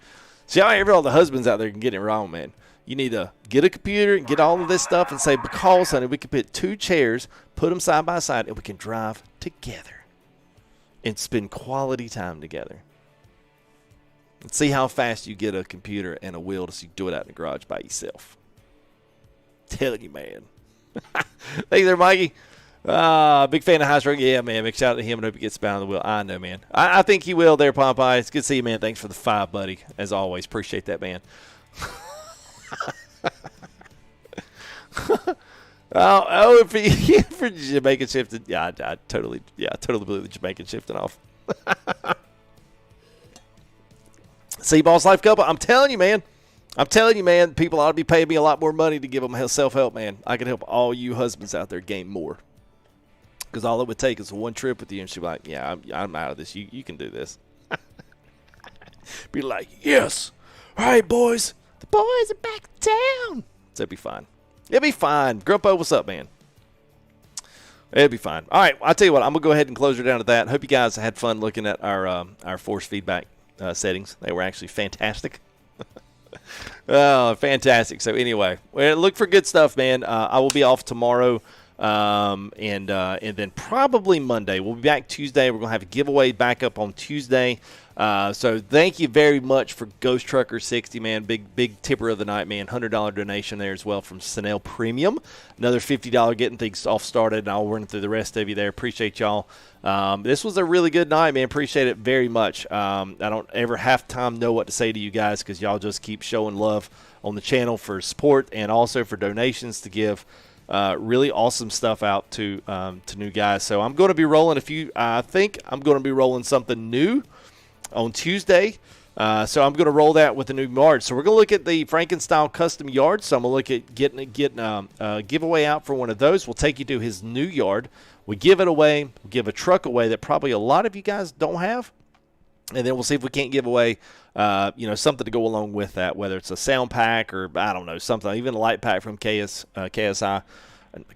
See, all the husbands out there can get it wrong, man. You need to get a computer and get all of this stuff and say, because, honey, we can put 2 chairs, put them side by side, and we can drive together and spend quality time together. And see how fast you get a computer and a wheel to do it out in the garage by yourself. Telling you, man. Thank you there, Mikey. Big fan of High Strung. Yeah, man. Big shout out to him and hope he gets back on the wheel. I know, man. I think he will there, Popeye. It's good to see you, man. Thanks for the 5, buddy. As always. Appreciate that, man. for Jamaican shifted. Yeah, I totally believe the Jamaican shifting off. See, Boss Life Couple, I'm telling you, man. People ought to be paying me a lot more money to give them self-help, man. I can help all you husbands out there gain more. Because all it would take is one trip with you, and she'd be like, yeah, I'm out of this. You can do this. Be like, yes. All right, boys. The boys are back down. So it'll be fine. It'll be fine. Grumpo, what's up, man? It'll be fine. All right, I'll tell you what. I'm going to go ahead and close her down to that. Hope you guys had fun looking at our force feedback settings. They were actually fantastic. Oh, fantastic. So anyway, well, look for good stuff, man. I will be off tomorrow. And then probably Monday. We'll be back Tuesday. We're going to have a giveaway back up on Tuesday. So thank you very much for Ghost Trucker 60, man. Big tipper of the night, man. $100 donation there as well from Snell Premium. Another $50 getting things off started, and I'll run through the rest of you there. Appreciate y'all. This was a really good night, man. Appreciate it very much. I don't ever half time know what to say to you guys because y'all just keep showing love on the channel for support and also for donations to give really awesome stuff out to new guys. So I'm going to be rolling I think I'm going to be rolling something new on Tuesday. So I'm going to roll that with a new yard. So we're going to look at the Frankenstyle custom yard. So I'm going to look at getting a giveaway out for one of those. We'll take you to his new yard. We give it away. We give a truck away that probably a lot of you guys don't have. And then we'll see if we can't give away, you know, something to go along with that, whether it's a sound pack or, I don't know, something, even a light pack from KSI.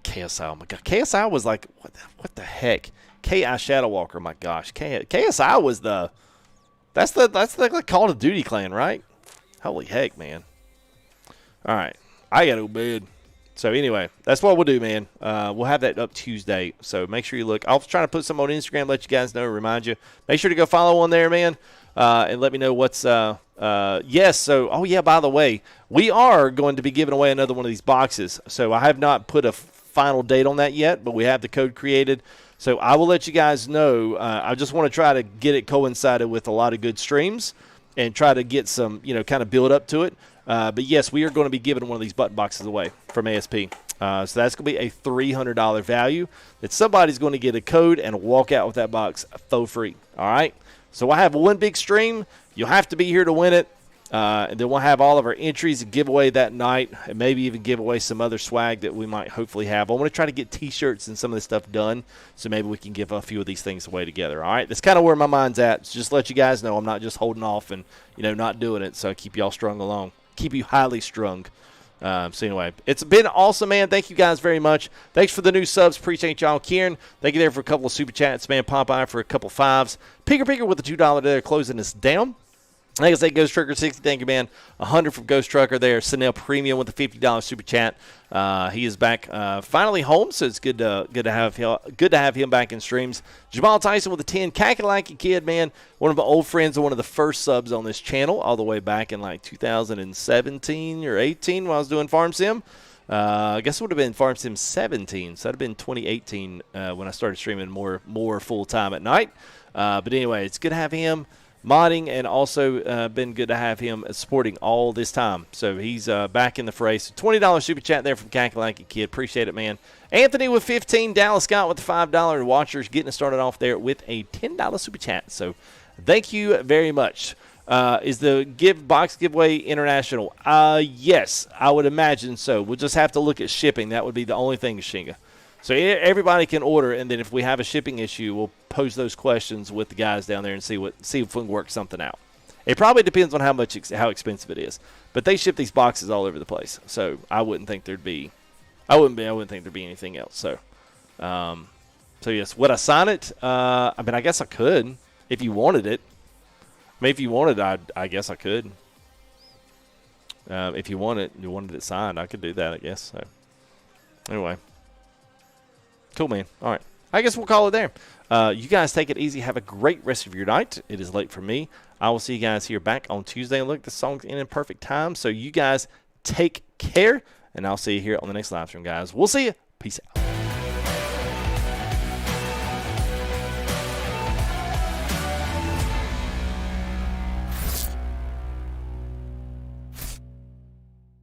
KSI, oh my God. KSI was like, what the heck? KI Shadow Walker, my gosh. KSI was that's the Call of Duty clan, right? Holy heck, man. All right. I got to go to bed. So, anyway, that's what we'll do, man. We'll have that up Tuesday. So, make sure you look. I'll try to put some on Instagram, let you guys know, remind you. Make sure to go follow on there, man, and let me know what's yes. So, oh, yeah, by the way, we are going to be giving away another one of these boxes. So, I have not put a final date on that yet, but we have the code created. So, I will let you guys know. I just want to try to get it coincided with a lot of good streams and try to get some, you know, kind of build up to it. But, yes, we are going to be giving one of these button boxes away from ASP. So that's going to be a $300 value that somebody's going to get a code and walk out with that box for free. All right? So I have one big stream. You'll have to be here to win it. And then we'll have all of our entries and giveaway that night and maybe even give away some other swag that we might hopefully have. I want to try to get T-shirts and some of this stuff done so maybe we can give a few of these things away together. All right? That's kind of where my mind's at. So just let you guys know I'm not just holding off and, you know, not doing it. So I keep y'all strung along. Keep you highly strung. So anyway, it's been awesome, man. Thank you guys very much. Thanks for the new subs. Appreciate y'all. Kieran, thank you there for a couple of super chats, man. Popeye for a couple fives. Picker with the $2 there, closing us down. Like I say, Ghost Trucker 60, thank you, man. 100 from Ghost Trucker there. Sanel Premium with the $50 super chat. He is back finally home, so it's good to have him back in streams. Jamal Tyson with the 10. Kakalaki Kid, man, one of my old friends and one of the first subs on this channel, all the way back in like 2017 or 18 when I was doing Farm Sim. I guess it would have been Farm Sim 17, so that would have been 2018 when I started streaming more full time at night. But anyway, it's good to have him modding, and also been good to have him supporting all this time. So he's back in the fray. So $20 super chat there from Kakalaki Kid. Appreciate it, man. Anthony with 15. Dallas Scott with the $5. Watchers getting us started off there with a $10 super chat. So thank you very much. Is the box giveaway international? Yes, I would imagine so. We'll just have to look at shipping. That would be the only thing, Shinga. So everybody can order, and then if we have a shipping issue, we'll pose those questions with the guys down there and see if we can work something out. It probably depends on how expensive it is, but they ship these boxes all over the place, so I wouldn't think there'd be anything else. So, so yes, would I sign it? I mean, I guess I could if you wanted it. I mean, if you wanted, I guess I could. If you wanted it signed, I could do that, I guess. So, anyway. Cool, man. All right. I guess we'll call it there. You guys take it easy. Have a great rest of your night. It is late for me. I will see you guys here back on Tuesday. And look, the song's in perfect time. So you guys take care, and I'll see you here on the next live stream, guys. We'll see you. Peace out.